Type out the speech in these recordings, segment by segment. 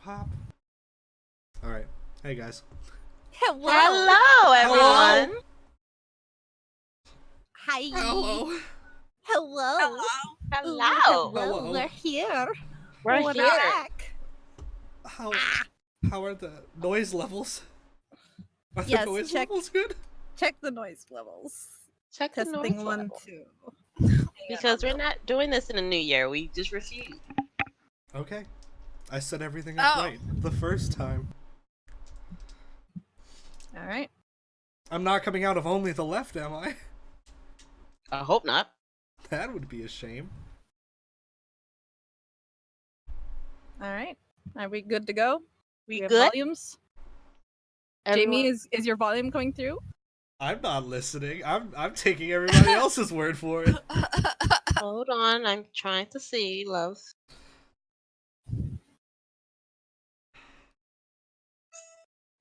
Hop. All right. Hey guys. Hello, everyone. Hi. Hello. Hello. Hello. Hello. We're here. We're here. back. How are the noise levels? Are the Yes, noise check. levels good? Check the noise levels. Check the Testing noise 1, level. 2. Because we're not doing this in the new year. We just refuse. Okay. I set everything up right the first time. All right. I'm not coming out of only the left, am I? I hope not. That would be a shame. All right. Are we good to go? We have good? volumes? Everyone- Jamie, is your volume coming through? I'm not listening. I'm taking everybody else's word for it. Hold on. I'm trying to see, love.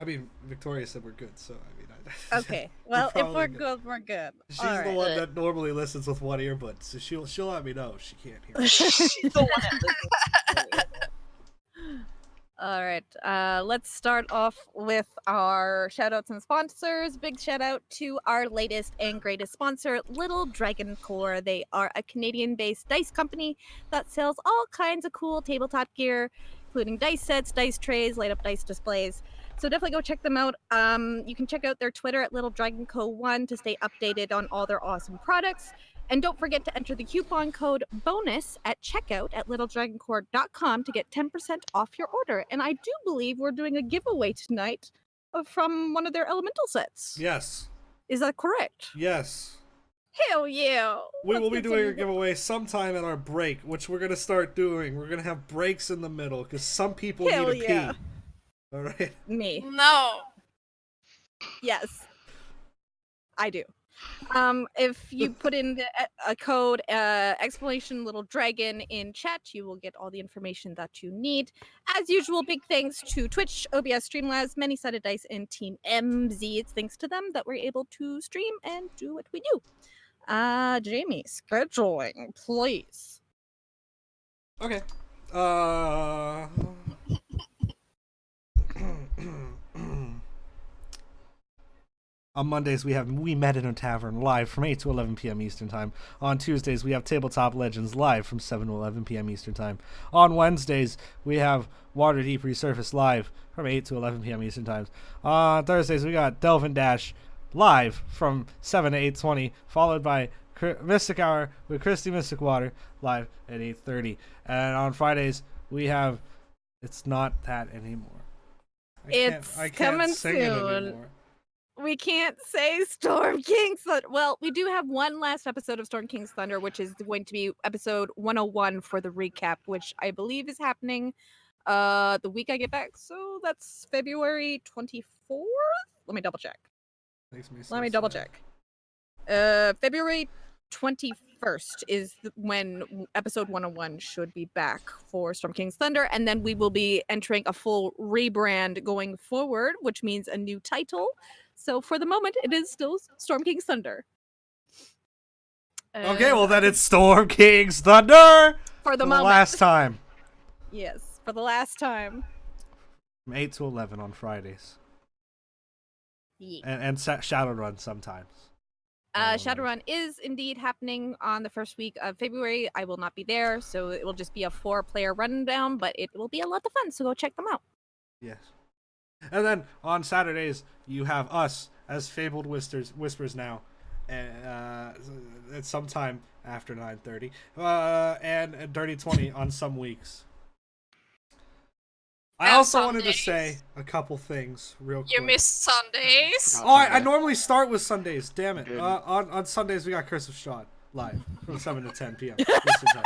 I mean, Victoria said we're good, so I mean, Okay. Well, if probably we're good. good, we're good. She's All the right. one that normally listens with one earbud, so she'll let me know if she can't hear. She's the one that listens. All right, let's start off with our shout outs and sponsors. Big shout out to our latest and greatest sponsor, Little Dragon Core. They are a Canadian based dice company that sells all kinds of cool tabletop gear, including dice sets, dice trays, light up dice displays. So definitely go check them out. You can check out their Twitter at Little Dragon Co 1 to stay updated on all their awesome products. And don't forget to enter the coupon code BONUS at checkout at littledragoncore.com to get 10% off your order. And I do believe we're doing a giveaway tonight from one of their elemental sets. Yes. Is that correct? Yes. Hell yeah. We will be Let's get doing a some- giveaway sometime at our break, which we're going to start doing. We're going to have breaks in the middle, because some people Hell need to yeah. pee. All right? Me. No. Yes. I do. If you put in a code explanation little dragon in chat, you will get all the information that you need. As usual, big thanks to Twitch, OBS, Streamlabs, Many Sided Dice, and Team MZ. It's thanks to them that we're able to stream and do what we do. Jamie, scheduling, please. Okay. On Mondays, We Met in a Tavern live from 8 to 11 p.m. Eastern Time. On Tuesdays, we have Tabletop Legends live from 7 to 11 p.m. Eastern Time. On Wednesdays, we have Waterdeep Resurface live from 8 to 11 p.m. Eastern Time. On Thursdays, we got Delve and Dash live from 7 to 8:20, followed by Mystic Hour with Christy Mystic Water live at 8:30. And on Fridays, we have It's Not That Anymore. I can't coming sing it soon. anymore. We can't say Storm King's Thunder. Well, we do have one last episode of Storm King's Thunder, which is going to be episode 101 for the recap, which I believe is happening the week I get back. So that's February 24th? Let me double check. Let me double check. February 21st is when episode 101 should be back for Storm King's Thunder, and then we will be entering a full rebrand going forward, which means a new title. So for the moment, it is still Storm King's Thunder. Okay, well then it's Storm King's Thunder for the for moment. the last time. Yes, for the last time. From 8 to 11 on Fridays. Yeah. And Shadowrun sometimes. Shadowrun is indeed happening on the first week of February. I will not be there, so it will just be a 4-player rundown, but it will be a lot of fun, so go check them out. Yes. And then on Saturdays, you have us as Fabled Whispers now. At some time after 9:30. And Dirty 20 on some weeks. I also wanted to say a couple things real quick. You missed Sundays. Oh, I normally start with Sundays. Damn it. On Sundays, we got Curse of Strahd live from 7 to 10 p.m. Eastern Time.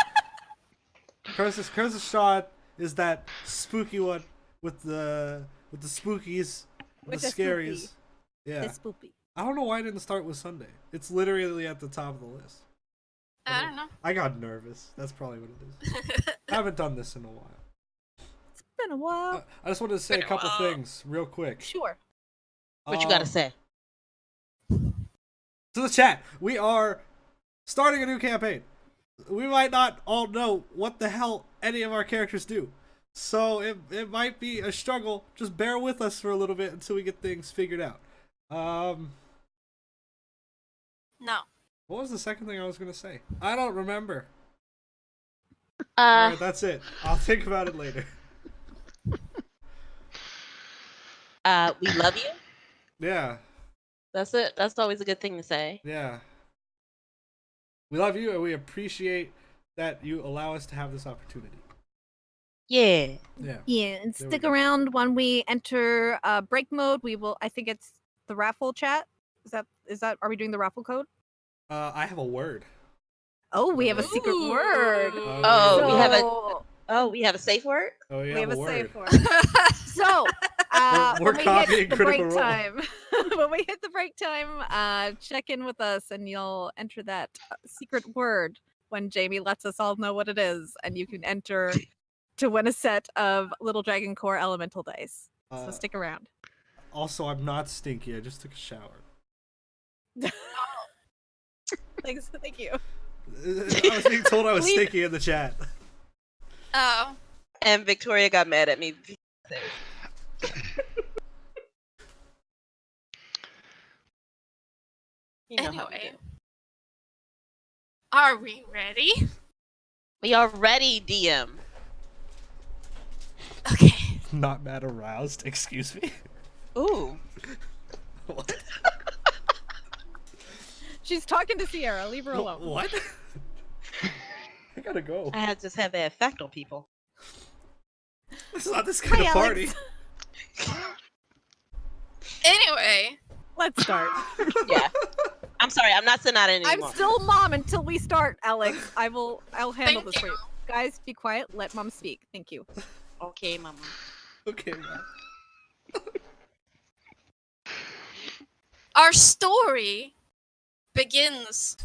Curse of Strahd is that spooky one with the spookies, with the scaries. Spoopy. Yeah. The spoopy. I don't know why I didn't start with Sunday. It's literally at the top of the list. I don't know. I got nervous. That's probably what it is. I haven't done this in a while. It's been a while. I just wanted to say a couple things real quick. Sure. What you gotta say? To the chat, we are starting a new campaign. We might not all know what the hell any of our characters do, So it might be a struggle. Just bear with us for a little bit until we get things figured out. No. What was the second thing I was gonna say? I don't remember. Uh, Alright, that's it. I'll think about it later. we love you. Yeah, That's it. That's always a good thing to say. yeah. We love you and we appreciate that you allow us to have this opportunity. Yeah. Yeah. Yeah, and There we stick go. around when we enter break mode. We will. I think it's the raffle chat. Is that? Are we doing the raffle code? I have a word. Oh, we have a secret word. Oh, we have a So, we have a safe word. Oh, you we have a word. safe word. So, We're when we copying hit the Critical break Role. time, when we hit the break time, check in with us, and you'll enter that secret word when Jamie lets us all know what it is, and you can enter to win a set of Little Dragon Core Elemental dice. So stick around. Also, I'm not stinky. I just took a shower. Thanks, thank you. I was being told I was Leave- stinky in the chat. Oh. And Victoria got mad at me. You know how we Anyway. do. Are we ready? We are ready, DM. Okay. Not mad aroused. Excuse me. Ooh. What? She's talking to Sierra. Leave her alone. What? I gotta go. I just have that effect on people. This is not this kind Hi, of party. Alex. Anyway. Let's start. Yeah. I'm sorry, I'm not sitting out anymore. I'm still mom until we start, Alex. I'll handle Thank this for you. Guys, be quiet. Let mom speak. Thank you. Okay, mama. Okay, man. Our story begins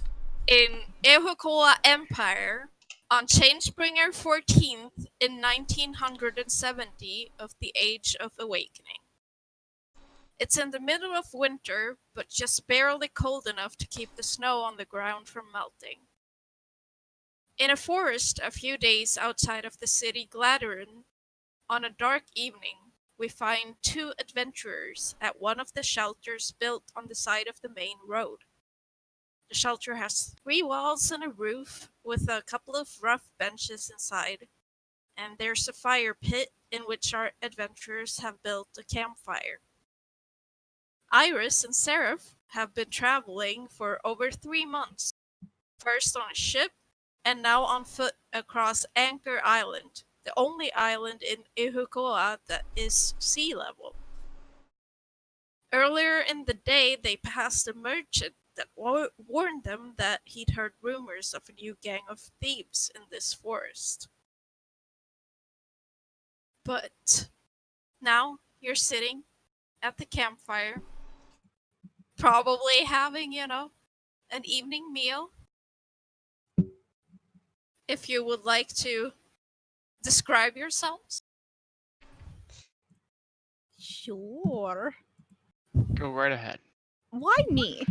in Iroquois Empire on Changebringer 14th in 1970 of the Age of Awakening. It's in the middle of winter, but just barely cold enough to keep the snow on the ground from melting. In a forest a few days outside of the city Gladurin, on a dark evening, we find two adventurers at one of the shelters built on the side of the main road. The shelter has 3 walls and a roof with a couple of rough benches inside, and there's a fire pit in which our adventurers have built a campfire. Iris and Seraph have been traveling for over 3 months, first on a ship and now on foot across Anchor Island, the only island in Iroquois that is sea level. Earlier in the day, they passed a merchant that warned them that he'd heard rumors of a new gang of thieves in this forest. But now you're sitting at the campfire, probably having, an evening meal. If you would like to describe yourselves. Sure. Go right ahead. Why me?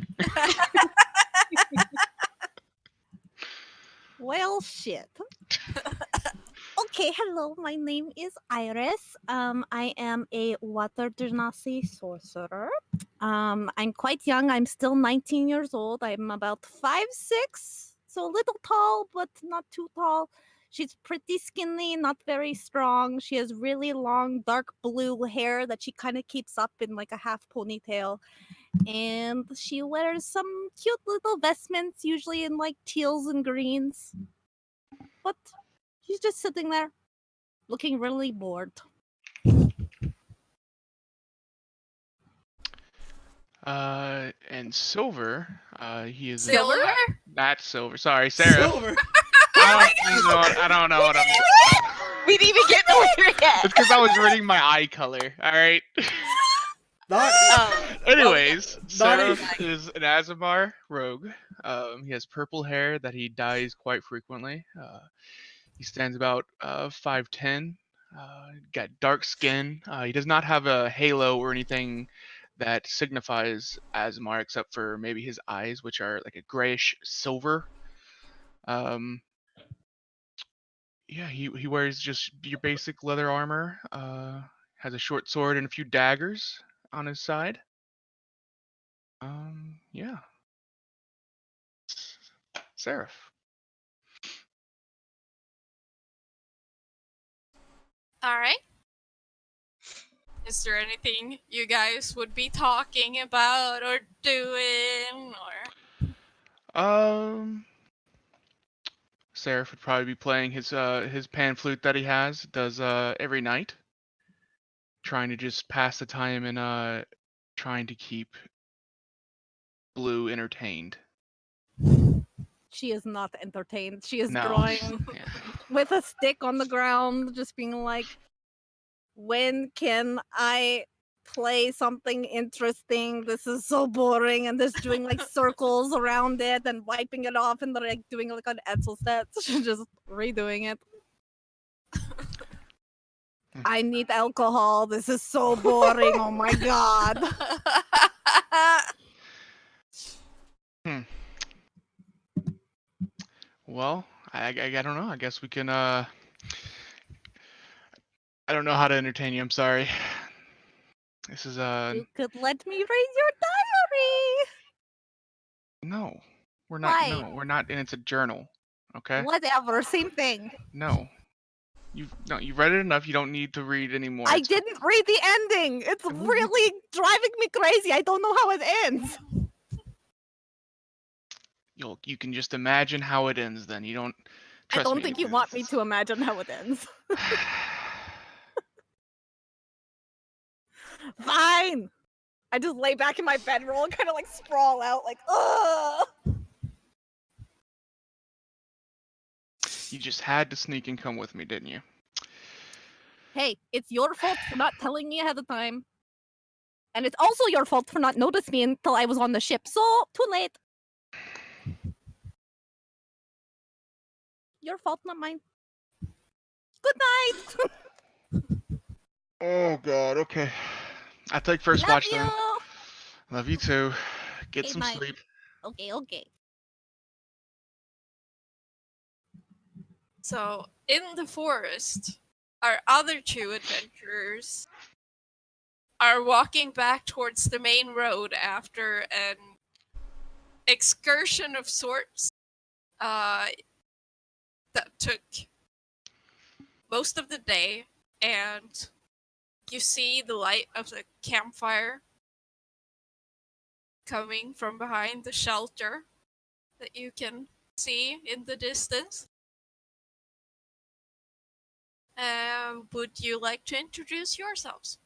Well, shit. Okay, hello. My name is Iris. I am a water genasi sorcerer. I'm quite young. I'm still 19 years old. I'm about 5'6", so a little tall, but not too tall. She's pretty skinny, not very strong. She has really long, dark blue hair that she kind of keeps up in like a half ponytail. And she wears some cute little vestments, usually in like teals and greens. But she's just sitting there, looking really bored. And Silver, he is Silver? Not Silver. Sorry, Sarah. Silver. I don't know what I'm. We didn't even get nowhere yet. It's because I was reading my eye color. All right. Not. Anyways, Not Seraph is an Azamar rogue. He has purple hair that he dyes quite frequently. He stands about 5'10". Got dark skin. He does not have a halo or anything that signifies Azamar, except for maybe his eyes, which are like a grayish silver. Yeah, he wears just your basic leather armor. Has a short sword and a few daggers on his side. Yeah. Seraph. All right. Is there anything you guys would be talking about or doing or? Um, Seraph would probably be playing his pan flute that he does every night, trying to just pass the time and trying to keep Blue entertained. She is not entertained. She is No. drawing Yeah. with a stick on the ground, just being like, when can I play something interesting? This is so boring. And just doing like circles around it and wiping it off and like doing like an Etzel set. Just redoing it. I need alcohol. This is so boring. Oh my god. Well, I don't know. I guess we can. I don't know how to entertain you. I'm sorry. This is You could let me read your diary. no. We're not. Why? No, we're not. And it's a journal. Okay. Whatever, same thing. No. You've read it enough. You don't need to read anymore. I didn't read the ending. It's really driving me crazy. I don't know how it ends. You can just imagine how it ends. Then you don't. I Trust don't me, think you want me to imagine how it ends. Fine. I just lay back in my bedroll and kind of like sprawl out, like, ugh. You just had to sneak and come with me, didn't you? Hey, it's your fault for not telling me ahead of time. And it's also your fault for not noticing me until I was on the ship. So, too late. Your fault, not mine. Good night. Oh God. Okay. I take first Love watch you. then. Love you too. Get Okay, some bye. sleep. Okay. So, in the forest, our other two adventurers are walking back towards the main road after an excursion of sorts that took most of the day, and you see the light of the campfire coming from behind the shelter that you can see in the distance. Would you like to introduce yourselves?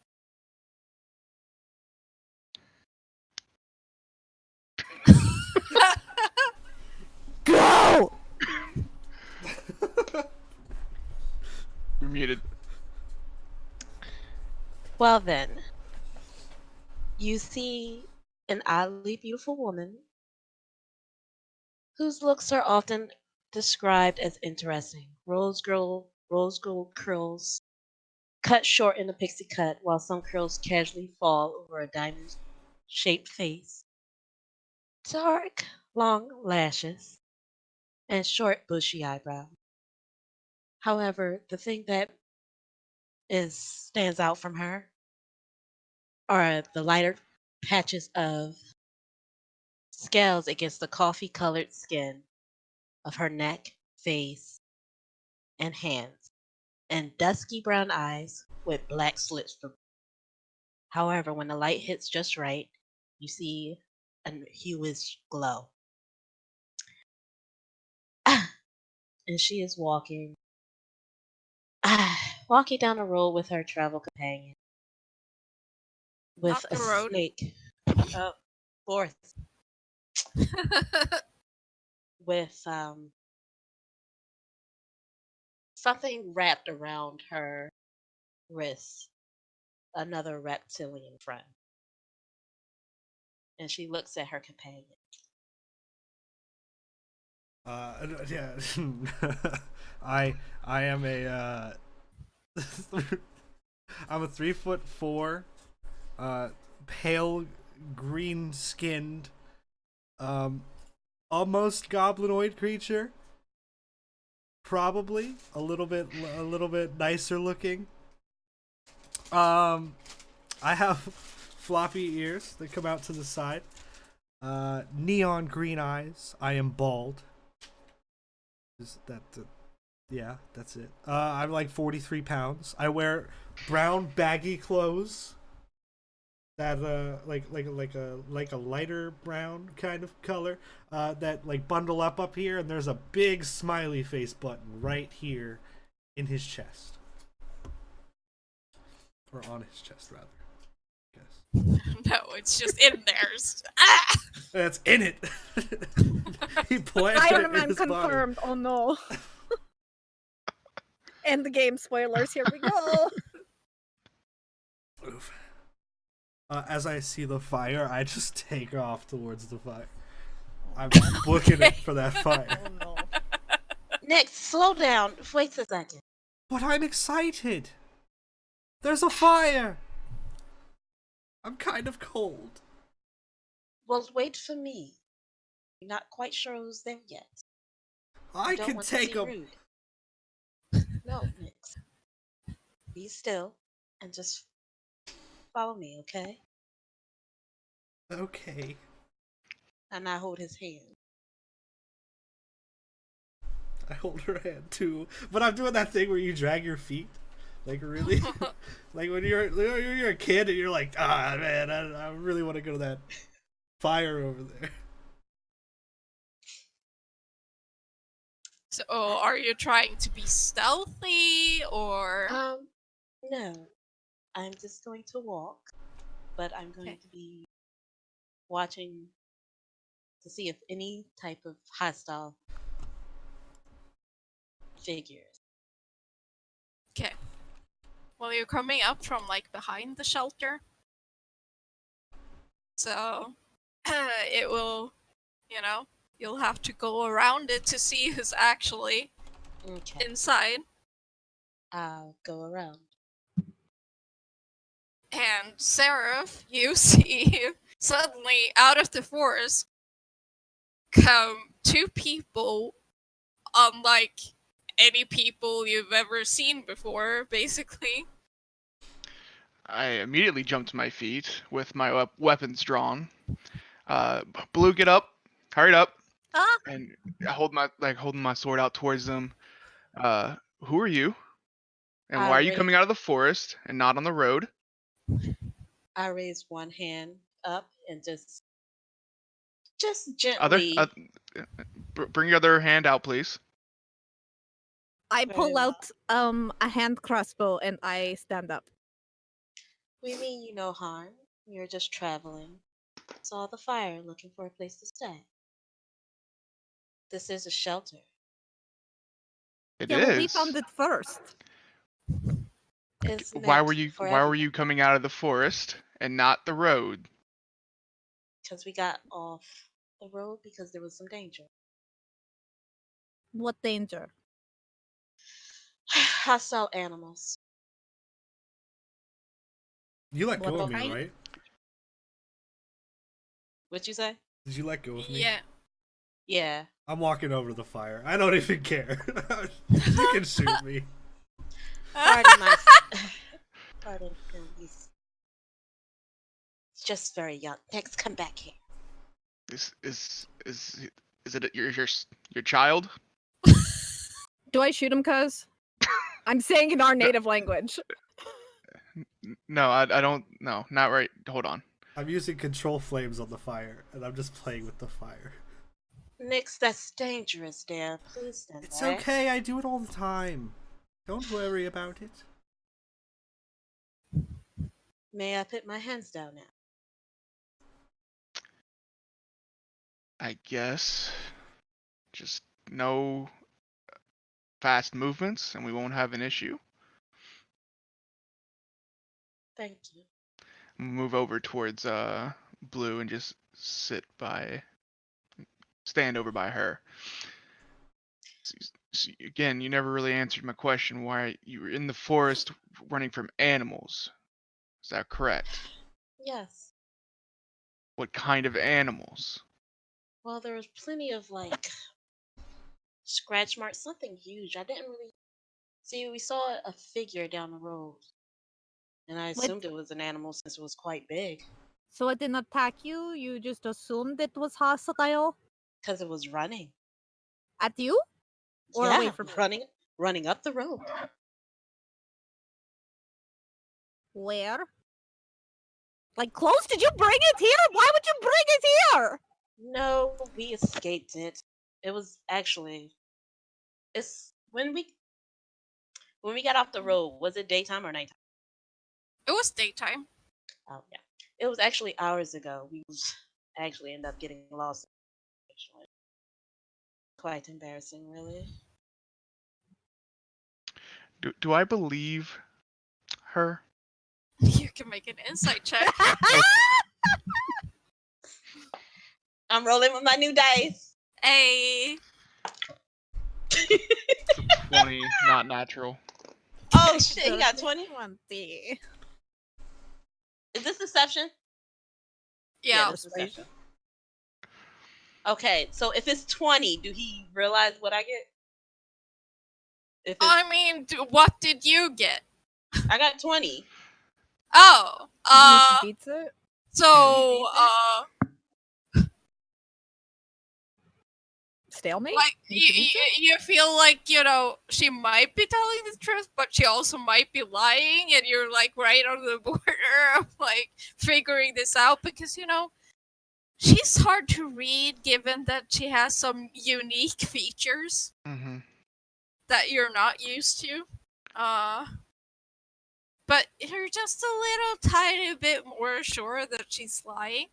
Go! You're muted. Well then, you see an oddly beautiful woman whose looks are often described as interesting. Rose gold curls, cut short in a pixie cut, while some curls casually fall over a diamond-shaped face. Dark, long lashes, and short, bushy eyebrows. However, the thing that is stands out from her are the lighter patches of scales against the coffee-colored skin of her neck, face, and hands, and dusky brown eyes with black slits through. However, when the light hits just right, you see a hueish glow. And she is walking down the road with her travel companion, with Not a the road. snake, forth, with something wrapped around her wrist, another reptilian friend. And she looks at her companion. Yeah. I am a I'm a 3'4", pale green skinned, almost goblinoid creature. probably a little bit nicer looking. I have floppy ears that come out to the side. Neon green eyes. I am bald. Yeah, that's it. I'm like 43 pounds. I wear brown baggy clothes. That like a lighter brown kind of color. That like bundle up here, and there's a big smiley face button right here in his chest. Or on his chest, rather. I guess. No, it's just in there. Ah! That's in it. He planted it Iron in Man his confirmed. Oh no. End the game spoilers. Here we go. body. Oof. As I see the fire, I just take off towards the fire. I'm booking it for that fire. Oh no. Nyx, slow down. Wait a second. But I'm excited. There's a fire. I'm kind of cold. Well, wait for me. You're not quite sure who's there yet. I Don't can want to take be him. rude. No, Nyx. Be still and just follow me, okay? Okay. And I hold his hand. I hold her hand too, but I'm doing that thing where you drag your feet, like really, like when you're a kid and you're like, ah man, I really want to go to that fire over there. So, are you trying to be stealthy or? No. I'm just going to walk, but I'm going Okay. to be watching to see if any type of hostile figures. Okay. Well, you're coming up from like behind the shelter, so it will, you'll have to go around it to see who's actually Okay. inside. I'll go around. And Seraph, you see suddenly out of the forest come two people unlike any people you've ever seen before, basically. I immediately jump to my feet with my weapons drawn. Blue, get up! Hurry up! Ah, And I holding my sword out towards them. Who are you? And why I are you coming raise, out of the forest and not on the road? I raise one hand up and just Other, gently. bring your other hand out, please. I Very pull well. out a hand crossbow and I stand up. We mean you no harm. You're just traveling. Saw the fire looking for a place to stay. This is a shelter. It Yeah, well, we found is. it first. It's Why were meant you for Why were everyone. you coming out of the forest and not the road? Because we got off the road because there was some danger. What danger? Hostile animals. You let go What of me, kind? right? What'd you say? Did you let go of me? Yeah. Yeah. I'm walking over to the fire. I don't even care. You can shoot me. Pardon my. Pardon him. He's just very young. Next, come back here. Is it your child? Do I shoot him, cuz? I'm saying in our native language. No, I don't. No, not right. Hold on. I'm using control flames on the fire, and I'm just playing with the fire. Nix, that's dangerous, Dad. Please stand It's back. okay, I do it all the time. Don't worry about it. May I put my hands down now? I guess just no fast movements, and we won't have an issue. Thank you. Move over towards Blue and just stand over by her. Again, you never really answered my question. Why you were in the forest running from animals? Is that correct? Yes. What kind of animals? Well, there was plenty of scratch marks, something huge. I didn't really see. We saw a figure down the road, and I What? assumed it was an animal since it was quite big So it didn't attack you? You just assumed it was hostile? because it was running. At you? Or Yeah, away from you? running up the road. Where? Like close? Did you bring it here? Why would you bring it here? No, we escaped it. It was actually it's when we got off the road. Was it daytime or nighttime? It was daytime. Oh yeah, it was actually hours ago. We actually ended up getting lost. Actually, quite embarrassing, really. Do I believe her? You can make an insight check. I'm rolling with my new dice. A It's a 20, not natural. Oh shit, he got 20. 20. Is this deception? yeah. this is deception. Okay, so if it's 20, do he realize what I get? If it's, I mean, what did you get? I got 20. Oh, He beats it? so Stalemate? like He beats it? you feel like she might be telling the truth, but she also might be lying, and you're like right on the border of like figuring this out because she's hard to read given that she has some unique features Mm-hmm. that you're not used to. But you're just a little tiny bit more sure that she's lying.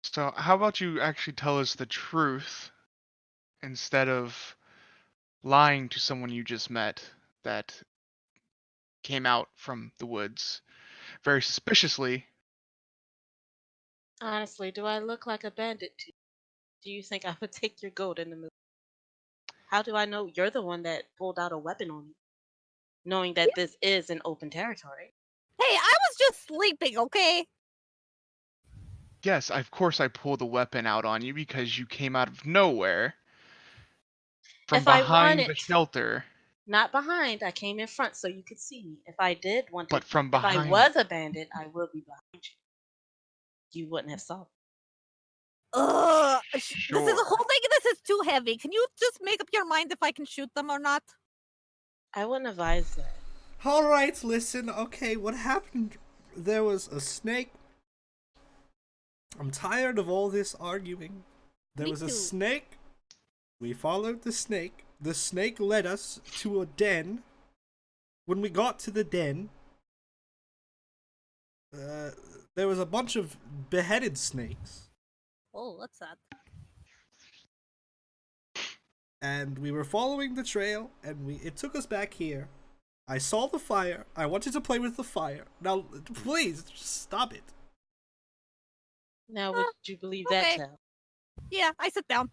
So how about you actually tell us the truth instead of lying to someone you just met that came out from the woods very suspiciously? Honestly, do I look like a bandit to you? Do you think I would take your gold in the middle? How do I know you're the one that pulled out a weapon on me, knowing that this is an open territory? Hey, I was just sleeping, okay? Yes, of course I pulled a weapon out on you because you came out of nowhere from If I behind wanted, the shelter. not behind, I came in front so you could see me. If I did want to, But from if I behind. was a bandit, I would be behind you. You wouldn't have saw me. This is Sure. the whole thing. This is too heavy. Can you just make up your mind if I can shoot them or not? I wouldn't advise that. Alright, listen, okay, what happened? There was a snake. I'm tired of all this arguing. There Me was a too. snake. We followed the snake. The snake led us to a den. When we got to the den, there was a bunch of beheaded snakes. Oh, what's that? And we were following the trail, and it took us back here. I saw the fire. I wanted to play with the fire. Now, please, just stop it. Now, would you believe that, okay. Tal? Yeah, I sit down.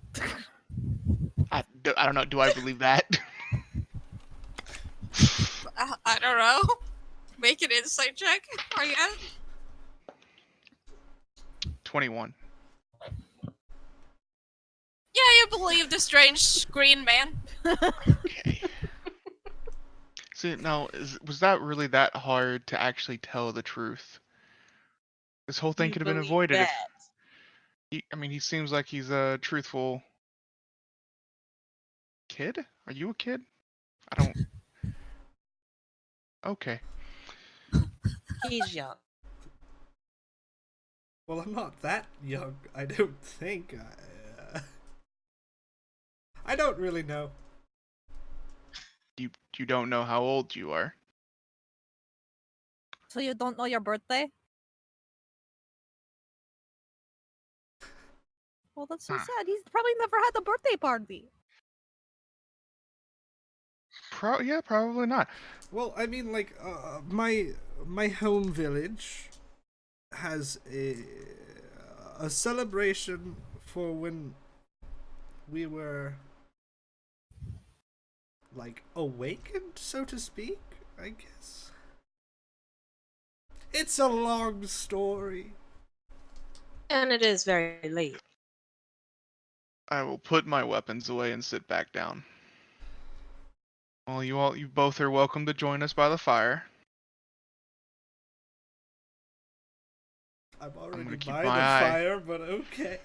I don't know. Do I believe that? I don't know. Make an insight check, I guess. 21. Yeah, you believe the strange green man. Okay. See, now, was that really that hard to actually tell the truth? This whole thing You could have been believe avoided if... that. he seems like he's a truthful... kid? Are you a kid? I don't... Okay. He's young. Well, I'm not that young, I don't think. I don't really know. You don't know how old you are. So you don't know your birthday? Well, that's so Huh. sad. He's probably never had a birthday party. Yeah, probably not. Well, I mean, like, my home village has a celebration for when we were, like, awakened, so to speak, I guess. It's a long story. And it is very late. I will put my weapons away and sit back down. Well, you both are welcome to join us by the fire. I'm I'm already gonna keep by my the eye. fire, but okay.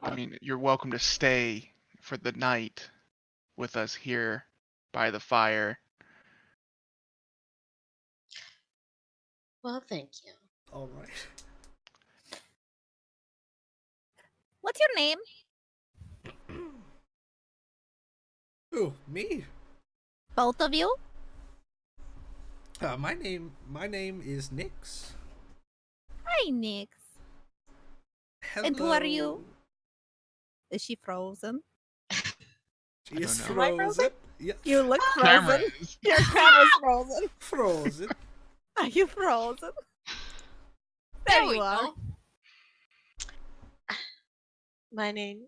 I mean, you're welcome to stay for the night with us here by the fire. Well, thank you. All right. What's your name? Ooh, me? Both of you? My name is Nyx. Hi, Nyx. Hello. And who are you? Is she frozen? She I is don't know. Am I frozen. frozen? Yeah, You look Camera frozen. is. Your camera's frozen. frozen. Are you frozen? There There we you are. go. My name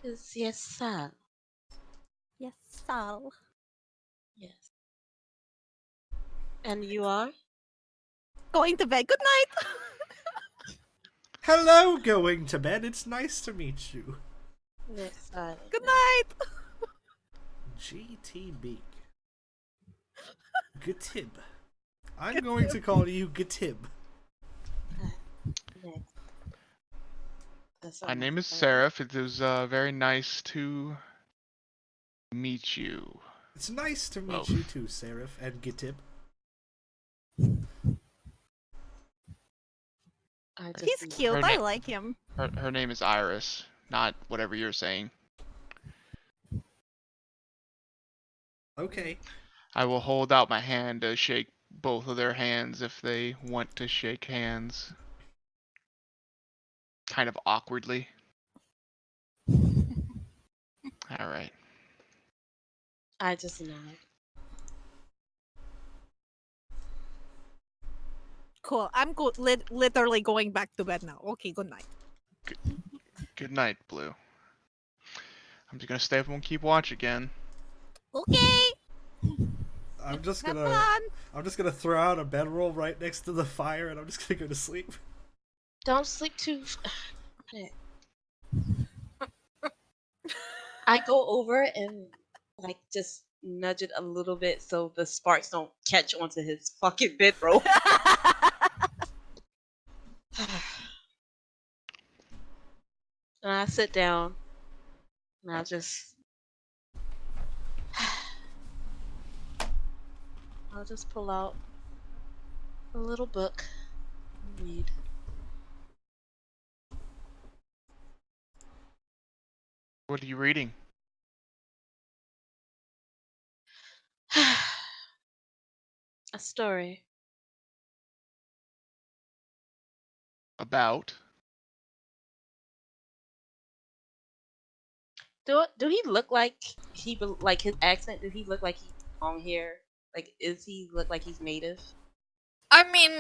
is Yeissal. Yes, Sal. Yes. And you are? Going to bed. Good night. Hello, going to bed. It's nice to meet you. Next time. Good night. GTB. Gatib. I'm going to call you Gatib. Next. That's My not name is phone. Seraph. It was very nice to meet you. It's nice to meet Both. you too, Seraph and Gatib. I just He's know. cute. Her I na- like him. Her name is Iris, not whatever you're saying. Okay. I will hold out my hand to shake both of their hands if they want to shake hands. Kind of awkwardly. Alright. I just nod. Cool. I'm literally going back to bed now. Okay, good night. Good night, Blue. I'm just gonna stay up and keep watch again. Okay. I'm just Have gonna fun. throw out a bedroll right next to the fire and I'm just gonna go to sleep. Don't sleep too. I go over and like just nudge it a little bit so the sparks don't catch onto his fucking bedroll. And I sit down and I'll just pull out a little book and read. What are you reading? A story. About? Do he look like like his accent? Do he look like he's long hair? Like is he look like he's native? I mean,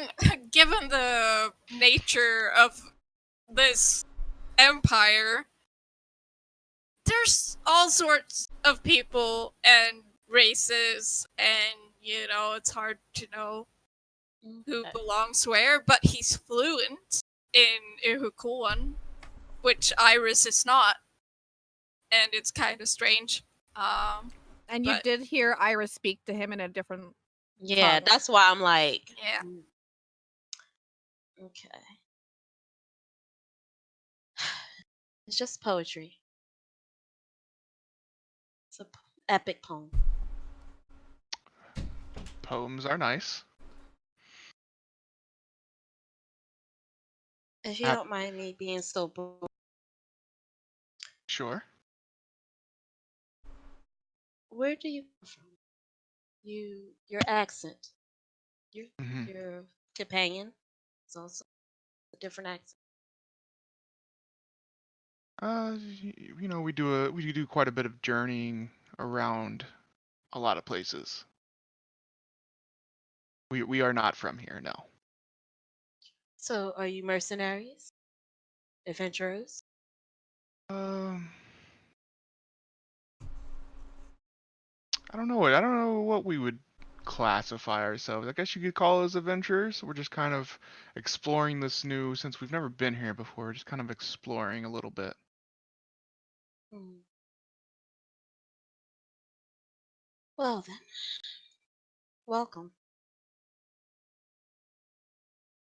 given the nature of this empire, there's all sorts of people and races, and it's hard to know who Okay. belongs where, but he's fluent in Ihukuan, which Iris is not, and it's kind of strange. And you But- did hear Iris speak to him in a different. Yeah, Tongue. that's why I'm like, Yeah. Okay. It's just poetry. It's a epic poem. Poems are nice. If you don't mind me being so bold, Sure. where do you come from? Your accent. Your Mhm. your companion is also a different accent. We do quite a bit of journeying around a lot of places. We are not from here, no. So are you mercenaries? Adventurers? Um, I don't know. I don't know what we would classify ourselves. I guess you could call us adventurers. We're just kind of exploring this since we've never been here before, just kind of exploring a little bit. Hmm. Well then, welcome.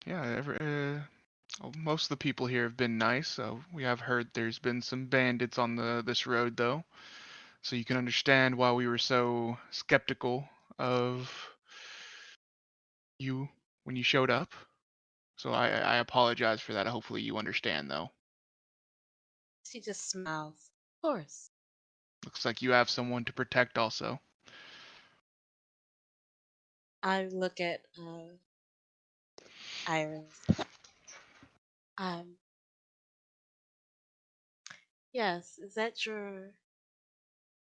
Yeah, most of the people here have been nice. We have heard there's been some bandits on this road, though. So you can understand why we were so skeptical of you when you showed up. So I apologize for that. Hopefully you understand, though. She just smiles. Of course. Looks like you have someone to protect, also. I look at Iris. Um, yes, is that your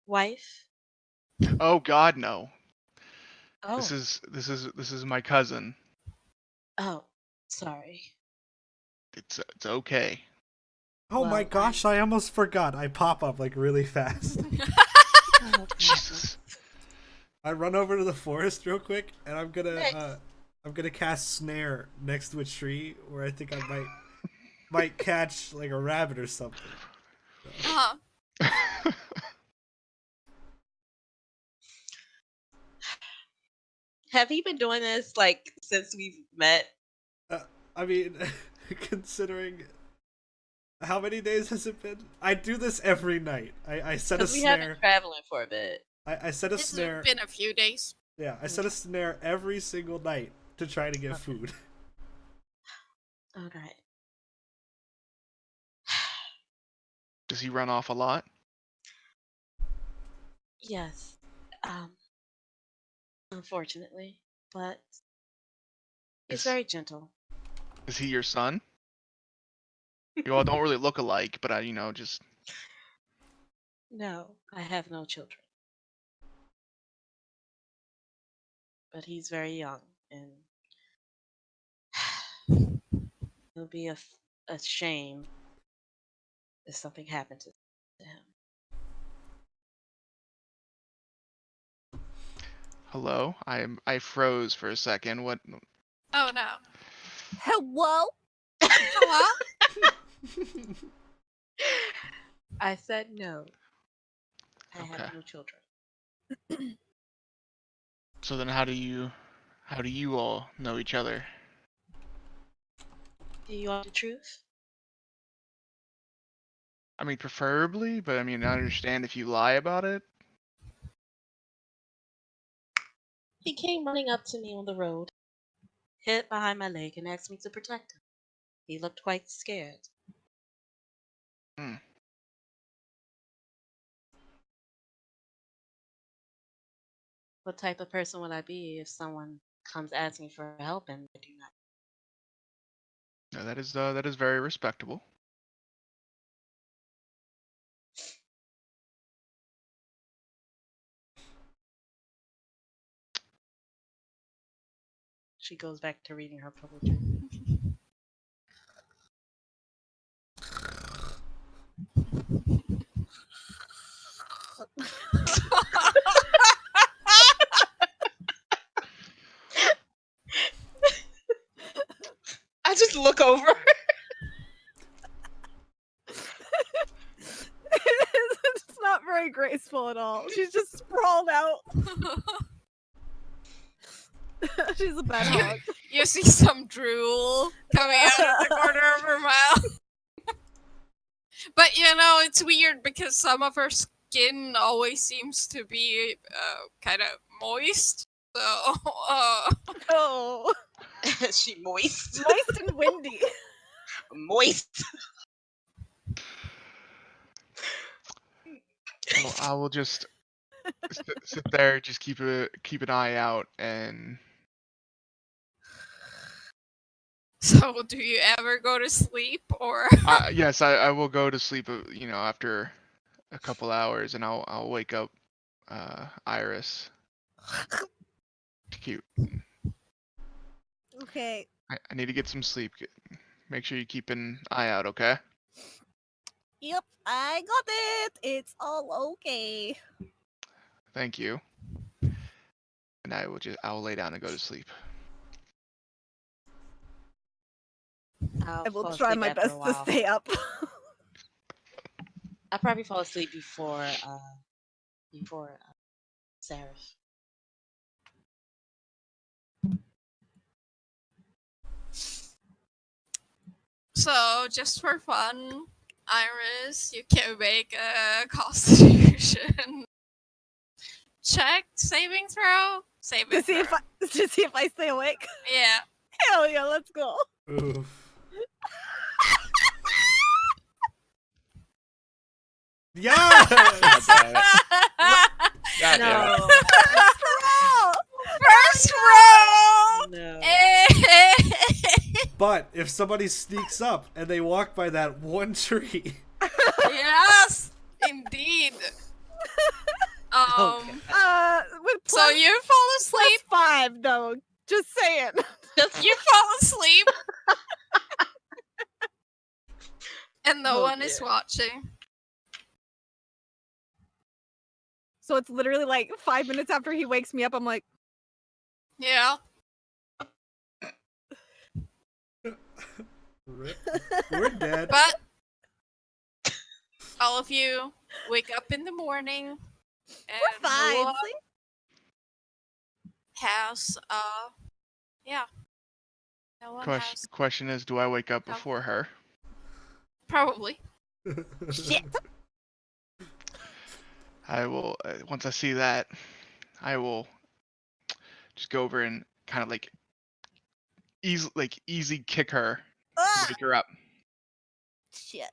wife? Oh God, no. Oh, This is my cousin. oh, sorry. It's okay. Oh my Well, gosh, I almost forgot. I pop up like really fast. Oh, Jesus. I run over to the forest real quick, and Nice. I'm gonna cast snare next to a tree where I think I might catch like a rabbit or something. Uh-huh. Have you been doing this like since we've met? I mean, considering how many days has it been? I do this every night. I set a Because we have been snare. traveling for a bit. I set a It's snare. been a few days. Yeah, I set a snare every single night to try to get Okay. food. All right. Does he run off a lot? Yes. Um, unfortunately, but he's Is very gentle. is he your son? You all don't really look alike, but just No, I have no children. But he's very young, and it would be a shame if something happened to him. hello. I froze for a second. What? Oh no. Hello? Hello? I said no. I Okay. have no children. So then, how do you all know each other? Do you want the truth? I mean, preferably, but I mean, I understand if you lie about it. He came running up to me on the road, hid behind my leg, and asked me to protect him. He looked quite scared. Hmm. What type of person would I be if someone comes asking for help and I do not? No, that is very respectable. She goes back to reading her poetry. I just look over. It's not very graceful at all. She's just sprawled out. She's a bad hog. You see some drool coming out of the corner of her mouth. But it's weird because some of her skin always seems to be kind of moist. So, Oh, She moist. moist and windy. Moist. Well, I will just sit there, just keep an eye out, and so do you ever go to sleep or? yes, I will go to sleep. After a couple hours, and I'll wake up Iris. Cute. Okay. I need to get some sleep. Make sure you keep an eye out, okay? Yep, I got it. It's all okay. Thank you. And I will lay down and go to sleep. I'll I will fall try asleep my after a best to while. stay up. I'll probably fall asleep before Seraph. So, just for fun, Iris, you can make a Constitution check, saving throw, saving To see throw. if I stay awake. Yeah. Hell yeah, let's go. Oof. Yeah. God damn it. No, First roll! no. But if somebody sneaks up and they walk by that one tree, Yes, indeed. Okay. With So you fall asleep. +5 though. Just saying. You fall asleep. And no Oh, one is dear. watching. So it's literally like 5 minutes after he wakes me up, I'm like, Yeah. we're dead. But all of you wake up in the morning and we're no fine. one See? has yeah. No one has Question is, do I wake up before her? probably. Shit. I will. Once I see that, I will just go over and kind of like easy kick her, Ah! wake her up. Shit.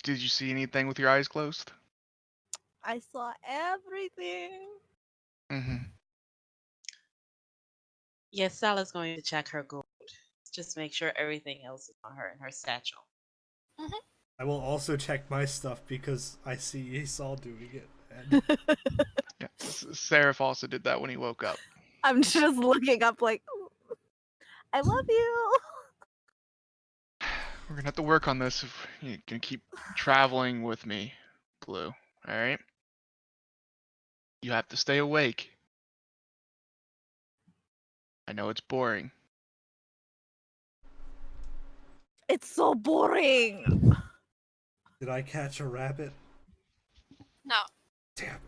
Did you see anything with your eyes closed? I saw everything. Mm-hmm. Yes, Salah's going to check her gold. Just make sure everything else is on her in her satchel. I will also check my stuff because I see Yeissal doing it. And Yeah. Seraph also did that when he woke up. I'm just looking up like, I love you. We're gonna have to work on this if you're gonna keep traveling with me, Blue. All right. You have to stay awake. I know it's boring. It's so boring. did I catch a rabbit? No. Damn.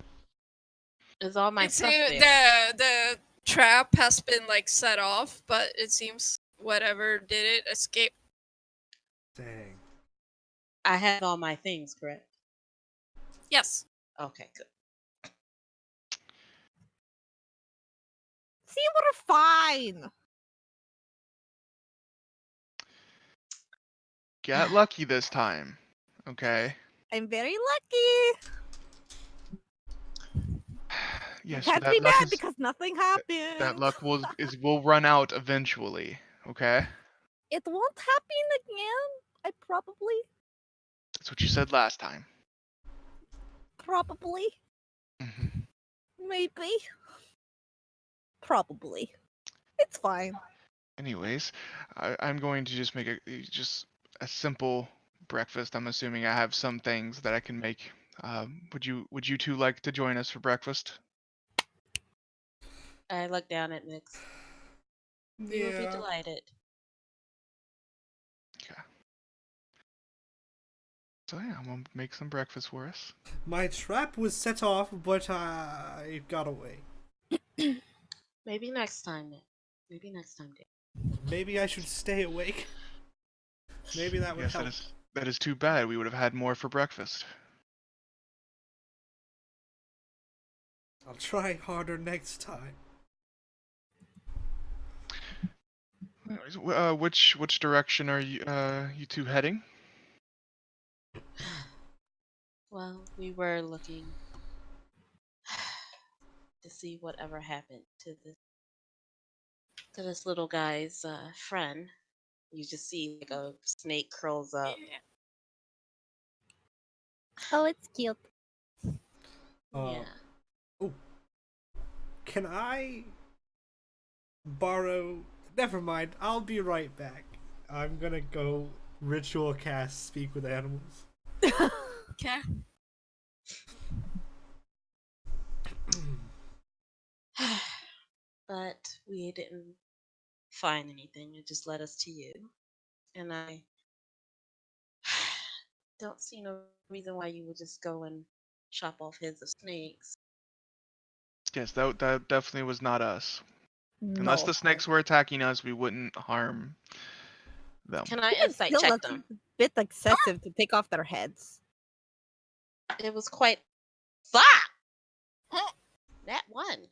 Is all my It's stuff there? the trap has been like set off, but it seems whatever did it escaped. Dang. I have all my things, correct? Yes. Okay, good. See, we're fine. Got lucky this time. Okay. I'm very lucky. Yes, Can't but be that luck mad is because nothing happened. that luck will run out eventually. Okay. It won't happen again. I probably. That's what you said last time. Probably. Mm-hmm. Maybe. Probably. It's fine. Anyways, I'm going to just make a simple breakfast. I'm assuming I have some things that I can make. Would you two like to join us for breakfast? I look down at Nyx. We will be Yeah. delighted. Okay. So yeah, I'm gonna make some breakfast for us. My trap was set off, but I got away. Maybe next time, Nick. Maybe next time, Dave. Maybe I should stay awake. Maybe that would Yes, help. that is too bad. We would have had more for breakfast. I'll try harder next time. Anyways, which direction are you two heading? Well, we were looking to see whatever happened to this little guy's friend. You just see like a snake curls up. Yeah. Oh, it's cute. Yeah. Oh. Can I borrow? Never mind. I'll be right back. I'm gonna go ritual cast speak with animals. Okay. But we didn't find anything. It just led us to you. And I don't see no reason why you would just go and chop off heads of snakes. Yes, that definitely was not us. Unless No. the snakes were attacking us, we wouldn't harm them. Can I Even insight still, check that's them? a bit excessive to take off their heads. It was quite. Fuck! Hmm. That one.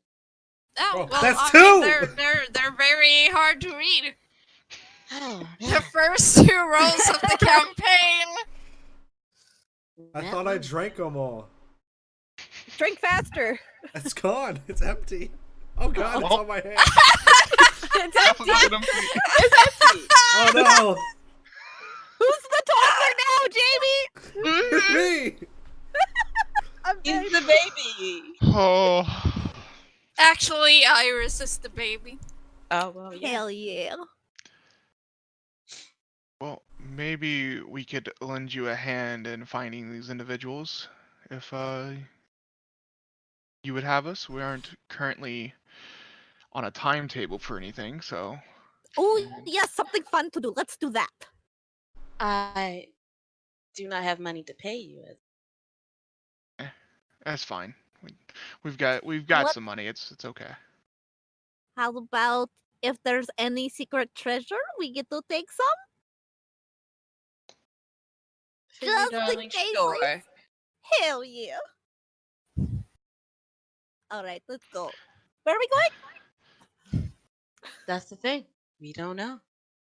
Oh, Oh, well, that's I two! mean, they're very hard to read. Oh, The first 2 rolls of the campaign. I that thought I one. drank them all. Drink faster. It's gone. It's empty. Oh god, it's Oh. on my hand. It's Half empty. of it empty. It's empty. Oh no! Who's the talker now, Jamie? It's me! I'm He's very- the baby. Oh. Actually, Iris is the baby. Oh well, yeah. Hell yeah. Well, maybe we could lend you a hand in finding these individuals, if you would have us. We aren't currently on a timetable for anything, so Oh, yes, something fun to do. Let's do that. I do not have money to pay you. that's fine. We've got What- some money. It's okay. How about if there's any secret treasure, we get to take some? Just in Darling, case, sure. like- Hell yeah. Alright, let's go. Where are we going? That's the thing. We don't know.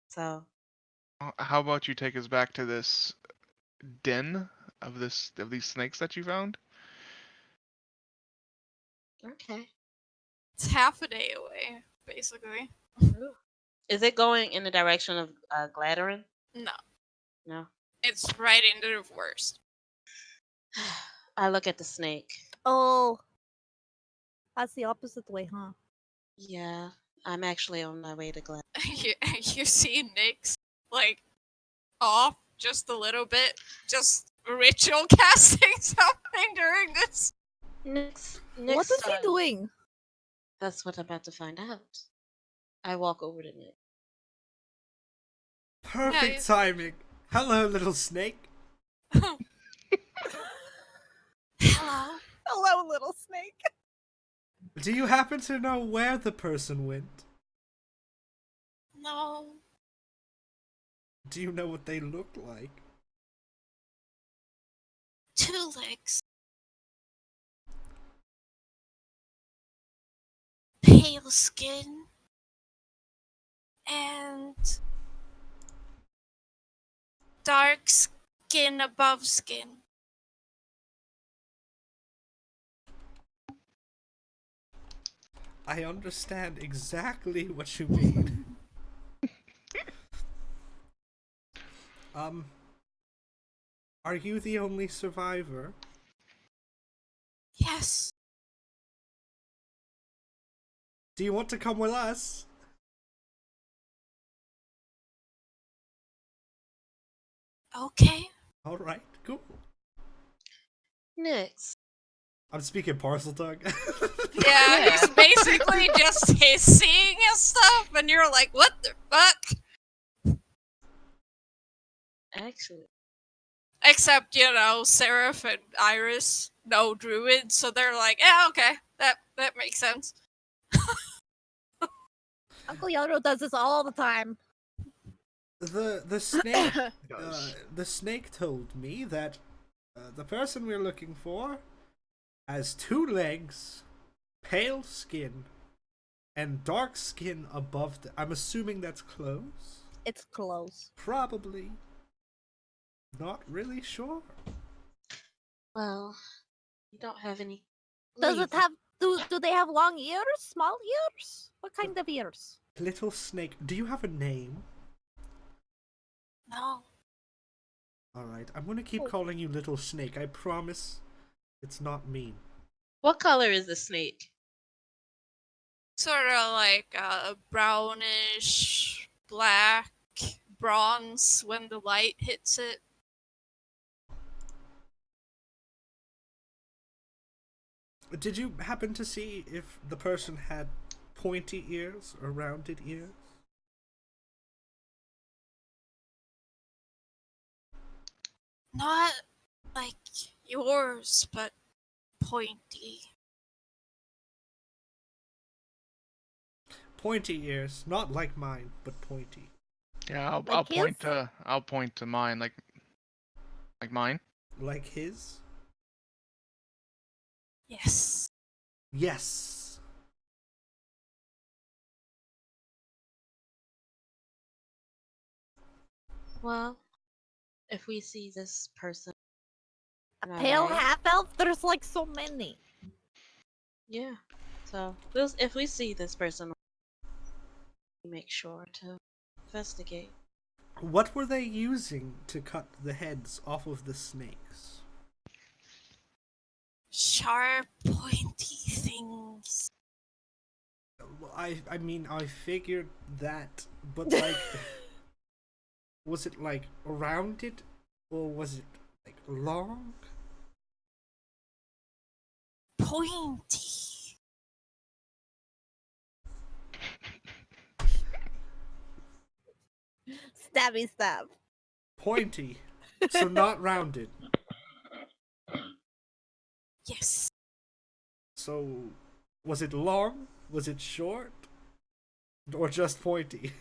So How about you take us back to this den of these snakes that you found? okay. It's half a day away, basically. Is it going in the direction of Gladderin? No, No. it's right into the worst. I look at the snake. Oh. That's the opposite way, huh? Yeah, I'm actually on my way to Glad. you see Nyx, like, off just a little bit, just ritual casting something during this. Next What is he time. doing? That's what I'm about to find out. I walk over to Nick. Perfect Nice. timing. Hello, little snake. Hello. Hello, little snake. Do you happen to know where the person went? No. Do you know what they look like? 2 legs. Pale skin. And dark skin above skin. I understand exactly what you mean. Are you the only survivor? Yes. Do you want to come with us? Okay. Alright, cool. Nix. I'm speaking parcel tongue. Yeah, he's basically just hissing and stuff, and you're like, what the fuck? Actually, Except, Seraph and Iris, no druid, so they're like, yeah, okay, that makes sense. Uncle Yoro does this all the time. The snake Does. the snake told me that the person we're looking for has 2 legs, pale skin, and dark skin above I'm assuming that's clothes? It's close. Probably. Not really sure. well, you don't have any. Does leave. it have do they have long ears? Small ears? What kind of ears? Little snake, do you have a name? No. Alright, I'm gonna keep Oh. calling you Little Snake. I promise it's not mean. What color is the snake? Sort of like brownish, black, bronze when the light hits it. Did you happen to see if the person had pointy ears or rounded ears? Not like yours, but pointy. Pointy ears, not like mine, but pointy. Yeah, I'll Like I'll point to mine like mine. Like his? Yes. Yes. Well, if we see this person, A in our pale way- half elf? There's like so many. Yeah. So if we see this person, we make sure to investigate. What were they using to cut the heads off of the snakes? Sharp, pointy things. Well, I mean, I figured that, but like, was it like rounded, or was it like long? Pointy. Stabby stab. Pointy, so not rounded. Yes. So, was it long? Was it short? Or just pointy?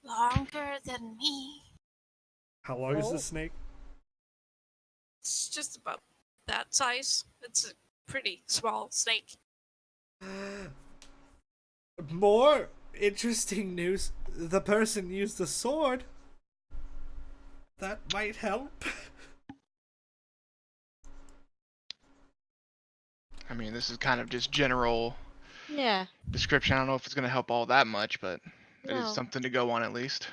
Longer than me. How long is Oh. the snake? It's just about that size. It's a pretty small snake. More interesting news. The person used the sword. That might help. I mean, this is kind of just general Yeah. description. I don't know if it's going to help all that much, but it is No. something to go on at least.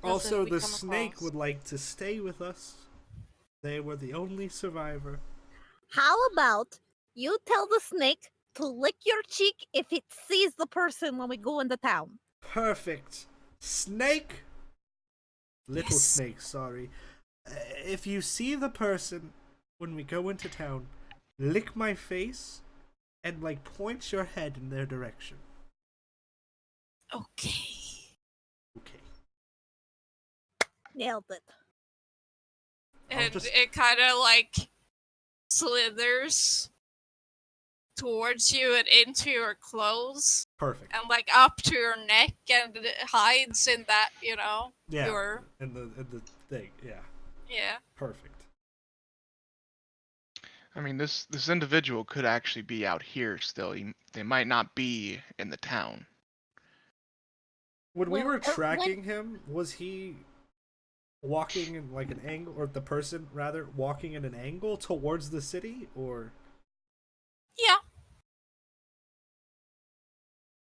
Also, we the come snake across. would like to stay with us. They were the only survivor. How about you tell the snake to lick your cheek if it sees the person when we go into town? Perfect. Snake? Little Yes. snake, sorry. If you see the person when we go into town, lick my face and, like, point your head in their direction. Okay. Okay. Nailed it. I'll And just- it kind of like slithers towards you and into your clothes Perfect. and like up to your neck and it hides in that, Yeah. your In the thing, yeah. yeah. Perfect. I mean, this individual could actually be out here still. They might not be in the town. When we Well, were when- tracking him, was he walking in like an angle, or the person rather walking in an angle towards the city, or? Yeah.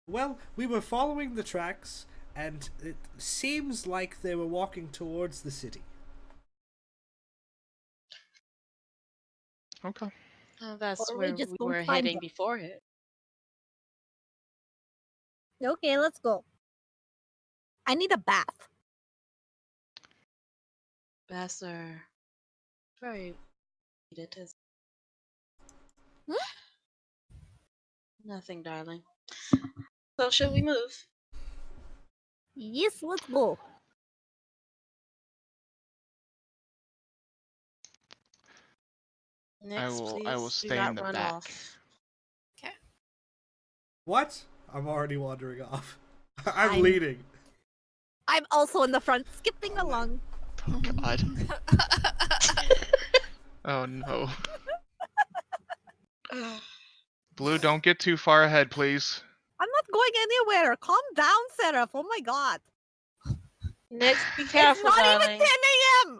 Well, we were following the tracks, and it seems like they were walking towards the city. Okay. That's Or we where just we don't were find heading them. before it. Okay, let's go. I need a bath. Baths are very needed. Hmm? Nothing, darling. So, should we move? Yes, let's go. Next, I will please stay do not in the run back. off. What? I'm already wandering off. I'm I'm- leading. I'm also in the front, skipping Oh, along. Oh God. Oh no. Blue, don't get too far ahead, please. I'm not going anywhere. Calm down, Seraph. Oh my god. Next, be It's careful, not darling. even 10 a.m.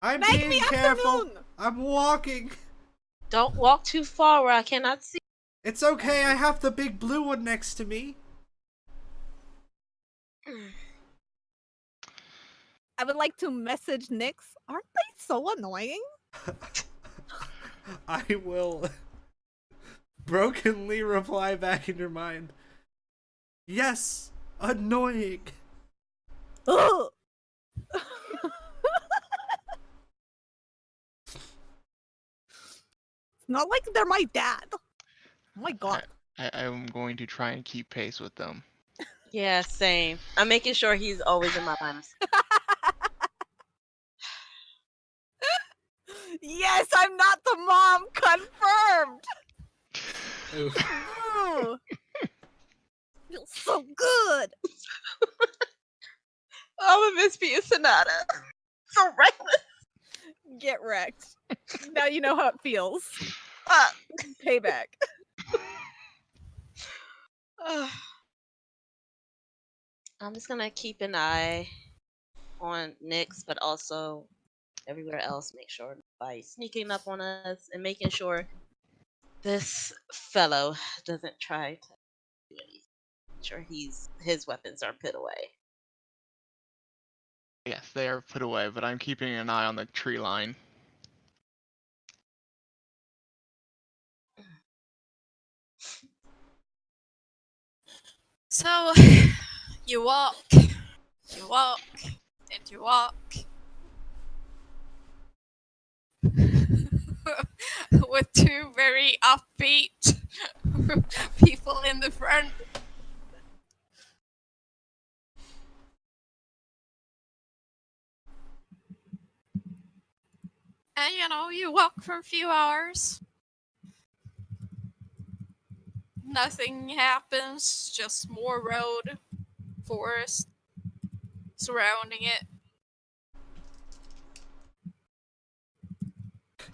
I'm Make being me careful. afternoon. I'm walking. Don't walk too far where I cannot see. It's okay. I have the big blue one next to me. I would like to message Nyx. Aren't they so annoying? I will brokenly reply back in your mind. Yes, annoying. Ugh. It's not like they're my dad. Oh my god. I'm going to try and keep pace with them. Yeah, same. I'm making sure he's always in my minds. I'm not the mom. Confirmed. Oof. Ooh. Feels so good. I'm a miss being Sonata. So reckless. Get wrecked. Now you know how it feels. Payback. I'm just gonna keep an eye on Nyx, but also everywhere else. Make sure nobody's sneaking up on us and making sure this fellow doesn't try to do anything. Make sure his weapons are put away. Yes, they are put away, but I'm keeping an eye on the tree line. So, you walk, and you walk. With two very upbeat people in the front. And you walk for a few hours. Nothing happens, just more road, forest surrounding it.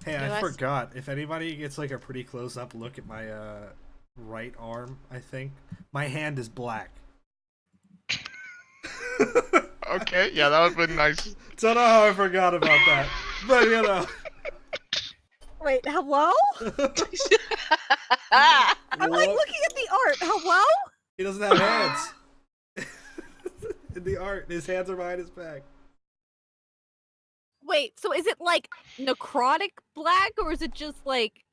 Hey, Do I I s- forgot. If anybody gets like a pretty close up look at my right arm, I think my hand is black. Okay, yeah, that would have been nice. Don't know how I forgot about that, but you know. Wait, hello? Ah! I'm like What? looking at the art. Hello? He doesn't have hands. In the art, his hands are behind his back. Wait, so is it like necrotic black or is it just like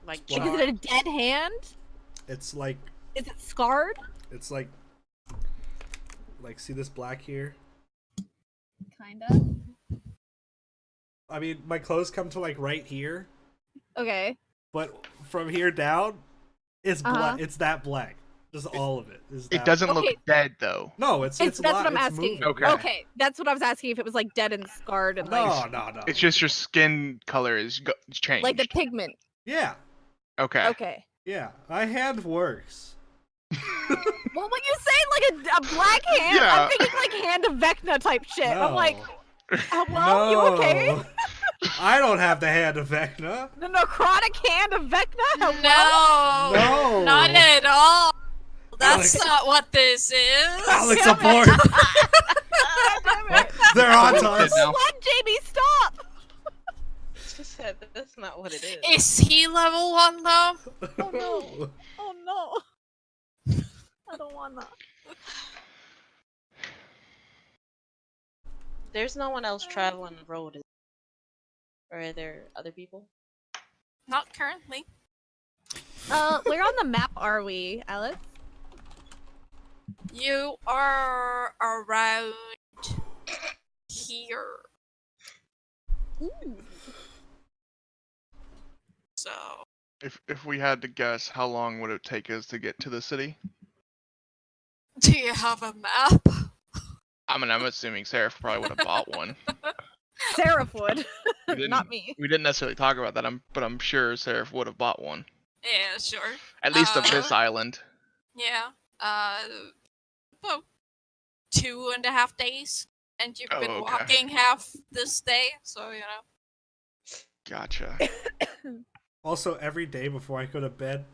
Like Wow. is it a dead hand? It's like Is it scarred? it's like see this black here? Kinda. I mean, my clothes come to like right here, Okay. but from here down, it's black. Uh-huh. It's that black. Just all of it is. That It doesn't Okay. look dead though. No, it's That's what I'm it's asking. moving. Okay. Okay, that's what I was asking if it was like dead and scarred and like No, no. It's just your skin color is changed. like the pigment. Yeah, Okay. Okay. yeah. My hand works. Well, when you say like a black hand, Yeah. I'm thinking like Hand of Vecna type shit. No. I'm like, hello, no. you okay? I don't have the hand of Vecna. The necrotic Hand of Vecna? Hello? No. Not at all. That's Alex. not what this is. Alex, Damn it. abort! Damn it. They're on to Bullshit us. now. What, Jamie? Stop! She said that's not what it is. Is he level 1 though? Oh no. Oh no. I don't want that. There's no one else traveling the road. Or are there other people? Not currently. Where on the map are we, Alex? You are around here. Ooh. So, If we had to guess, how long would it take us to get to the city? do you have a map? I mean, I'm assuming Seraph probably would have bought one. Seraph would. We didn't- Not me. We didn't necessarily talk about that, but I'm sure Seraph would have bought one. Yeah, sure. At least of this island. Yeah. About 2.5 days. And you've been Oh, okay. walking half this day, so Gotcha. Also, every day before I go to bed,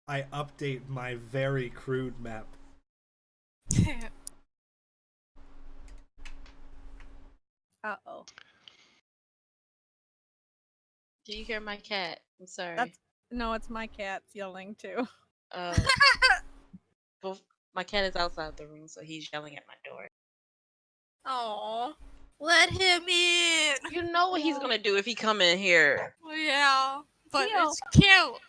I update my very crude map. Uh-oh. Do you hear my cat? I'm sorry. That's- No, it's my cat's yelling too. Well, my cat is outside the room, so he's yelling at my door. Oh, let him in. You know what he's gonna do if he come in here. Yeah, but Theo. it's cute.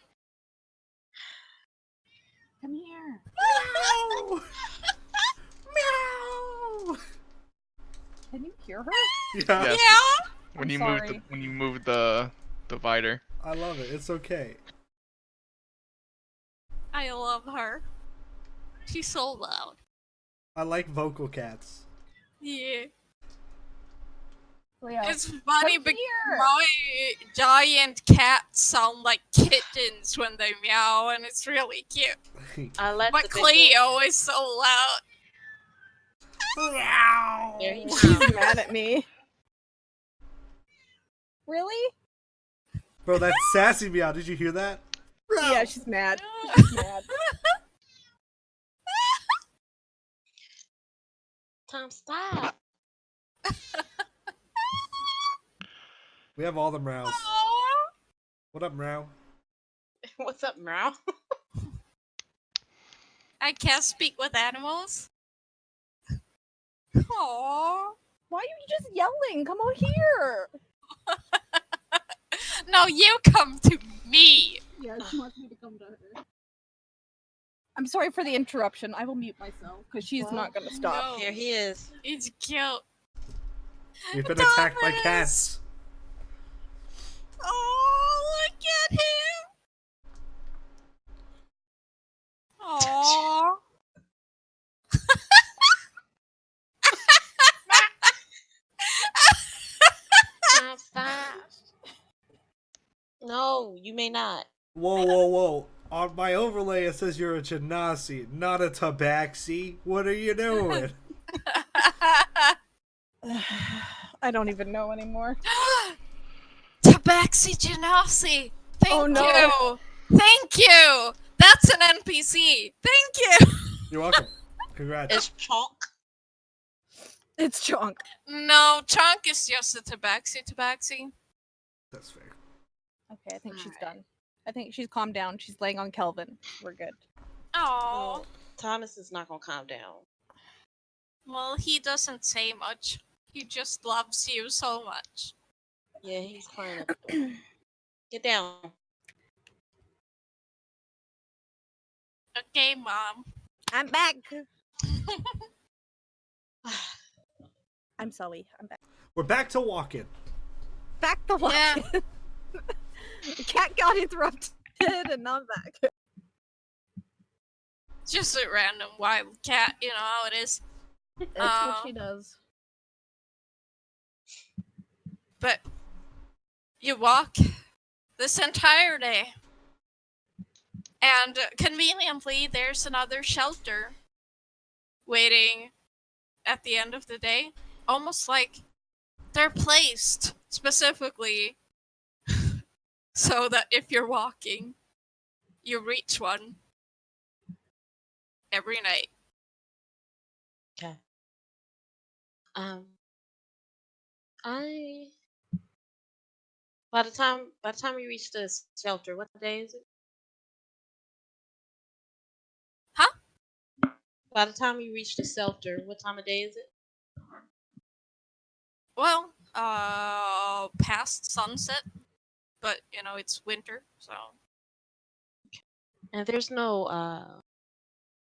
Come here. Meow! Meow! Can you hear her? Yeah, Yes. Yeah. When I'm you sorry. move the divider. I love it. It's okay. I love her. She's so loud. I like vocal cats. Yeah. Leo. It's funny Come because here. my giant cats sound like kittens when they meow, and it's really cute. I let But the big boy. Cleo is so loud. There he She's mad at me. Really? Bro, that's sassy meow. Did you hear that? Yeah, she's mad. She's mad. Tom, stop. We have all the meows. Aw. What up, meow? What's up, Meow? I can't speak with animals. Aww. Why are you just yelling? Come out here. No, you come to me. Yeah, she wants me to come to her. I'm sorry for the interruption. I will mute myself because she's Well, not gonna stop. No, Here he is. it's cute. We've been attacked by Thomas! cats. Oh, look at him. Aww. Tom, stop. No, you may not. Whoa, whoa, whoa. On my overlay, it says you're a Genasi, not a Tabaxi. What are you doing? I don't even know anymore. Tabaxi Genasi. Thank Oh, no. you. Thank you. That's an NPC. Thank you. You're welcome. Congrats. It's Chalk. It's Chunk. No, Chunk is just a Tabaxi. That's fair. Okay, I think she's Alright. done. I think she's calmed down. She's laying on Kelvin. We're good. Oh, Thomas is not gonna calm down. well, he doesn't say much. He just loves you so much. Yeah, he's crying at the door. Get down. Okay, Mom. I'm back. I'm Sully. I'm back. We're back to walking. Back the walk. Yeah. The cat got interrupted and now I'm back. Just a random wild cat, you know how it is. That's what she does. But you walk this entire day. And conveniently, there's another shelter waiting at the end of the day. Almost like they're placed specifically so that if you're walking, you reach one every night. Okay. I by the time we reach the shelter, what day is it? Huh? By the time we reach the shelter, what time of day is it? Well, past sunset, but you know it's winter, so And there's no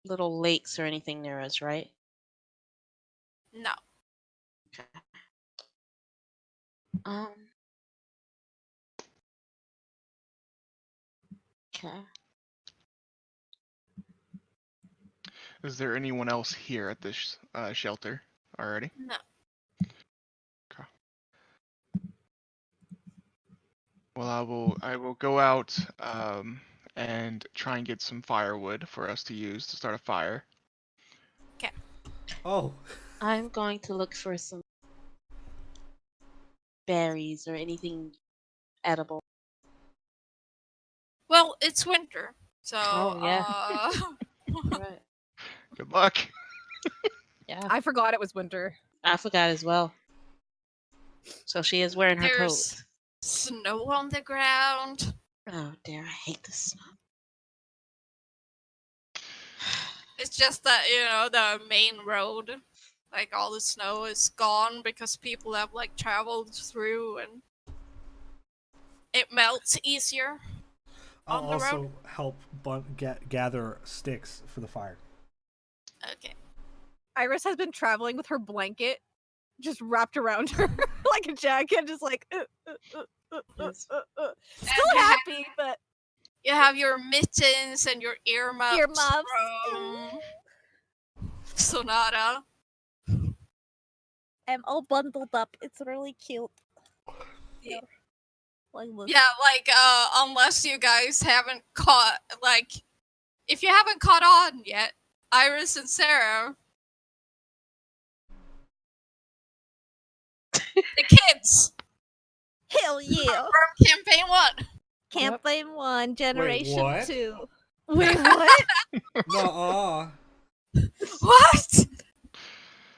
little lakes or anything near us, right? no. Okay. Um. Okay. Is there anyone else here at this shelter already? No. Okay. Well, I will go out and try and get some firewood for us to use to start a fire. Oh, I'm going to look for some berries or anything edible. Well, it's winter, so Oh, yeah. Right. Good luck. Yeah. I forgot it was winter. I forgot as well. So she is wearing her coat. there's snow on the ground. Oh dear, I hate the snow. It's just that, you know, the main road, like all the snow is gone because people have like traveled through and it melts easier. I'll On the road? also help gather sticks for the fire. Okay. Iris has been traveling with her blanket just wrapped around her like a jacket, just like Yes. still you have- happy, but You have your mittens and your earmuffs, Earmuffs. from Sonata. and all bundled up. It's really cute. Yeah. Like, look. Yeah, like unless you guys haven't caught, like, if you haven't caught on yet, Iris and Sarah, the kids Hell yeah! from campaign 1. Campaign 1, Generation what? 2. Wait, what? Nuh-uh. What?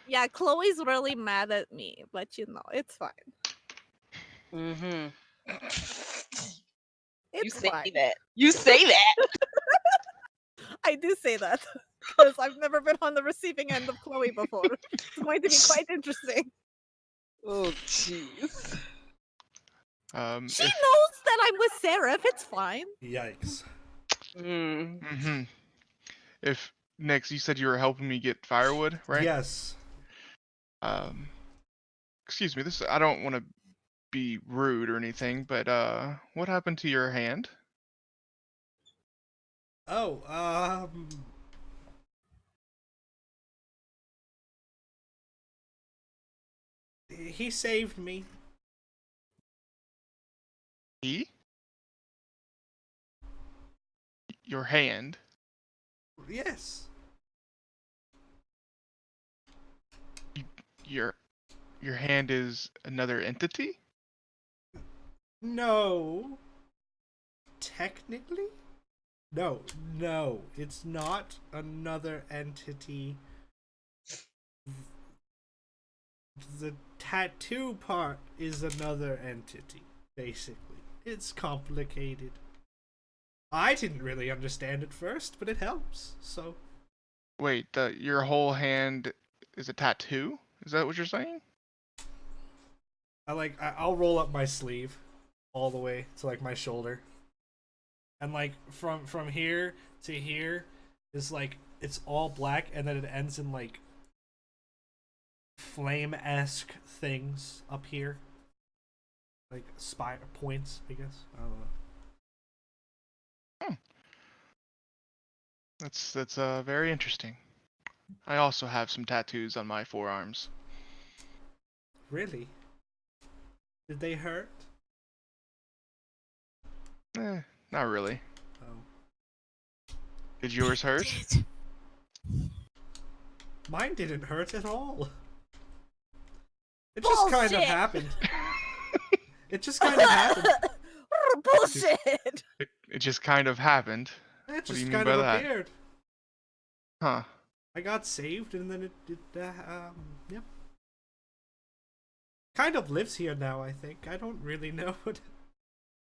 Yeah, Chloe's really mad at me, but it's fine. Mm-hmm. You It's say fine. that. You say that. I do say that because I've never been on the receiving end of Chloe before. It's going to be quite interesting. Oh, jeez. She If, knows that I'm with Seraph. It's fine. Yikes. mhm. If Nyx, you said you were helping me get firewood, right? Yes. Excuse me. This I don't want to be rude or anything, but what happened to your hand? Oh, he saved me. He? Your hand? Yes. Your your hand is another entity? No. Technically? No, it's not another entity. The tattoo part is another entity, basically. It's complicated. I didn't really understand it first, but it helps, so. Wait, your whole hand is a tattoo? Is that what you're saying? I'll roll up my sleeve all the way to like my shoulder. And like from here to here is like it's all black, and then it ends in like flame-esque things up here. Like spire points, I guess. I don't know. That's very interesting. I also have some tattoos on my forearms. Really? Did they hurt? Not really. Oh. Did yours hurt? Mine didn't hurt at all. It just kind of Bullshit! happened. It just kind of happened. Bullshit! It just kind of happened. It What do just you mean kind by of that? appeared. Huh. I got saved, and then yep. Kind of lives here now, I think. I don't really know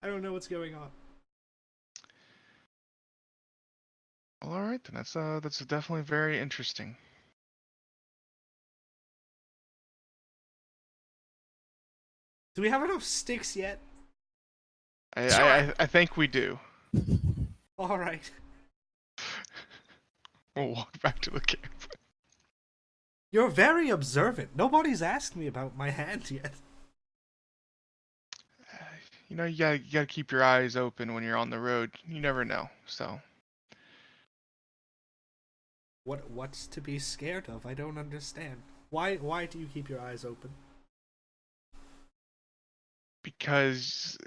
I don't know what's going on. Well, all right, then that's definitely very interesting. Do we have enough sticks yet? I think we do. All right. We'll walk back to the camp. You're very observant. Nobody's asked me about my hand yet. You know, you gotta keep your eyes open when you're on the road. You never know. So What's to be scared of? I don't understand. Why do you keep your eyes open? because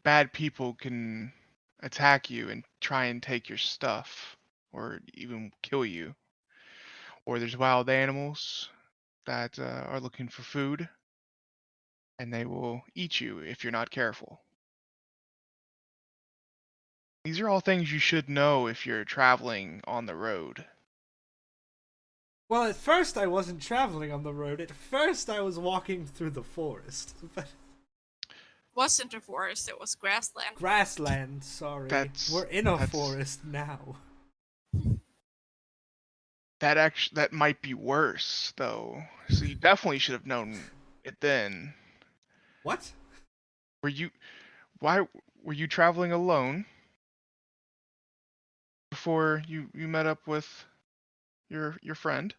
bad people can attack you and try and take your stuff, or even kill you. Or there's wild animals that are looking for food, and they will eat you if you're not careful. These are all things you should know if you're traveling on the road. Well, at first I wasn't traveling on the road. At first I was walking through the forest. But Wasn't a forest, it was grassland. grassland, sorry. We're in a forest now. That might be worse, though. So you definitely should have known it then. What? Why were you traveling alone before you met up with your friend?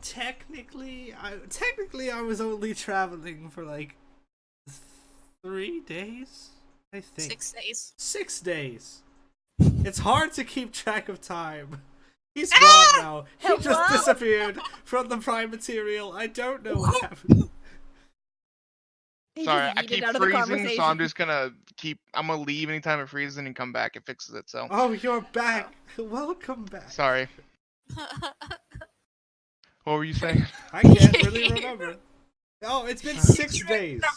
Technically I was only traveling for like 3 days, I think. 6 days. 6 days. It's hard to keep track of time. He's gone now. He just Hello? disappeared from the prime material. I don't know what happened. He Sorry, just I yeeted keep out of the freezing, so conversation. I'm just gonna I'm gonna leave anytime it freezes and come back. It fixes it. So Oh, you're back. Welcome back. sorry. What were you saying? I can't really remember. Oh, it's been 6 days. Fell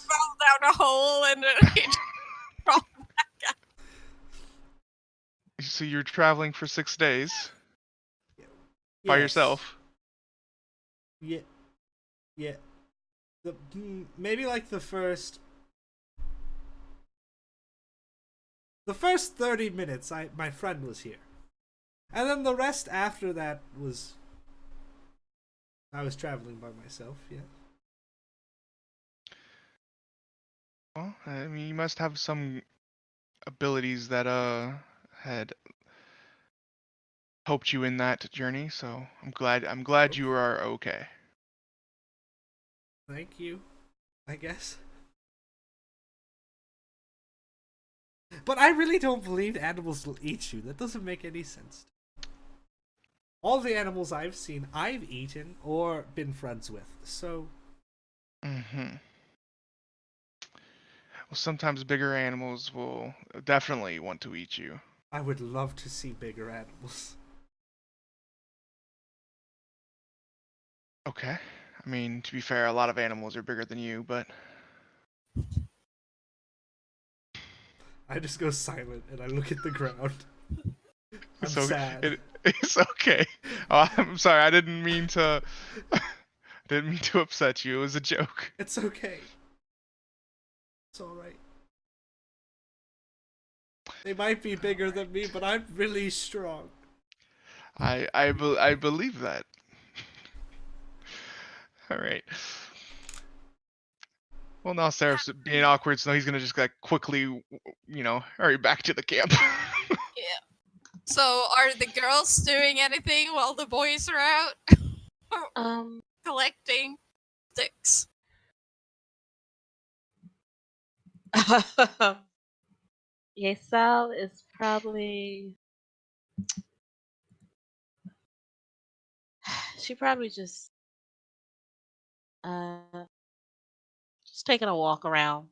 down a hole and then he crawled back out. So you're traveling for 6 days by Yes. yourself? Yeah. Yeah. Maybe like the first 30 minutes my friend was here. And then the rest after that was I was traveling by myself, yeah. Well, I mean, you must have some abilities that had helped you in that journey. So I'm glad you are okay. Thank you, I guess. But I really don't believe animals will eat you. That doesn't make any sense. All the animals I've seen, I've eaten or been friends with. So, Mm-hmm. Well, sometimes bigger animals will definitely want to eat you. I would love to see bigger animals. Okay. I mean, to be fair, a lot of animals are bigger than you, but I just go silent and I look at the ground. I'm so sad. it's okay. Oh, I'm sorry. I didn't mean to. Didn't mean to upset you. It was a joke. It's okay. It's alright. They might be bigger than me, but I'm really strong. I believe that. All right. Well, now Seraph's being awkward, so he's gonna just like quickly, hurry back to the camp. So, are the girls doing anything while the boys are out collecting sticks? Yeissal is probably she probably just taking a walk around,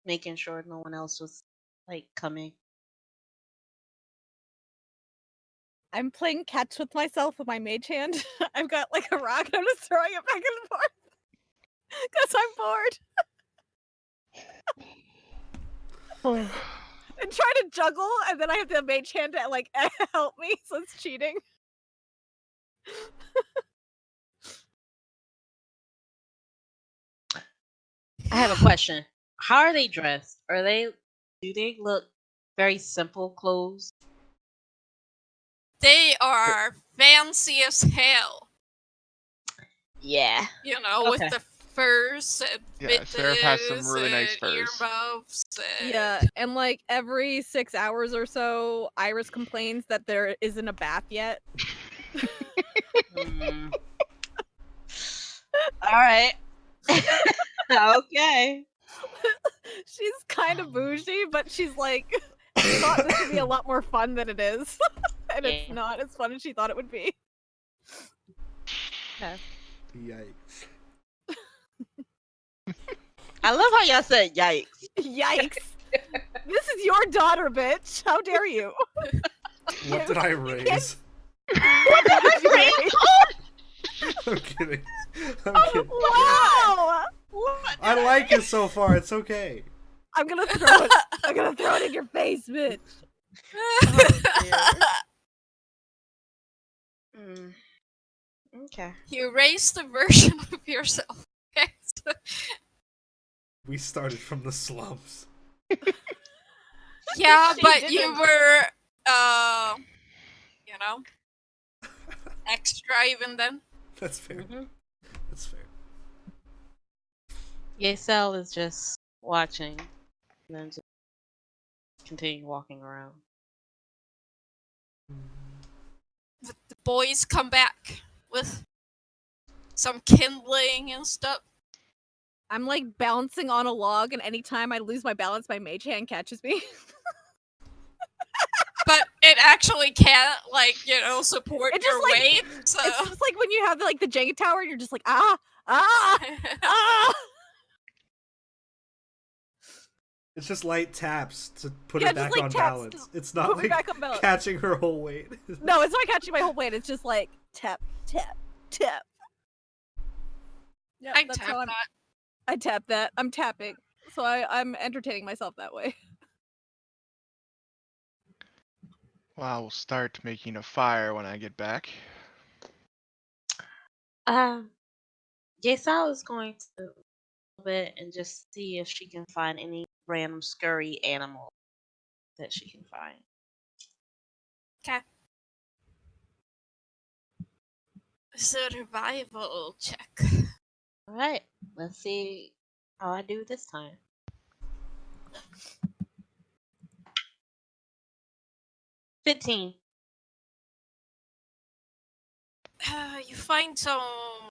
making sure no one else was like coming. I'm playing catch with myself with my mage hand. I've got like a rock and I'm just throwing it back and forth. Because I'm bored. And try to juggle, and then I have the mage hand to like help me, so it's cheating. I have a question. How are they dressed? Do they look very simple clothes? They are fancy as hell. Yeah. With Okay. the furs and Yeah, Seraph has some mittens really nice and furs. earmuffs and Yeah, and like every 6 hours or so, Iris complains that there isn't a bath yet. Mm. All right. Okay. She's kind of bougie, but she's like, she thought this would be a lot more fun than it is. And it's Yeah. not as fun as she thought it would be. Okay. Yikes. I love how y'all said yikes. Yikes. This is your daughter, bitch. How dare you? What did I raise? What did I raise? I'm kidding. I'm kidding. Wow! I like it so far. It's okay. I'm gonna throw it. I'm gonna throw it in your face, bitch. Okay. you raised a version of yourself. Okay? So- We started from the slums. yeah, She but you didn't. were, extra even then. That's fair. Mm-hmm. That's fair. Yeissal is just watching and then just continue walking around. The boys come back with some kindling and stuff. I'm like bouncing on a log, and anytime I lose my balance, my mage hand catches me. But it actually can't, like, support It's your just like- weight. So It's just like when you have like the Jenga tower, and you're just like ah. It's just light taps to put Yeah, her just back like on taps balance. to It's not put me like back on balance. catching her whole weight. No, it's not catching my whole weight. It's just like tap, tap, tap. Yeah, I that's tap how that. I tap that. I'm tapping, so I'm entertaining myself that way. Well, I will start making a fire when I get back. Yeissal is going to bit and just see if she can find any random scurry animal that she can find. Okay. Survival check. All right, let's see how I do this time. $15. You find some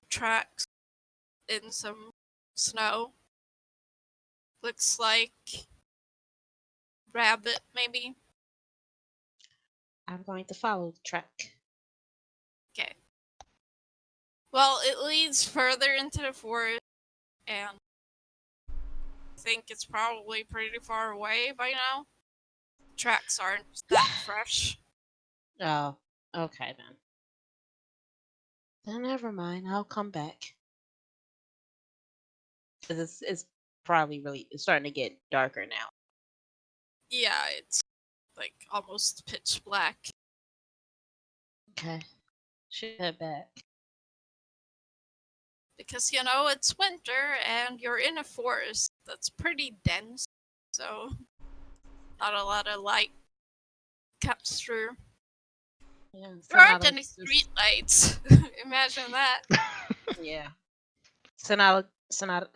tracks in some snow. Looks like rabbit, maybe. I'm going to follow the track. Okay. Well, it leads further into the forest, and I think it's probably pretty far away by now. Tracks aren't that fresh. Oh, okay then. Then never mind. I'll come back. 'Cause it's probably it's starting to get darker now. Yeah, it's like almost pitch black. Okay. Should head back. Because, it's winter and you're in a forest that's pretty dense, so not a lot of light cuts through. Yeah, There aren't Sonata any just- street lights. Imagine that. Yeah. Sonata. Sonata!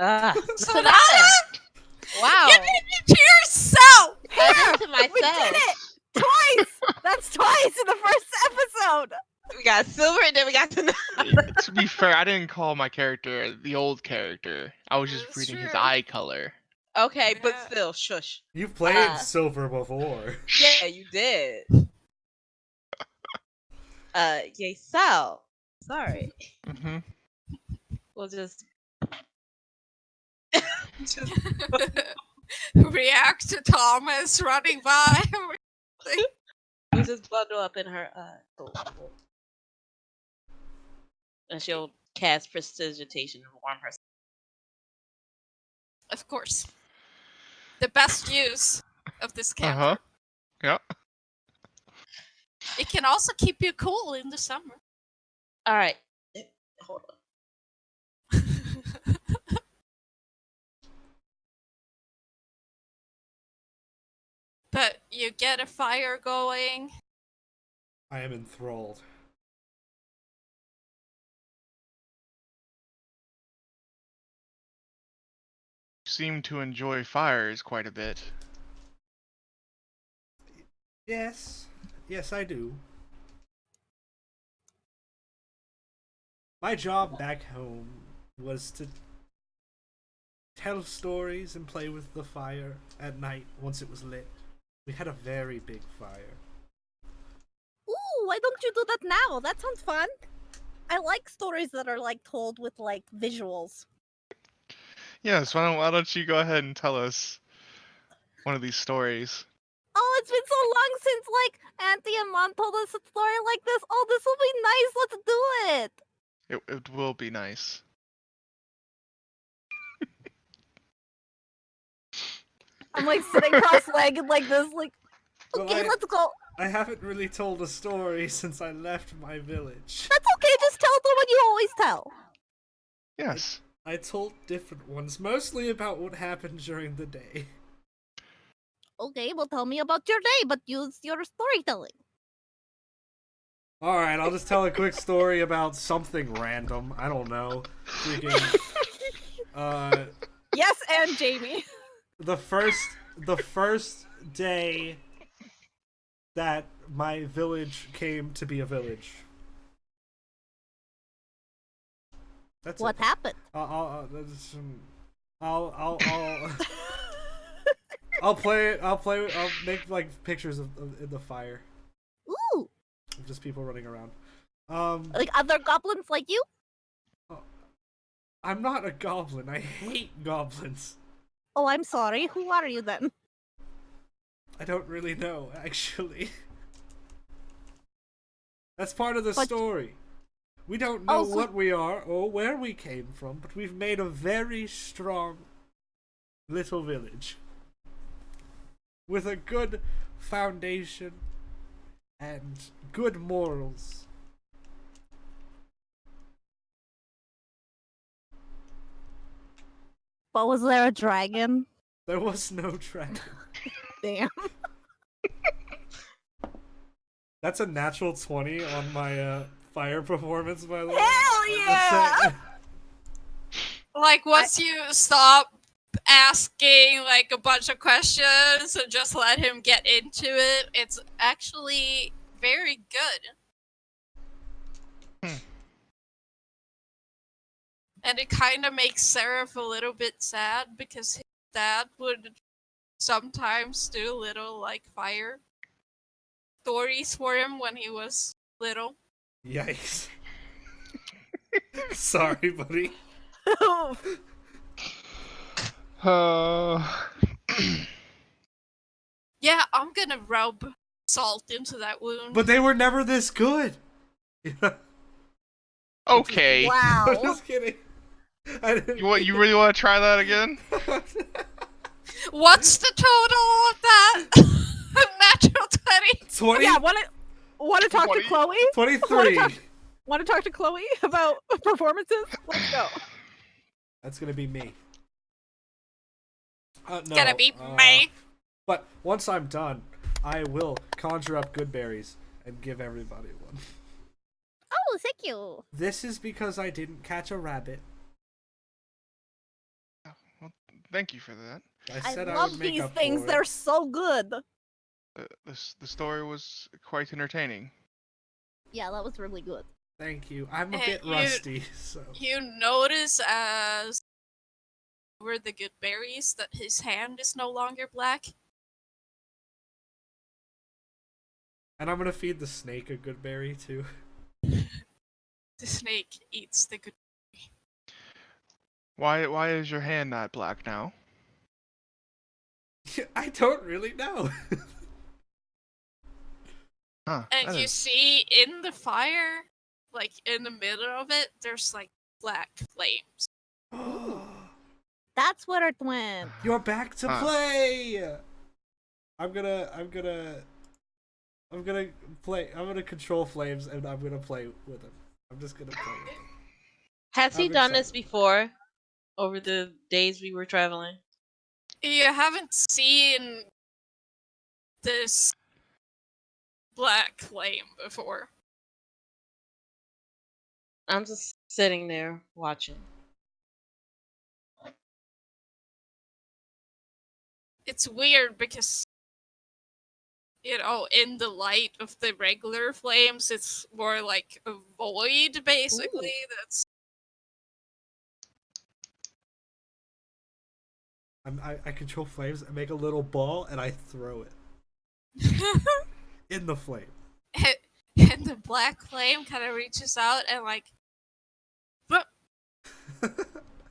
Wow. Give it to yourself! I did it to We myself. did it twice. That's twice in the first episode. We got silver and then we got Sonata. To be fair, I didn't call my character the old character. I was just That's reading his true. eye color. Okay, but Yeah. still, shush. You've played Silver before. Yeah, you did. Yeissal. Sorry. Mm-hmm. We'll just React to Thomas running by. we'll just bundle up in her coat. And she'll cast prestidigitation and warm herself. Of course. The best use of this cantrip. Uh-huh. Yeah. It can also keep you cool in the summer. Alright. Hold on. But you get a fire going. I am enthralled. You seem to enjoy fires quite a bit. Yes. Yes, I do. My job back home was to tell stories and play with the fire at night once it was lit. We had a very big fire. Ooh, why don't you do that now? That sounds fun. I like stories that are like told with like visuals. Yes, why don't you go ahead and tell us one of these stories? Oh, it's been so long since like Auntie and Mom told us a story like this. Oh, this will be nice. Let's do it. It will be nice. I'm like sitting cross-legged like this, like, Well, okay, let's go. I haven't really told a story since I left my village. That's okay. Just tell the one you always tell. Yes. I told different ones, mostly about what happened during the day. Okay, well, tell me about your day, but use your storytelling. Alright, I'll just tell a quick story about something random. I don't know. Freaking. Yes, and Jamie. The first day that my village came to be a village. That's What it. happened? I'll I'll play it. I'll make like pictures of in the fire. Just people running around. Like other goblins like you? I'm not a goblin. I hate goblins. Oh, I'm sorry. Who are you then? I don't really know, actually. That's part of the But- story. We don't know Oh, so- what we are or where we came from, but we've made a very strong little village. With a good foundation and good morals. But was there a dragon? There was no dragon. Damn. That's a natural 20 on my fire performance, by the way. Hell yeah! Like once you stop asking like a bunch of questions and just let him get into it, it's actually very good. And it kind of makes Seraph a little bit sad because his dad would sometimes do little like fire stories for him when he was little. Yikes. Sorry, buddy. Yeah, I'm gonna rub salt into that wound. But they were never this good. Okay. I'm Wow. just kidding. I didn't You really want to try that again? What's the total of that? Natural 20. 20, Yeah, want to talk 20? to Chloe? 23. Want to talk to Chloe about performances? Let's go. That's gonna be me. No, Gonna be me. But once I'm done, I will conjure up good berries and give everybody one. Oh, thank you. This is because I didn't catch a rabbit. Well, thank you for that. I said I love would make these up things. for They're it. so good. The story was quite entertaining. Yeah, that was really good. Thank you. I'm a Hey, bit you- rusty, so. You notice as were the good berries that his hand is no longer black. And I'm gonna feed the snake a good berry too. The snake eats the good. Why is your hand not black now? I don't really know. Huh. And that you is- see in the fire, like in the middle of it, there's like black flames. That's what it went. You're back to Huh. play. I'm gonna control flames and I'm gonna play with them. I'm just gonna play with them. Has he I'm done this excited. before? Over the days we were traveling? You haven't seen this black flame before. I'm just sitting there watching. It's weird because, you know, in the light of the regular flames, it's more like a void, basically. That's I control flames. I make a little ball and I throw it in the flame. and the black flame kind of reaches out and like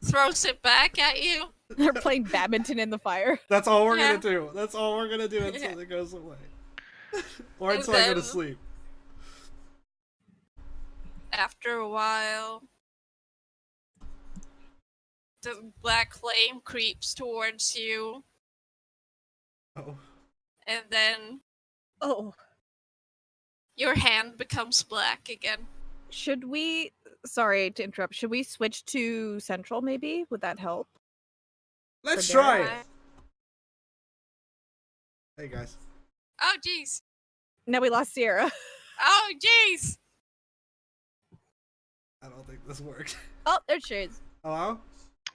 throws it back at you. They're playing badminton in the fire. That's all we're Yeah. gonna do. That's all we're gonna do until it goes away, or And until I go to then- sleep. After a while, the black flame creeps towards you, Oh, and then Oh, your hand becomes black again. should we? Sorry to interrupt. Should we switch to central? Maybe would that help? let's For try Derek. it. Hey guys. Oh jeez. No, we lost Sierra. Oh jeez. I don't think this worked. Oh, there she is. Hello?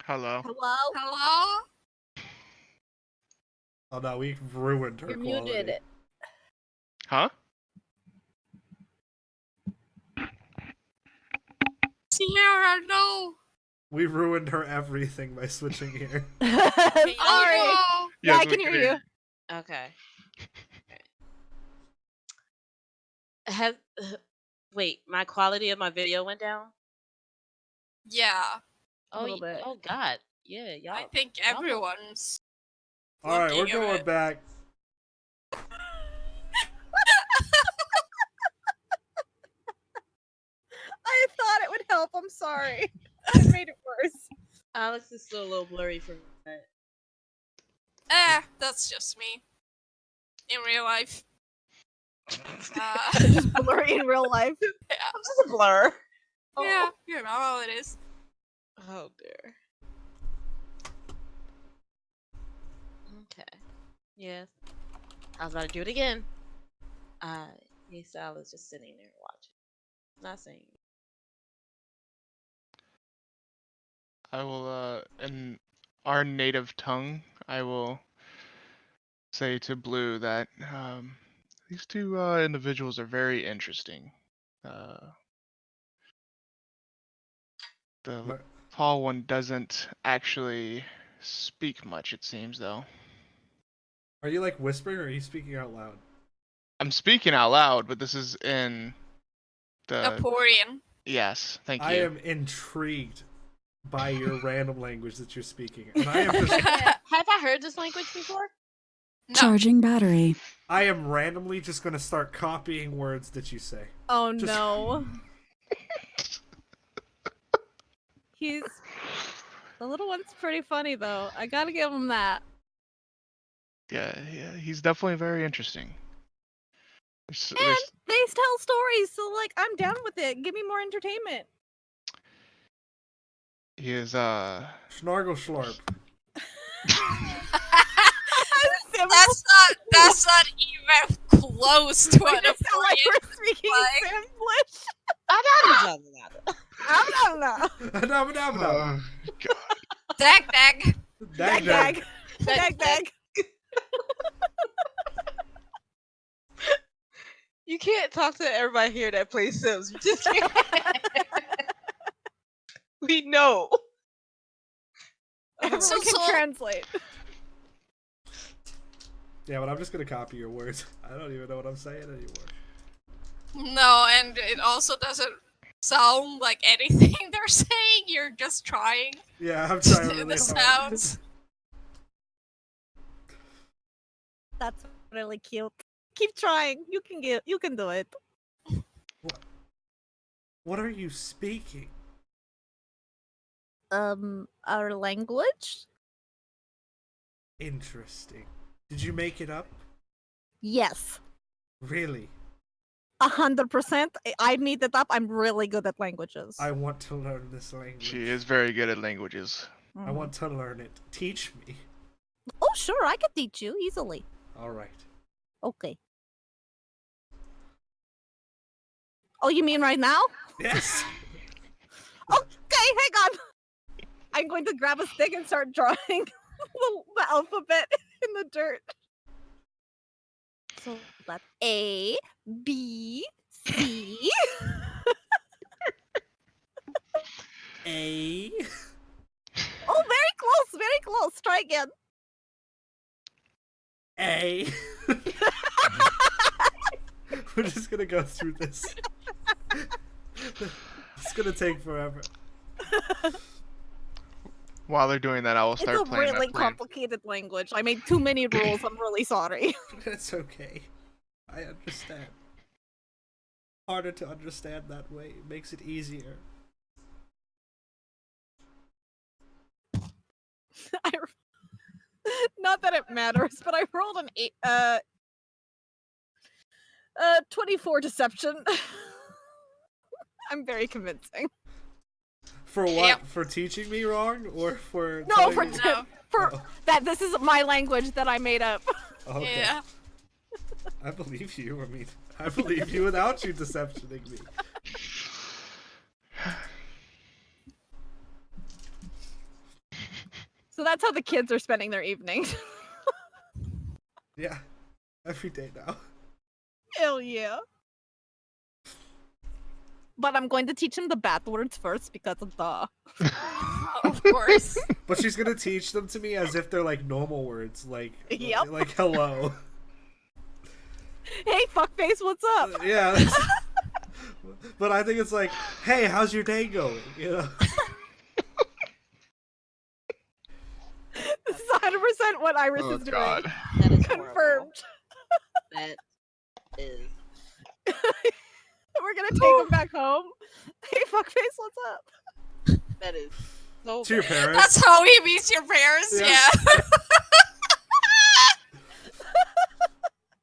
Hello. Hello. Hello? Oh no, we ruined her You're quality. muted. Huh? Sierra, no. We ruined her everything by switching here. Sorry. Oh Yeah, I Yes, can we hear you. Okay. Has wait, my quality of my video went down? Yeah, Oh, little bit. oh God, yeah, y'all. I think y'all know- everyone's. All right, we're looking at going it. back. I thought it would help. I'm sorry. It made it worse. Alex is still a little blurry for me. But... That's just me. In real life. Just blurry in real life. I'm just a blur. Oh. Yeah, you know how it is. Oh dear. Okay. Yes. I was about to do it again. Yeissal is just sitting there watching. Not saying. I will, in our native tongue, I will say to Blue that these two individuals are very interesting. The But- tall one doesn't actually speak much, it seems, though. Are you like whispering or are you speaking out loud? I'm speaking out loud, but this is in the... Aporian. Yes, thank you. I am intrigued by your random language that you're speaking, and I am just Have I heard this language before? No. Charging battery. I am randomly just gonna start copying words that you say. Oh Just- no. The little one's pretty funny though. I gotta give him that. Yeah, he's definitely very interesting. And they tell stories, so like I'm down with it. Give me more entertainment. He is Schnargle schlorp. That's not even close to We an just sound like Aporian. we're speaking like- Simlish. God. Dag dag. Dag dag. Dag dag. You can't talk to everybody here that plays Sims. You just can't. We know. Everyone So- can so- translate. Yeah, but I'm just gonna copy your words. I don't even know what I'm saying anymore. No, and it also doesn't sound like anything they're saying. You're just trying Yeah, I'm to trying do really the hard. sounds. That's really cute. Keep trying. You can do it. What are you speaking? Our language? Interesting. Did you make it up? Yes. Really? 100%. I made it up. I'm really good at languages. I want to learn this language. She is very good at languages. I want to learn it. Teach me. Oh, sure. I can teach you easily. All right. Okay. Oh, you mean right now? Yes. Okay, hang on. I'm going to grab a stick and start drawing the alphabet in the dirt. So that's A, B, C. A. Oh, very close, very close. Try again. A. We're just gonna go through this. It's gonna take forever. While they're doing that, I will start It's a playing really that plan. complicated language. I made too many rules. I'm really sorry. It's okay. I understand. Harder to understand that way. It makes it easier. Not that it matters, but I rolled an 24 deception. I'm very convincing. For what? Yep. For teaching me wrong, or for No, telling for me- No. for Oh. that this is my language that I made up. Okay. Yeah. I believe you. I mean, I believe you without you deceptioning me. So that's how the kids are spending their evenings. Yeah. Every day now. Hell yeah. But I'm going to teach him the bad words first because of duh. Of course. But she's gonna teach them to me as if they're like normal words, like Yep. like hello. Hey, fuckface, what's up? Yeah. But I think it's like, hey, how's your day going? You know. This is 100% what Iris Oh is doing. God. That is Confirmed. horrible. That is. We're gonna take him back home. Hey, fuckface, what's up? That is so To your bad. parents. That's how he meets your parents. Yeah. Yeah.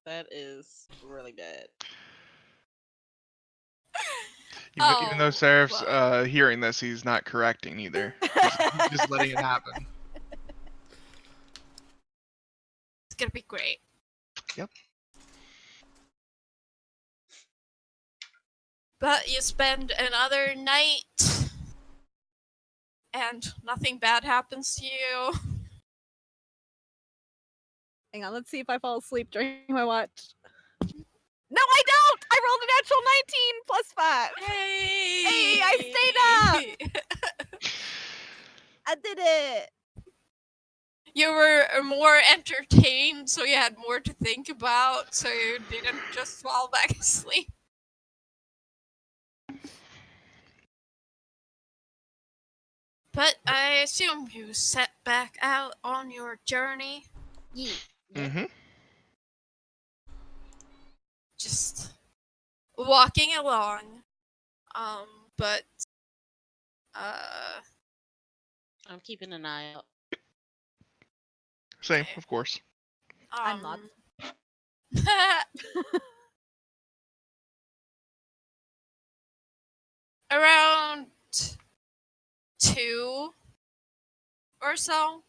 That is really bad. Even though Oh, Seraph's fuck. hearing this, he's not correcting either. He's just letting it happen. It's gonna be great. Yep. But you spend another night, and nothing bad happens to you. Hang on, let's see if I fall asleep during my watch. No, I don't! I rolled a natural 19 plus 5. Hey! I stayed I did it! You were more entertained, so you had more to think about, so you didn't just fall back asleep. But I assume you set back out on your journey, Yeah. Mm-hmm. just walking along. But I'm keeping an eye out. Same, of course. I'm not. Around 2 or so,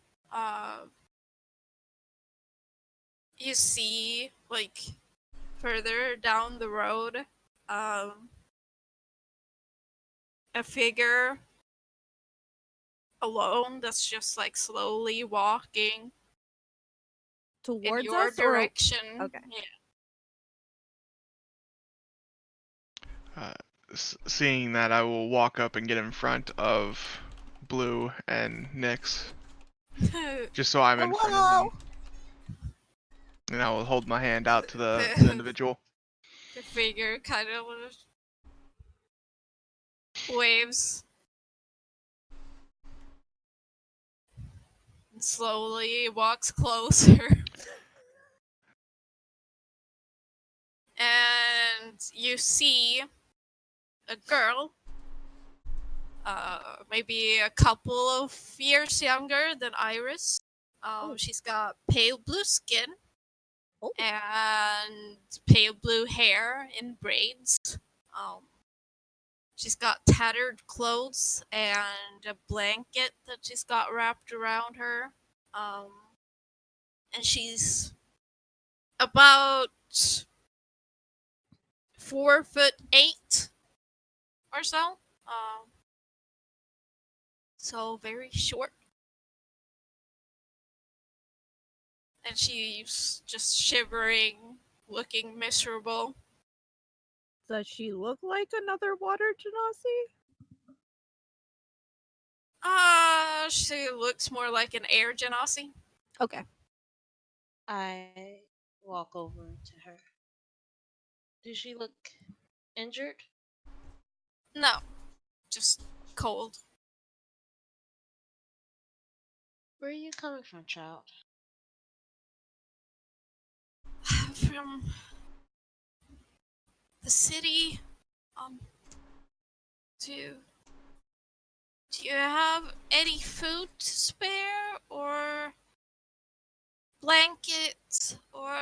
you see, like, further down the road, a figure alone that's just, like, slowly walking in Towards your us? direction. Okay. Yeah. Seeing that, I will walk up and get in front of Blue and Nyx, just so I'm in front of them. And I will hold my hand out to the individual. The figure kind of waves and slowly walks closer. And you see a girl, maybe a couple of years younger than Iris. She's got pale blue skin and pale blue hair in braids. She's got tattered clothes and a blanket that she's got wrapped around her. And she's about 4'8" or so. So very short. And she's just shivering, looking miserable. Does she look like another water genasi? She looks more like an air genasi. Okay. I walk over to her. Does she look injured? No, just cold. Where are you coming from, child? From the city. Do you have any food to spare, or blankets, or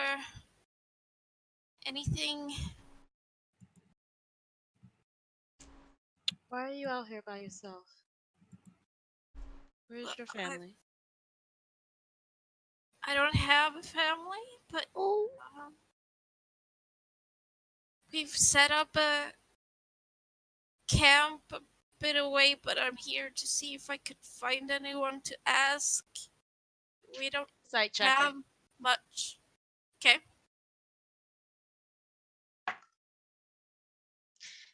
anything? Why are you out here by yourself? Where's your family? I don't have a family, but we've set up a camp a bit away, but I'm here to see if I could find anyone to ask. We don't Sight have checking. much. Okay.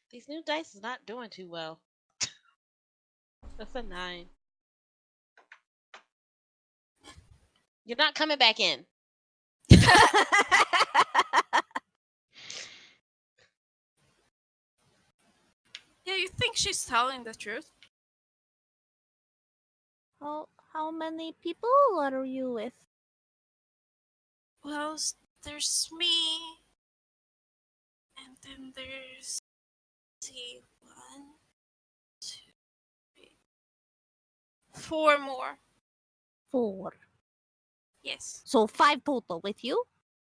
These new dice is not doing too well. That's a 9. You're not coming back in. think she's telling the truth. How many people are you with? Well, there's me, and then there's see 4 more. 4. Yes, So 5 total with you?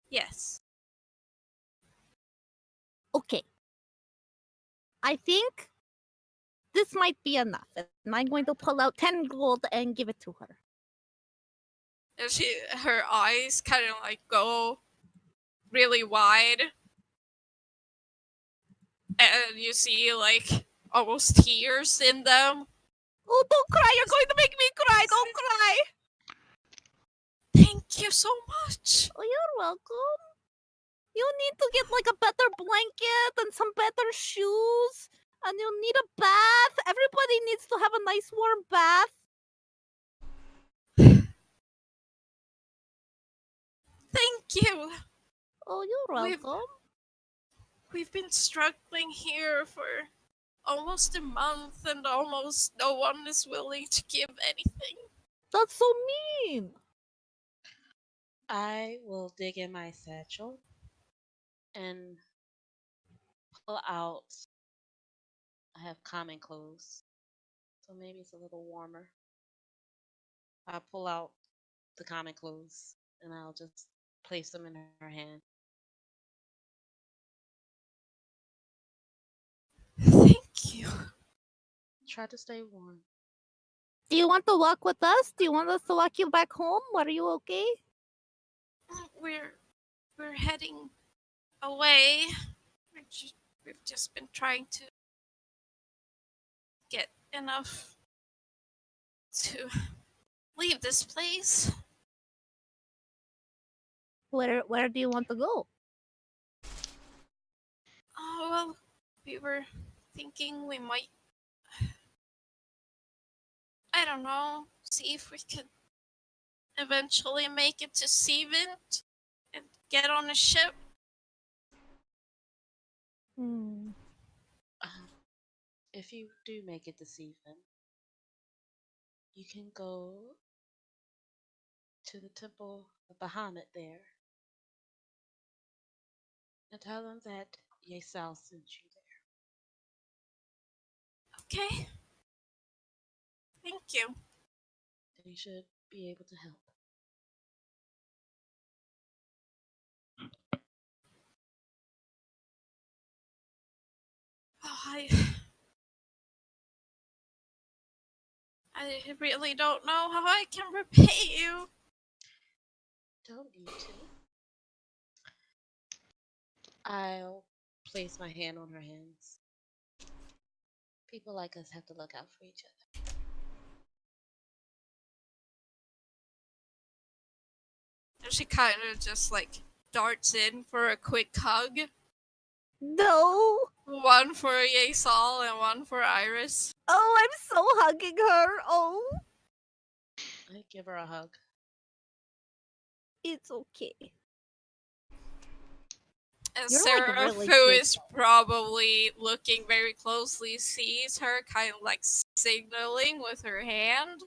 yes. Okay. I think this might be enough. And I'm going to pull out 10 gold and give it to her. And her eyes kind of like go really wide, and you see like almost tears in them. Oh, don't cry! You're going to make me cry! Don't cry! Thank you so much. Oh, you're welcome. You need to get like a better blanket and some better shoes. And you need a bath. Everybody needs to have a nice warm bath. Thank you. Oh, you're welcome. We've been struggling here for almost a month, and almost no one is willing to give anything. That's so mean. I will dig in my satchel and pull out. I have common clothes, so maybe it's a little warmer. I'll pull out the common clothes and I'll just place them in her hand. Thank you. Try to stay warm. Do you want to walk with us? Do you want us to walk you back home? Are you okay? We're heading away. We've just been trying to get enough to leave this place. Where do you want to go? Oh, well, we were thinking we might, I don't know, see if we could eventually make it to Seavent and get on a ship. If you do make it this evening, you can go to the temple of Bahamut there and tell them that Yeissal sent you there. Okay. Thank you. They should be able to help. Oh, I really don't know how I can repay you. Don't need to. I'll place my hand on her hands. People like us have to look out for each other. And she kind of just like darts in for a quick hug. No. One for Yeissal and one for Iris. Oh, I'm so hugging her. Oh, I give her a hug. it's okay. And You're, like, Seraph, really who cute. is probably looking very closely, sees her kind of like signaling with her hand,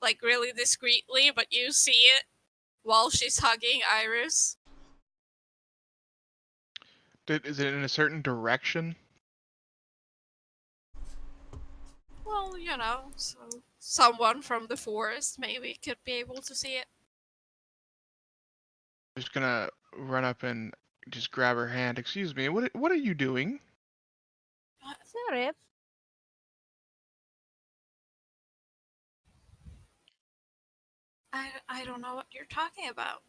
like really discreetly, but you see it while she's hugging Iris. Is it in a certain direction? Well, you know, so someone from the forest maybe could be able to see it. I'm just gonna run up and just grab her hand. Excuse me, what are you doing? Seraph. I don't know what you're talking about.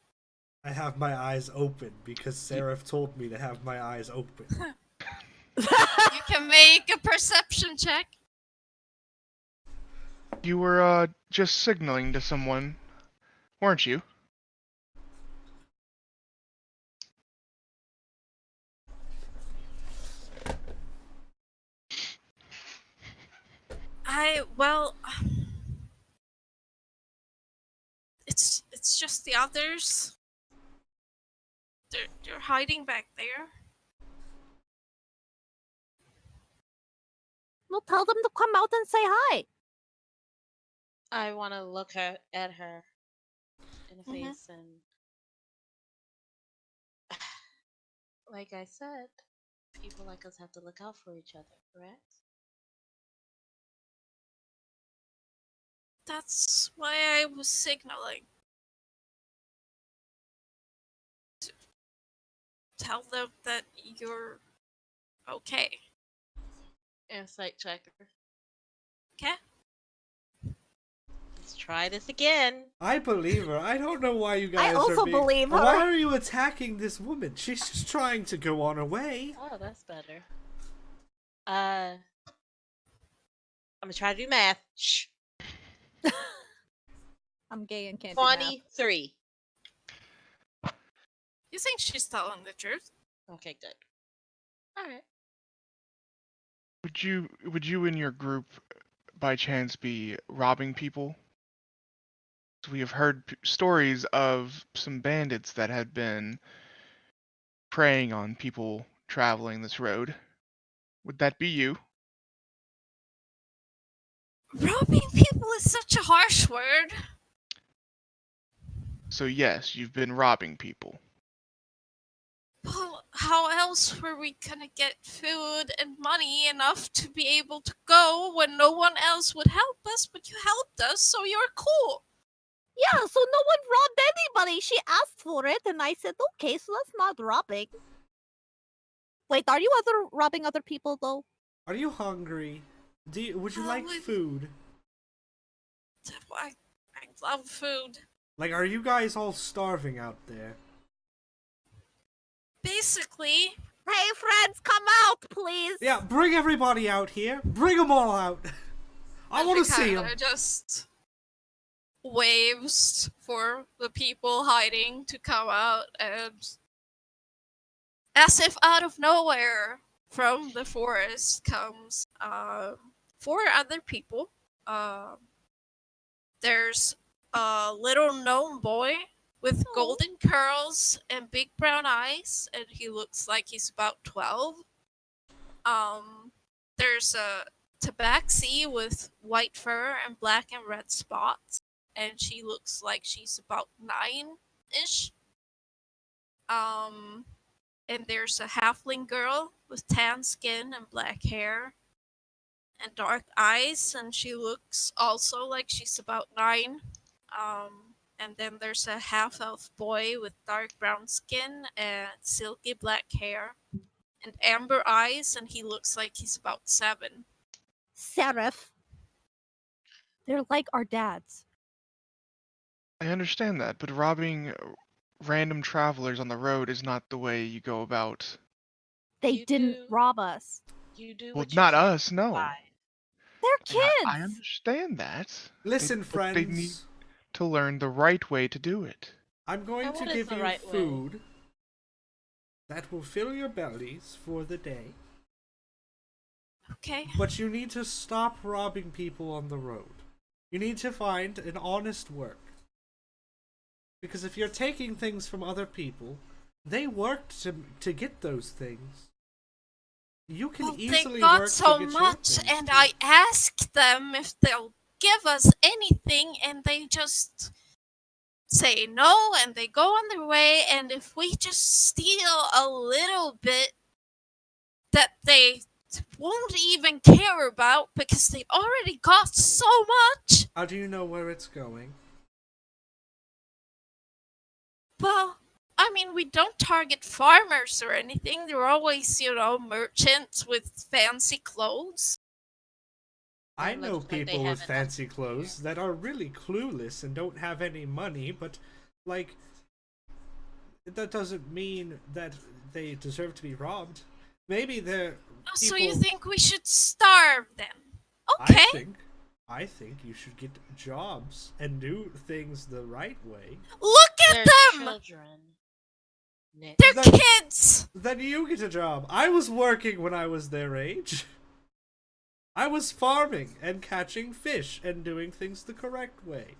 I have my eyes open because Seraph told me to have my eyes open. You can make a perception check. You were just signaling to someone, weren't you? Well, it's just the others. They're hiding back there. We'll tell them to come out and say hi. I want to look at her in the Mhm. face and, like I said, people like us have to look out for each other, correct? That's why I was signaling. To tell them that you're okay. Insight checker. Okay? Let's try this again. I believe her. I don't know why you guys I also are being... believe her. Why are you attacking this woman? She's just trying to go on her way. Oh, that's better. I'm gonna try to do math. Shh. I'm gay and can't do math. 23. You think she's telling the truth? Okay, good. All right. Would you and your group by chance be robbing people? We have heard stories of some bandits that had been preying on people traveling this road. Would that be you? Robbing people is such a harsh word. So yes, you've been robbing people. Well, how else were we gonna get food and money enough to be able to go when no one else would help us, but you helped us, so you're cool. Yeah, so no one robbed anybody. She asked for it, and I said, okay, so that's not robbing. Wait, are you robbing other people, though? Are you hungry? Would you like with- food? I love food. Like, are you guys all starving out there? Basically, Hey, friends, come out, please. Yeah, bring everybody out here. Bring them all out. I want to see them. Just waves for the people hiding to come out, and as if out of nowhere from the forest comes 4 other people. There's a little gnome boy with golden curls and big brown eyes, and he looks like he's about 12. There's a tabaxi with white fur and black and red spots, and she looks like she's about 9-ish. And there's a halfling girl with tan skin and black hair and dark eyes, and she looks also like she's about 9. And then there's a half elf boy with dark brown skin and silky black hair and amber eyes, and he looks like he's about 7. Seraph. They're like our dads. I understand that, but robbing random travelers on the road is not the way you go about. They You didn't do- rob us. You do Well, what you not can us, no. survive. They're And kids. I understand that. Listen, but friends. they need to learn the right way to do it. I'm going And to what is give the you right way? food that will fill your bellies for the day. Okay. But you need to stop robbing people on the road. You need to find an honest work. Because if you're taking things from other people, they worked to get those things. You can Well, easily they got work so to get your much, things and too. I asked them if they'll give us anything, and they just say no, and they go on their way. And if we just steal a little bit, that they won't even care about because they've already got so much. How do you know where it's going? Well, I mean, we don't target farmers or anything. They're always, merchants with fancy clothes. I It know looks like they people with haven't fancy done clothes that are really clueless and don't have any money, but, like, that doesn't mean that they deserve to be robbed. Maybe they're So you people- think we should starve them? Okay. I think you should get jobs and do things the right way. Look at They're them! children. Nick. They're Then- kids! Then you get a job. I was working when I was their age. I was farming and catching fish and doing things the correct way.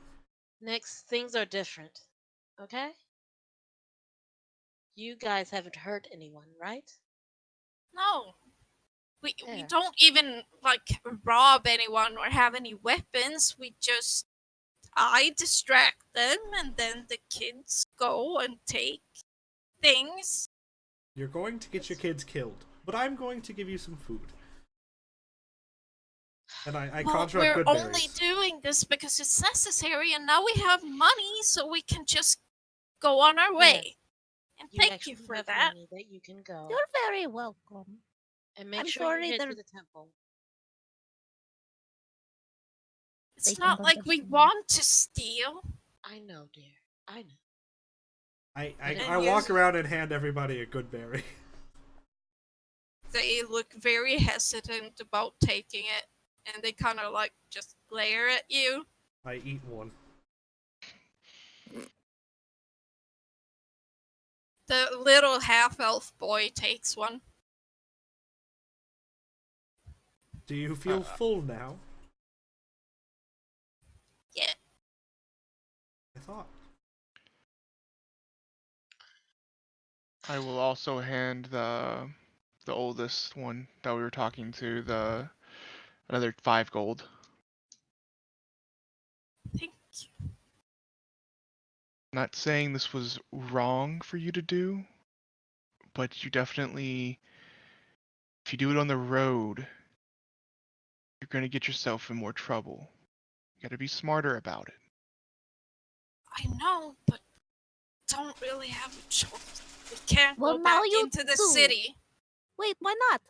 Next, things are different. Okay? You guys haven't hurt anyone, right? No. We Yeah. don't even like rob anyone or have any weapons. I distract them, and then the kids go and take things. You're going to get your kids killed, but I'm going to give you some food. And I Well, conjure up we're good only berries. doing this because it's necessary, and now we have money, so we can just go on our way. And You thank actually you for have that. money that you can go You're very welcome. and make I'm sure sorry you head to there's- the temple. It's They not can like we understand. want to steal. I know, dear. I know. I And walk yes- around and hand everybody a good berry. They look very hesitant about taking it, and they kind of like just glare at you. I eat one. The little half-elf boy takes one. Do you feel full now? Yeah. I thought. I will also hand the oldest one that we were talking to another 5 gold. Thank you. Not saying this was wrong for you to do, but you definitely, if you do it on the road, you're gonna get yourself in more trouble. You gotta be smarter about it. I know, but don't really have a choice. We can't Well, go now back you into the do. city. Wait, why not?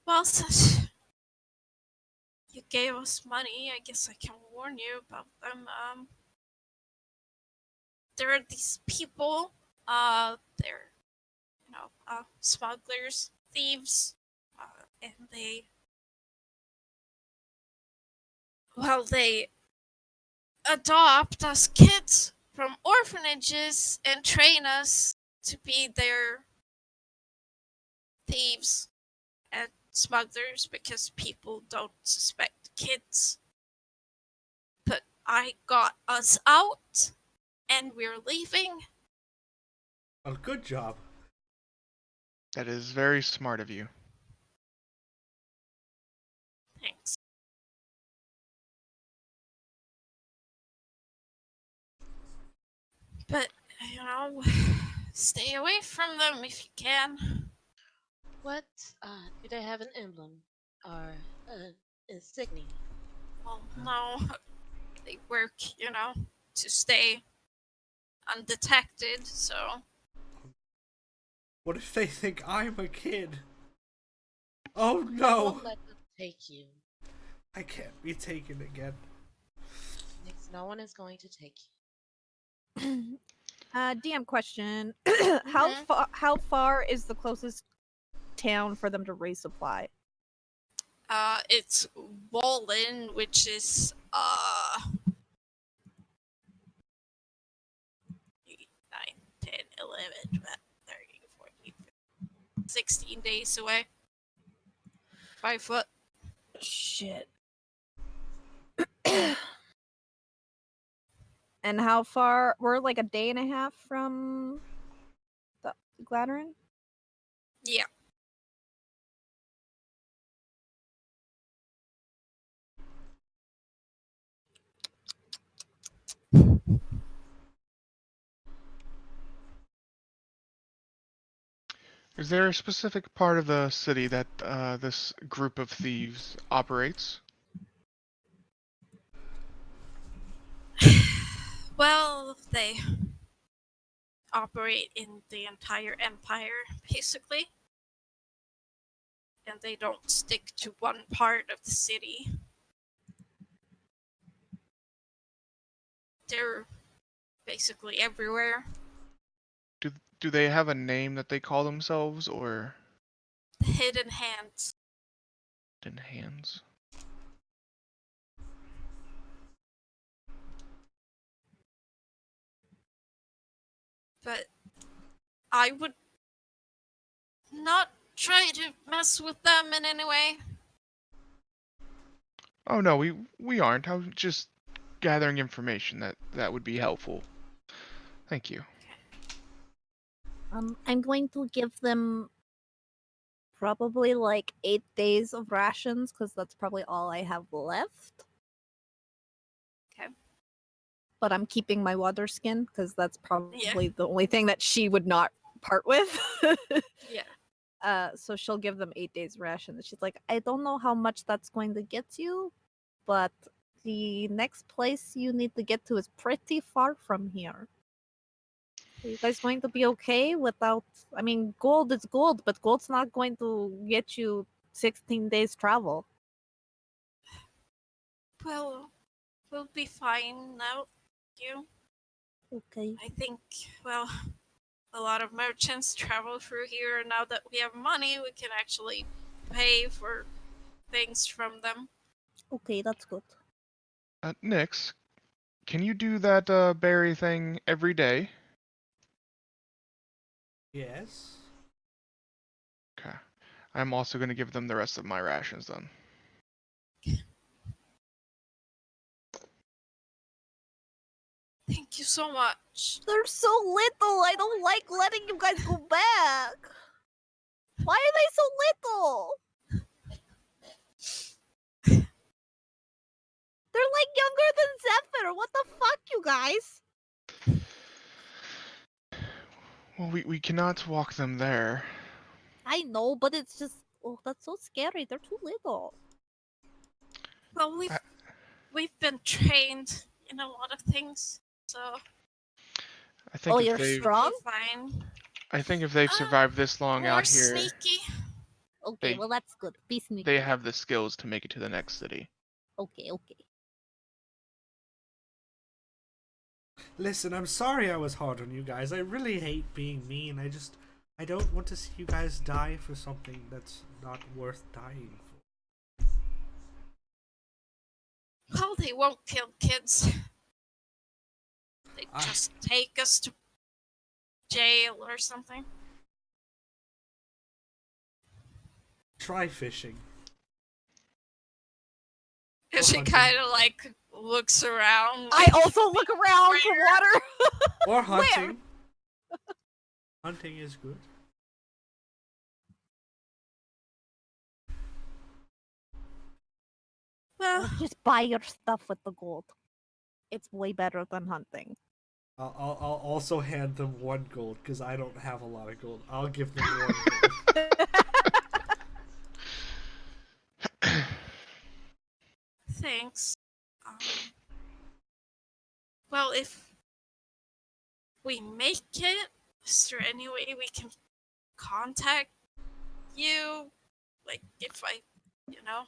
Well, since you gave us money, I guess I can warn you about them. There are these people. They're smugglers, thieves, and they adopt us kids from orphanages and train us to be their thieves and smugglers because people don't suspect kids. But I got us out, and we're leaving. A good job. That is very smart of you. Thanks. But, stay away from them if you can. What? Do they have an emblem or an insignia? Well, no, they work, to stay undetected, so. What if they think I'm a kid? Oh Won't no! let them take you. I can't be taken again. Nyx, no one is going to take you. DM question. Mhm. How far is the closest town for them to resupply? It's Wallen, which is 8, 9, 10, 11, 12, 13, 14, 15, 16 days away. 5 foot. Shit. And how far? We're like a day and a half from the Gladderin? Yeah. Is there a specific part of the city that this group of thieves operates? Well, they operate in the entire empire, basically. And they don't stick to one part of the city. They're basically everywhere. Do they have a name that they call themselves, or The hidden hands. in hands? But I would not try to mess with them in any way. Oh no, we aren't. I was just gathering information that would be helpful. Thank you. I'm going to give them probably like 8 days of rations because that's probably all I have left. Okay. But I'm keeping my water skin because that's probably the only thing that she would not part with. Yeah. So she'll give them 8 days ration. She's like, I don't know how much that's going to get you, but the next place you need to get to is pretty far from here. Are you guys going to be okay without? I mean, gold is gold, but gold's not going to get you 16 days travel. Well, we'll be fine now. You. Okay. I think. Well, a lot of merchants travel through here. And now that we have money, we can actually pay for things from them. Okay, that's good. Nyx, can you do that berry thing every day? Yes. Okay. I'm also going to give them the rest of my rations then. Thank you so much. They're so little. I don't like letting you guys go back. Why are they so little? They're like younger than Zephyr. What the fuck, you guys? Well, we cannot walk them there. I know, but it's just that's so scary. They're too little. Well, we've been trained in a lot of things, so I think if you're they've, strong? we're fine. I think if they've survived this long We're out here, sneaky. Okay, They- well that's good. Be sneaky. they have the skills to make it to the next city. Okay. Listen, I'm sorry I was hard on you guys. I really hate being mean. I don't want to see you guys die for something that's not worth dying for. Well, they won't kill kids. They just take us to jail or something. Try fishing. And she hunting. kind of like looks around. I also look around for water. Or hunting. Hunting is good. Well, Just buy your stuff with the gold. It's way better than hunting. I'll also hand them 1 gold because I don't have a lot of gold. I'll give them 1 gold. thanks. Well, if we make it, is there any way we can contact you? Like, if I, you know?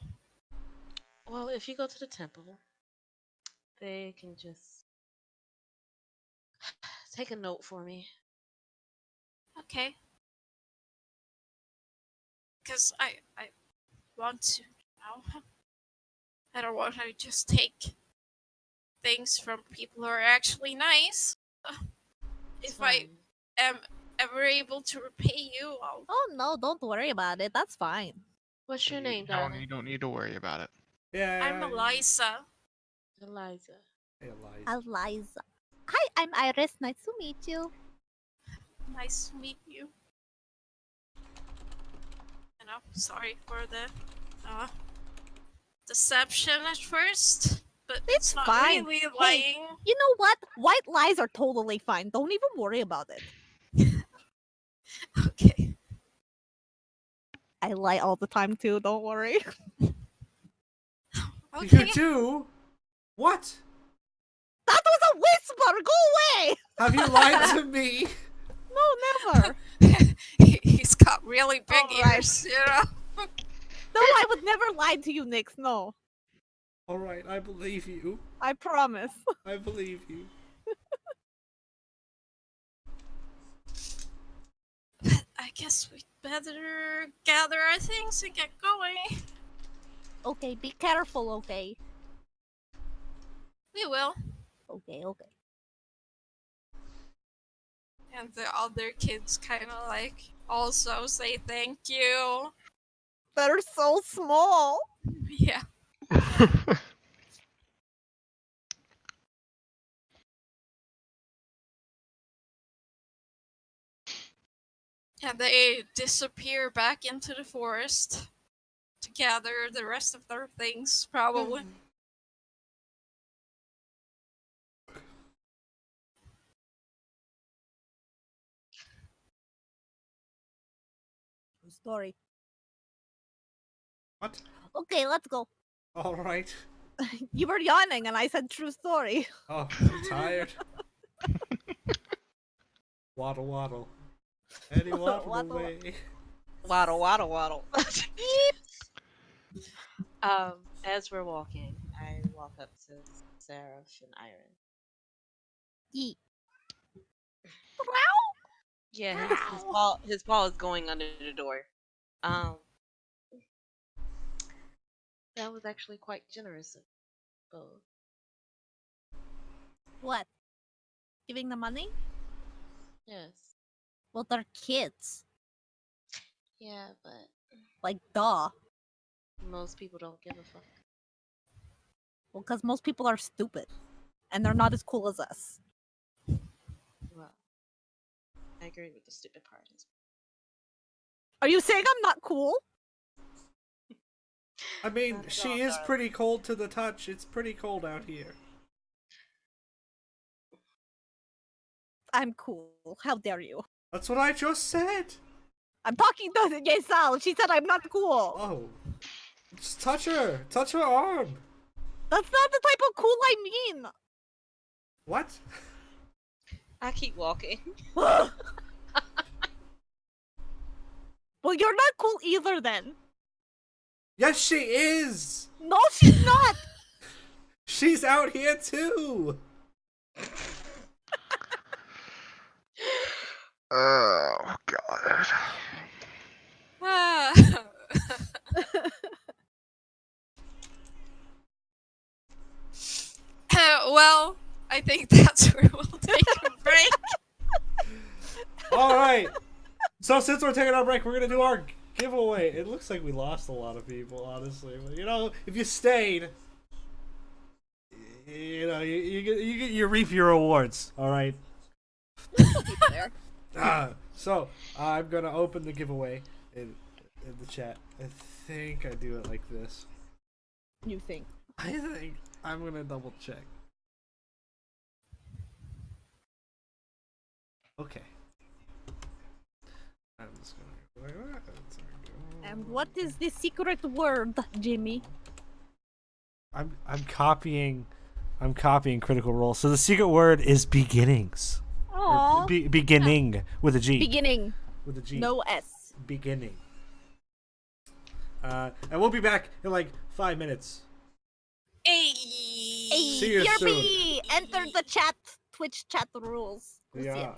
Well, if you go to the temple, they can just take a note for me. Okay. Because I want to, you know? I don't want to just take things from people who are actually nice. If I Fine. am ever able to repay you, I'll... Oh no, don't worry about it. That's fine. What's your name, No, darling? you don't need to worry about it. Yeah. I'm Eliza. Eliza. Hey, Eliza. Eliza. Hi, I'm Iris. Nice to meet you. Nice to meet you. You know, sorry for the deception at first, but it's not fine. really Hey, lying. You know what? White lies are totally fine. Don't even worry about it. Okay. I lie all the time too. Don't worry. Okay. You too? What? That was a whisper. Go away. Have you lied to me? No, never. He's got really big Alright. ears, you know? No, I would never lie to you, Nyx. No, Alright, I believe you. I promise. I believe you. I guess we'd better gather our things and get going. Okay, be careful. Okay. We will. Okay. And the other kids kind of like also say thank you. They're so small. Yeah. And they disappear back into the forest to gather the rest of their things, probably. Story. What? Okay, let's go. All right. You were yawning, and I said true story. Oh, I'm tired. Waddle, waddle. Eddie waddle Waddle. away. Waddle, waddle, waddle. As we're walking, I walk up to Seraph and Iron. Yeet. Yeah, his paw is going under the door. Um, that was actually quite generous of both. What? Giving them money? Yes. Well, they're kids. Yeah, but Like, duh. most people don't give a fuck. Well, because most people are stupid. And they're not as cool as us. Well, I agree with the stupid part. Are you saying I'm not cool? I mean, Not at she all, is darling. pretty cold to the touch. It's pretty cold out here. I'm cool. How dare you? That's what I just said. I'm talking to Yeissal. She said I'm not cool. Oh. Just touch her. Touch her arm. That's not the type of cool I mean. What? I keep walking. Well, you're not cool either then. Yes, she is. No, she's not. She's out here too. Oh god. Ah. Well, I think that's where we'll take a break. All right. So since we're taking our break, we're gonna do our giveaway. It looks like we lost a lot of people, honestly. But you know, if you stayed, you know, you reap your rewards. All right. So I'm gonna open the giveaway in the chat. I think I do it like this. You think? I think I'm gonna double check. Okay. I'm just gonna go like that. And what is the secret word, Jimmy? I'm copying Critical Role. So the secret word is beginnings. Aww. Beginning with a G. Beginning. With a G. No S. Beginning. And we'll be back in like 5 minutes. Hey. See you soon. Yerby! Enter the chat. Twitch chat rules. We'll see Yeah. it.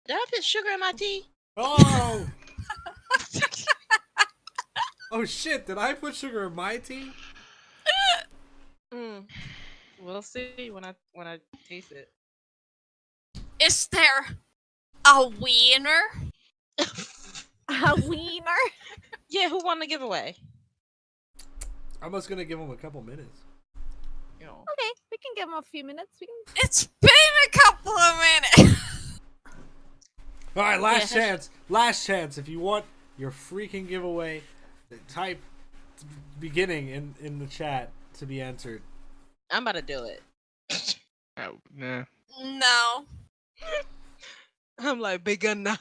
Did I put sugar in my tea? Oh! Oh shit, did I put sugar in my tea? We'll see when I taste it. Is there a wiener? A wiener? Yeah, who won the giveaway? I'm just gonna give him a couple minutes. You know. Okay, we can give him a few minutes. We can. It's been a couple of minutes. Alright, last Yeah, chance. Last chance. If you want your freaking giveaway, type beginning in the chat to be answered. I'm about to do it. Oh, nah. No. I'm like beginner.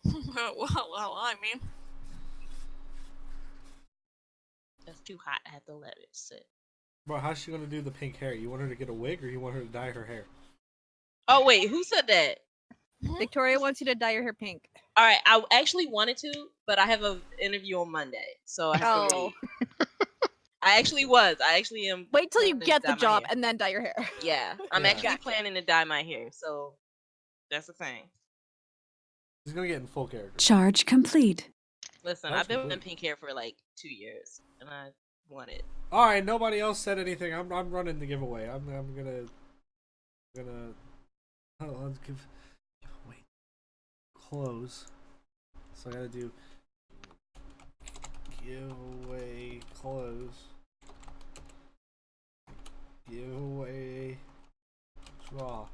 Well, I mean, That's too hot. I have to let it sit. Bro, how's she gonna do the pink hair? You want her to get a wig or you want her to dye her hair? Oh wait, who said that? Victoria wants you to dye your hair pink. All right, I actually wanted to, but I have an interview on Monday, so I have to Oh. wait. I actually am. Wait till you planning to get dye the my job hair. and then dye your hair. Yeah, I'm Yeah. actually Gotcha. planning to dye my hair, so that's the thing. She's gonna get in full character. Charge complete. Listen, That's I've been complete. in pink hair for like 2 years, and I want it. Alright, nobody else said anything. I'm running the giveaway. I'm gonna hold on, wait. Close. So I gotta do giveaway close. Giveaway draw.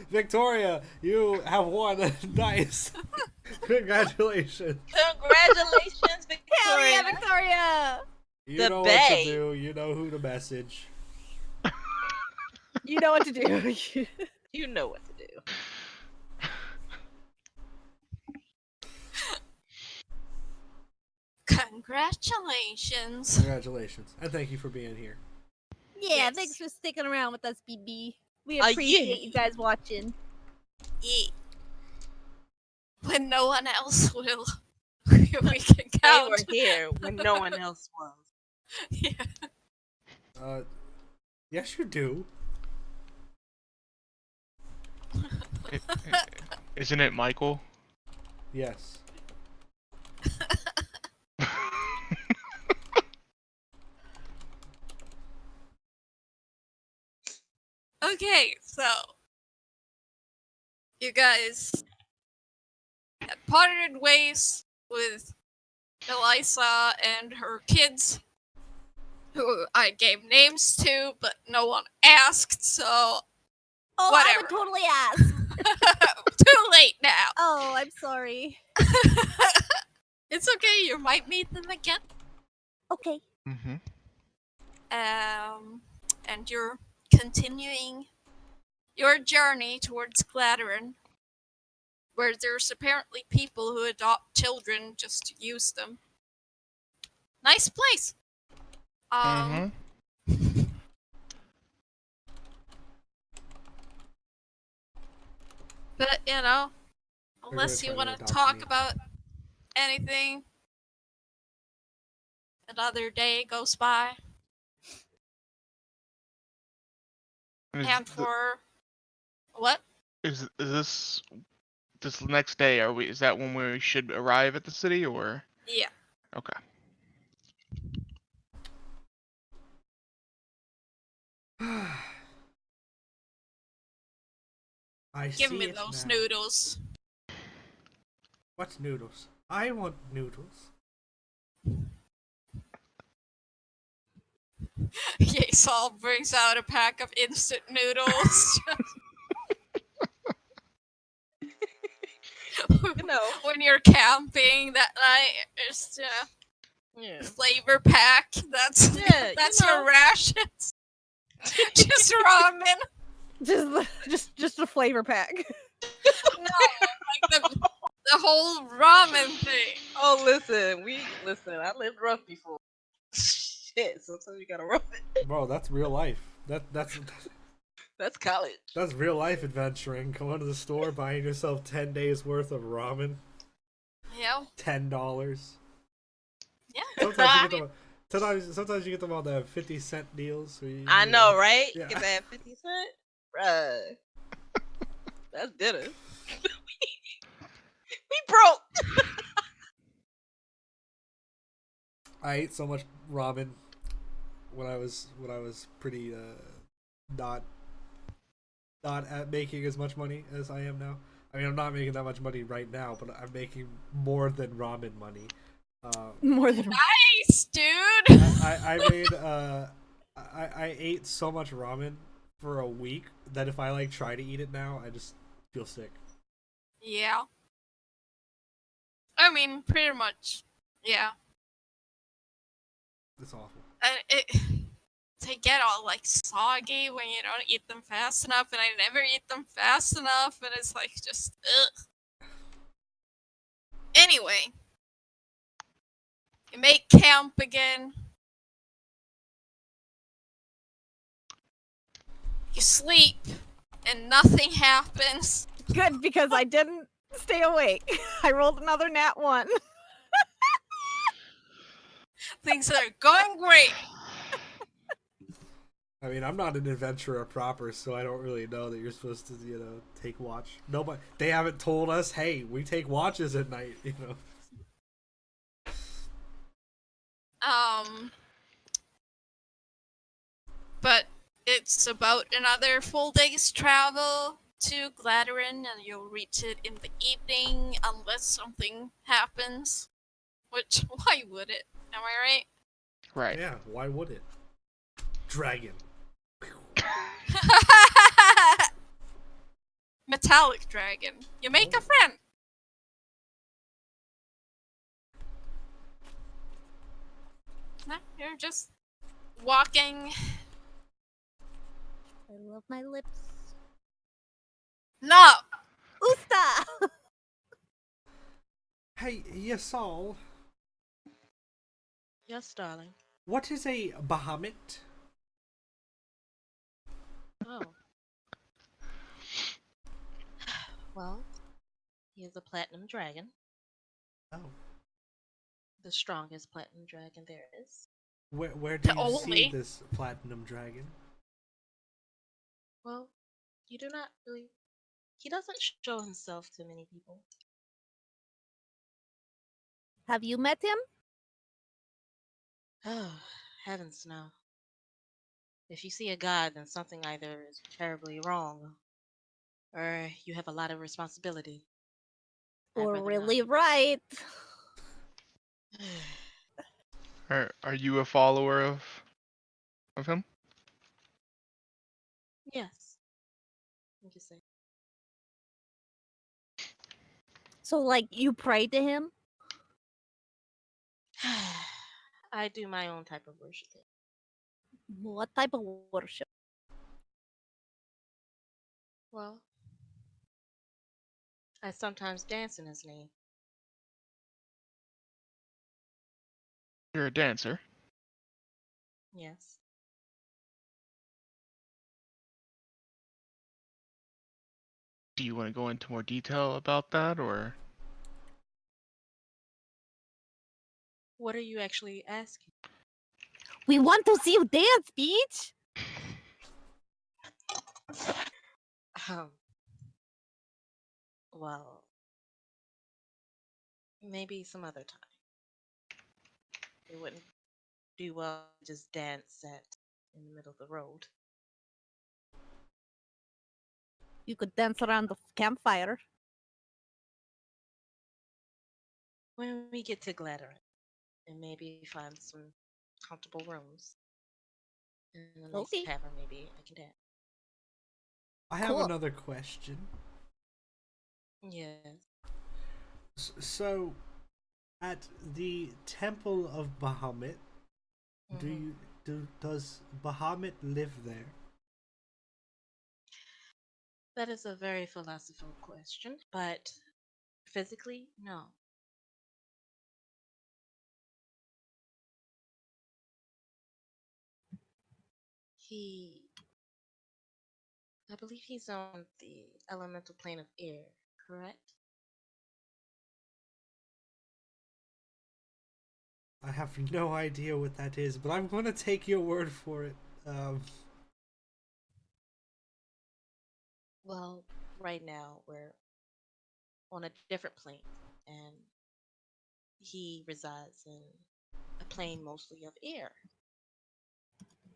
Victoria, you have won. Nice. Congratulations. Congratulations, Hell Victoria! yeah, Victoria! You The know Bay. what to do. You know who to message. You know what to do. You know what to do. congratulations. Congratulations. And thank you for being here. Yeah, Yes. thanks for sticking around with us, BB. We Yeah. appreciate you guys watching. Yeah. When no one else will, we can They count. were here when no one else was. Yeah. Yes, you do. Isn't it Michael? Yes. Okay, so you guys had parted ways with Elisa and her kids, who I gave names to, but no one asked, so Oh, I Whatever. would totally ask. too late now. Oh, I'm sorry. It's okay, you might meet them again. Okay. Mm-hmm. And you're continuing your journey towards Gladderin, where there's apparently people who adopt children just to use them. Nice place. Mm-hmm. But you know, gonna unless you try to want to adopt talk me. about anything, another day goes by, and for what? Is this next day? Is that when we should arrive at the city, or? Yeah. Okay. I Give see me it those now. noodles. What's noodles? I want noodles. Yeissal brings out a pack of instant noodles. You know. When you're camping that night, just Yeah. flavor pack. That's Yeah, that's you know. your rations. Just ramen. Just a flavor pack. No, like the whole ramen thing. Oh, listen. I lived rough before. Shit, sometimes you gotta rough it. Bro, that's real life. That's college. That's real life adventuring. Going to the store, buying yourself 10 days worth of ramen. Yeah. $10. Yeah. Sometimes you get them on the 50-cent deals. Where I know, right? Yeah. Get that 50 cent, Bruh. That's dinner. We broke. I ate so much ramen when I was pretty not at making as much money as I am now. I mean, I'm not making that much money right now, but I'm making more than ramen money. More than Nice, dude. I made I ate so much ramen for a week that if I like try to eat it now, I just feel sick. Yeah. I mean, pretty much. Yeah. It's awful. They get all like soggy when you don't eat them fast enough, and I never eat them fast enough, and it's like just ugh. Anyway, you make camp again. You sleep, and nothing happens. good because I didn't stay awake. I rolled another nat 1. Things are going great. I mean, I'm not an adventurer proper, so I don't really know that you're supposed to, take watch. Nobody, they haven't told us, hey, we take watches at night, But it's about another full day's travel to Gladerin, and you'll reach it in the evening unless something happens. Which, why would it? Am I right? Right. Yeah, why would it? Dragon. Metallic dragon. You make a friend. No, you're just walking. I love my lips. No! Usta! Hey, Yeissal, Yes, darling. what is a Bahamut? Oh. Well, he is a platinum dragon. Oh. The strongest platinum dragon there is. Where do you see Only. this platinum dragon? Well, you do not really. He doesn't show himself to many people. Have you met him? Oh, heavens no. If you see a god, then something either is terribly wrong, or you have a lot of responsibility. I'd Or rather really right? not. Are you a follower of him? Yes. You can say. So, like, you pray to him? I do my own type of worshiping. What type of worship? Well, I sometimes dance in his name. You're a dancer. Yes. Do you want to go into more detail about that, or? What are you actually asking? We want to see you dance, Peach! Um, well, maybe some other time. It wouldn't do well to just dance in the middle of the road. You could dance around the campfire. When we get to Gladeren, and maybe find some comfortable rooms in a nice Okay. tavern, maybe I can dance. I have Cool. another question. Yes. So, at the Temple of Bahamut, Mhm. does Bahamut live there? That is a very philosophical question, but physically, no. He, I believe he's on the elemental plane of air, correct? I have no idea what that is, but I'm going to take your word for it. Well, right now we're on a different plane, and he resides in a plane mostly of air.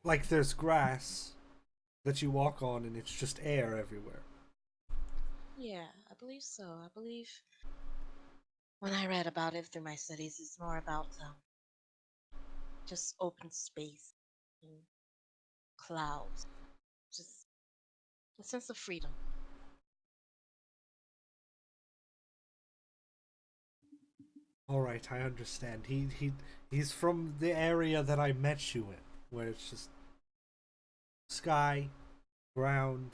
Like there's grass that you walk on and it's just air everywhere. Yeah, I believe so. I believe when I read about it through my studies, it's more about just open space and clouds, just a sense of freedom. All right, I understand. He's from the area that I met you in, where it's just sky, ground.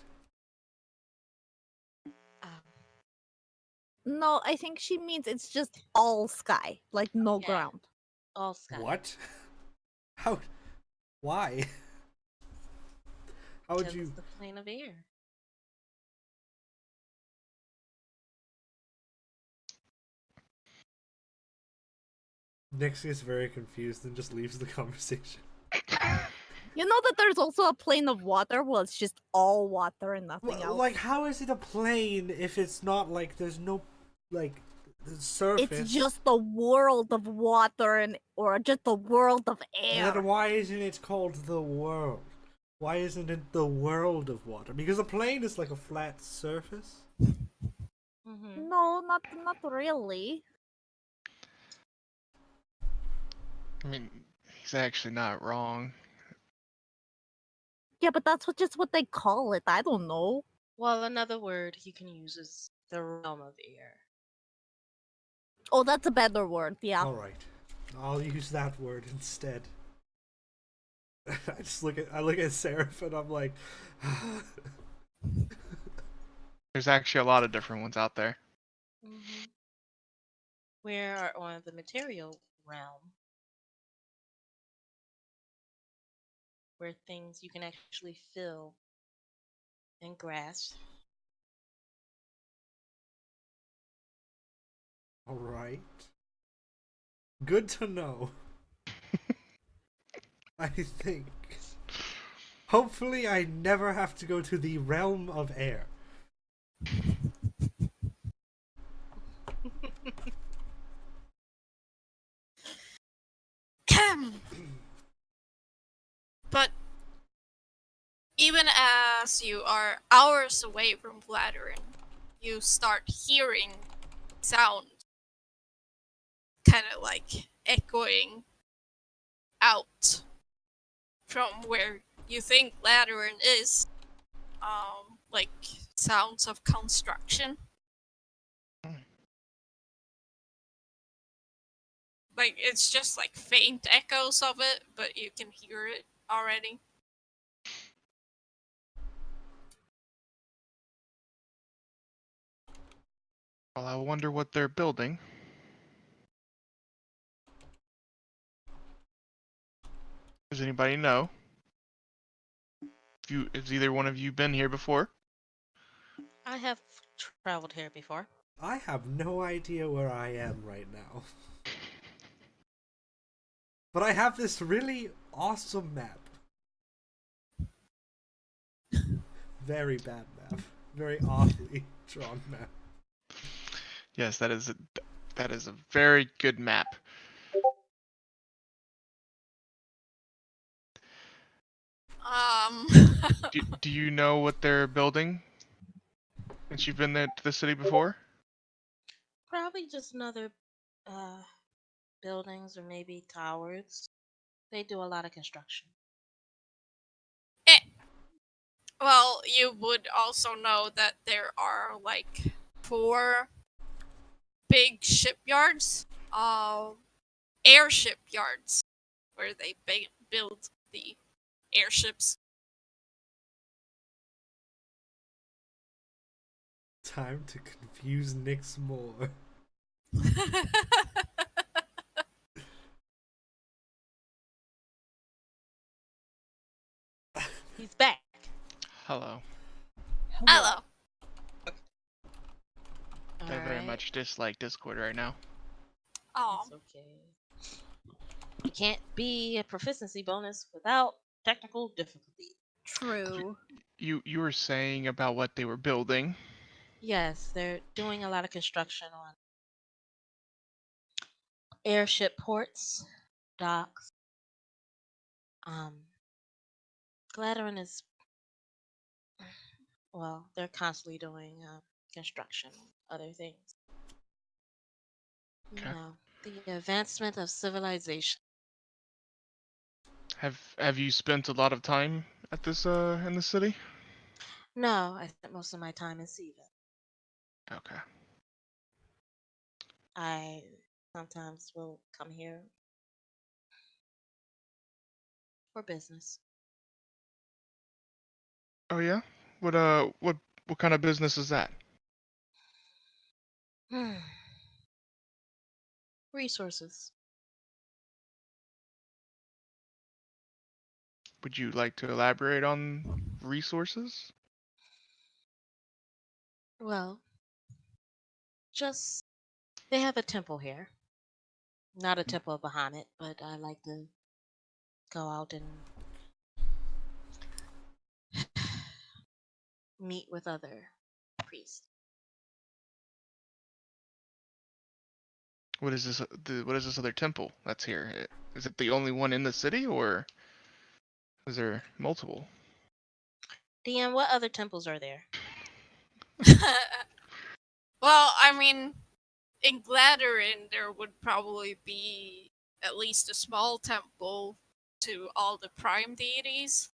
Um, No, I think she means it's just all sky, like no Yeah. ground. all sky. What? How? Why? How would Because you? it's the plane of air. Nyx is very confused and just leaves the conversation. You know that there's also a plane of water? Well, it's just all water and nothing else. Like, how is it a plane if it's not like there's no like surface? It's just the world of water or just the world of And air. then why isn't it called the world? Why isn't it the world of water? Because a plane is like a flat surface. Mm-hmm. No, not really. I mean, he's actually not wrong. Yeah, but that's just what they call it. I don't know. Well, another word you can use is the realm of air. Oh, that's a better word. Yeah. All right, I'll use that word instead. I look at Seraph and I'm like, There's actually a lot of different ones out there. Mm-hmm. We are on the material realm, where things you can actually feel and grasp. all right, good to know. I think. Hopefully, I never have to go to the realm of air. But even as you are hours away from Vladarin, you start hearing sound kind of like echoing out from where you think Vladarin is. Like sounds of construction. Like it's just like faint echoes of it, but you can hear it already. Well, I wonder what they're building. Does anybody know? Has either one of you been here before? I have traveled here before. I have no idea where I am right now. But I have this really awesome map. Very bad map. Very awfully drawn map. Yes, that is a very good map. Um, Do you know what they're building? Since you've been there to the city before? Probably just another buildings or maybe towers. They do a lot of construction. well, you would also know that there are like 4 big shipyards, airship yards, where they build the airships. Time to confuse Nyx more. He's back. Hello. Hello. I very Alright. much dislike Discord right now. Oh, It's okay. You can't be a proficiency bonus without technical difficulty. True. You were saying about what they were building. Yes, they're doing a lot of construction on airship ports, docks. Gladeren is, well, they're constantly doing construction, other things. You Okay. know, the advancement of civilization. Have you spent a lot of time at this in the city? No, I spent most of my time in Seaven. Okay. I sometimes will come here for business. Oh yeah. What kind of business is that? Resources. Would you like to elaborate on resources? Well, just they have a temple here. Not a temple of Bahamut, but I like to go out and meet with other priests. What is this? What is this other temple that's here? Is it the only one in the city, or is there multiple? DM, what other temples are there? Well, I mean, in Gladeren, there would probably be at least a small temple to all the prime deities.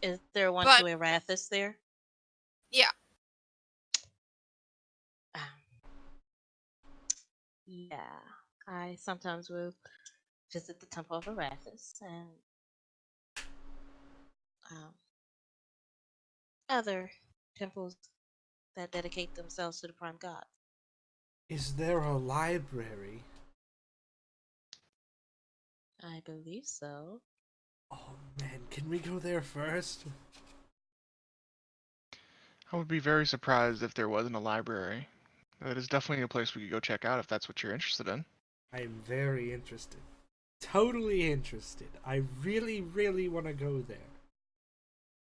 Is there one But to Erathis there? yeah, Um, yeah, I sometimes will visit the Temple of Arathis and um, other temples that dedicate themselves to the prime god. Is there a library? I believe so. Oh man, can we go there first? I would be very surprised if there wasn't a library. That is definitely a place we could go check out if that's what you're interested in. I'm very interested. Totally interested. I really, really want to go there.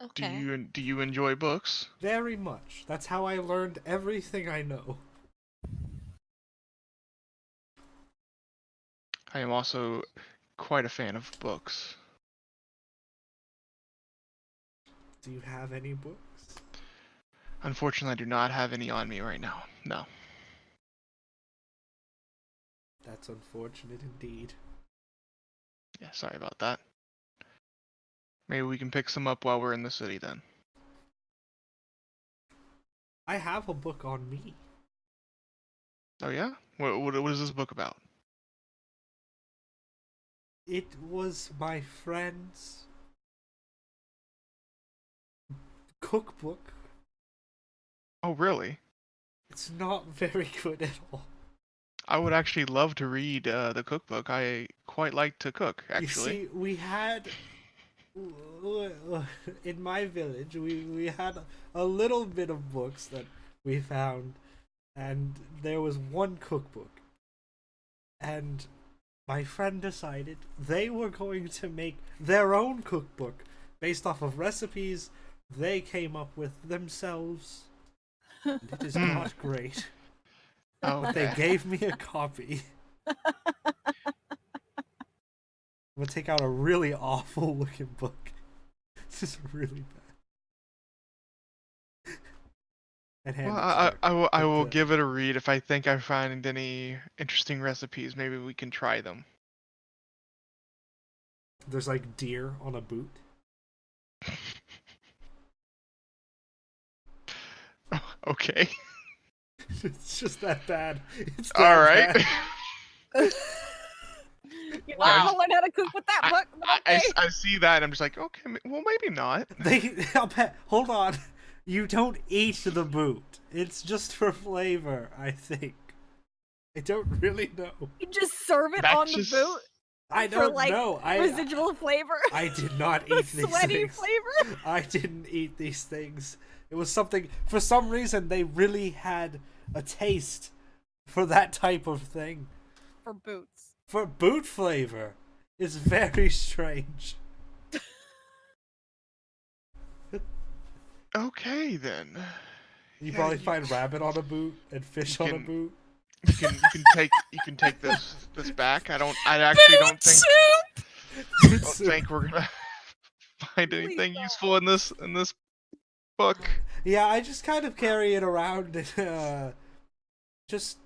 Okay. Do you enjoy books? Very much. That's how I learned everything I know. I am also quite a fan of books. Do you have any books? Unfortunately, I do not have any on me right now. No. That's unfortunate indeed. Yeah, sorry about that. Maybe we can pick some up while we're in the city then. I have a book on me. Oh yeah? What is this book about? It was my friend's cookbook. Oh really? It's not very good at all. I would actually love to read the cookbook. I quite like to cook, actually. You see, we had in my village, we had a little bit of books that we found, and there was one cookbook. And my friend decided they were going to make their own cookbook based off of recipes they came up with themselves. And it is not great. Oh, But they okay. gave me a copy. I'm gonna take out a really awful looking book. This is really bad. And hand Well, it to her. I will But, give it a read. If I think I find any interesting recipes, maybe we can try them. there's like deer on a boot. Okay. It's just that bad. It's that All right. bad. You're Wow. not gonna learn how to cook with that book, but okay. I see that and I'm just like, okay, well, maybe not. I'll bet. Hold on. You don't eat the boot. It's just for flavor, I think. I don't really know. You just serve it That's on just- the boot I for don't like know. residual flavor. I did not eat these Sweaty things. flavor. I didn't eat these things. It was something. For some reason, they really had a taste for that type of thing. For boots. For boot flavor, it's very strange. Okay then. You Yeah, probably find rabbit on a boot and fish on a can boot. you can take this back. I actually don't think we're gonna find Please anything don't. useful in this book. Yeah, I just kind of carry it around, just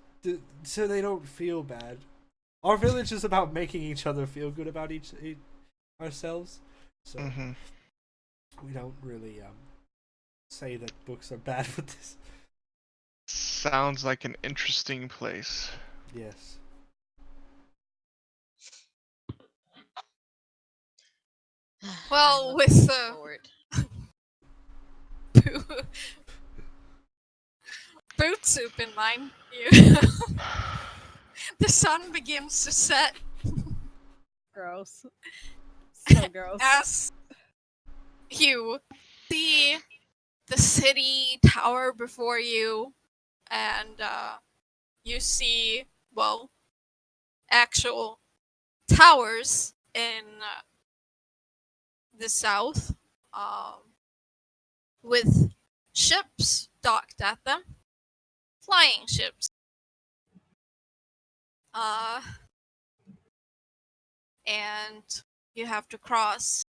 so they don't feel bad. Our village is about making each other feel good about ourselves, so Mm-hmm. we don't really say that books are bad with this. Sounds like an interesting place. Yes. Well, I'm with looking the forward. boot soup in mind, you the sun begins to set Gross. So gross. as you see the city tower before you, and you see, well, actual towers in the south, with ships docked at them, flying ships. Uh, and you have to cross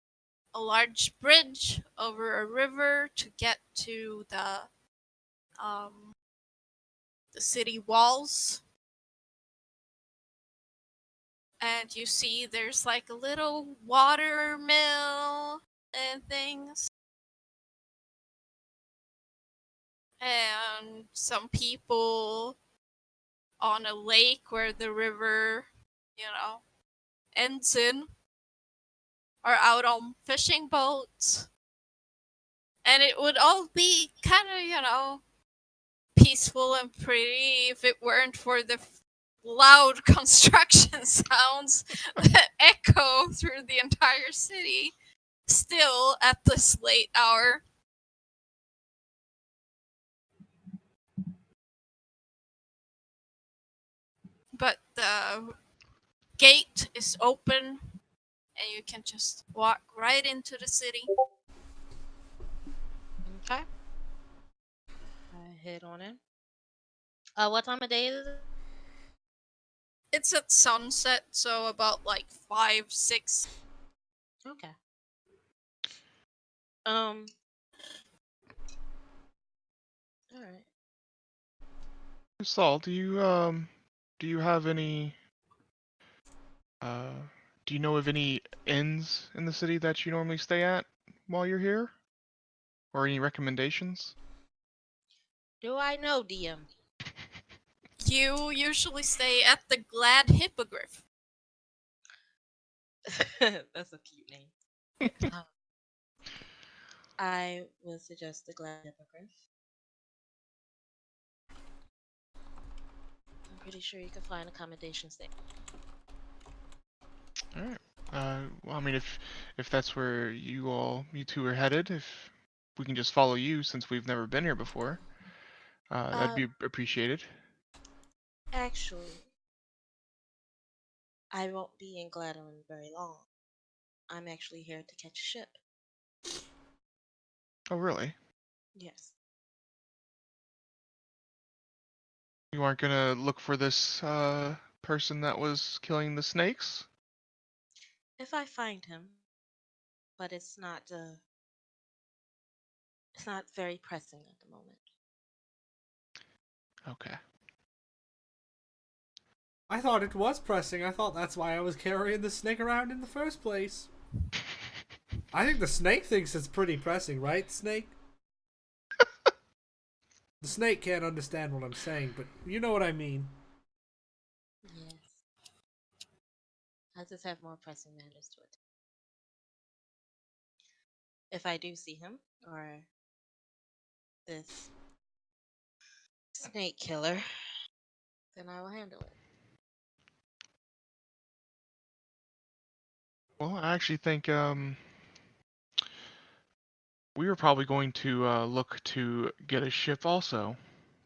a large bridge over a river to get to the city walls. And you see there's like a little water mill and things. And some people on a lake where the river, ends in, are out on fishing boats. And it would all be kind of, peaceful and pretty if it weren't for the loud construction sounds that echo through the entire city still at this late hour. But the gate is open and you can just walk right into the city. Okay. I head on in. What time of day is it? It's at sunset, so about like 5, 6. Okay. All right. Saul, do you have any uh do you know of any inns in the city that you normally stay at while you're here? Or any recommendations? Do I know DM? You usually stay at the Glad Hippogriff. That's a cute name. I would suggest the Glad Hippogriff. I'm pretty sure you can find accommodations there. All right. Well, I mean, if that's where you two are headed, if we can just follow you since we've never been here before, that'd be appreciated. Actually, I won't be in Gladwin very long. I'm actually here to catch a ship. Oh, really? Yes. You aren't gonna look for this person that was killing the snakes? If I find him, but it's not very pressing at the moment. Okay. I thought it was pressing. I thought that's why I was carrying the snake around in the first place. I think the snake thinks it's pretty pressing, right, Snake? The snake can't understand what I'm saying, but you know what I mean. Yes. I just have more pressing matters to it. If I do see him, or this snake killer, then I will handle it. Well, I actually think we were probably going to look to get a ship also.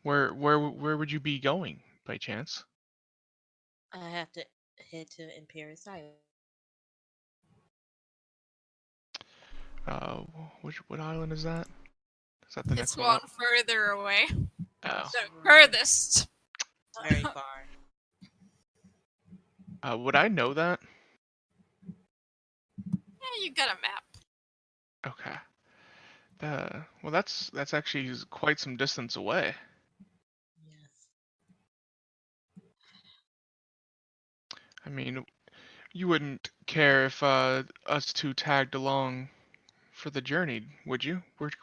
Where would you be going by chance? I have to head to Imperius Island. Uh, what island is that? Is that the It's next one one up? further away. Oh. The furthest. Very far. Would I know that? Yeah, you got a map. Okay. Well, that's actually quite some distance away. Yes. I mean, you wouldn't care if us two tagged along for the journey, would you? Like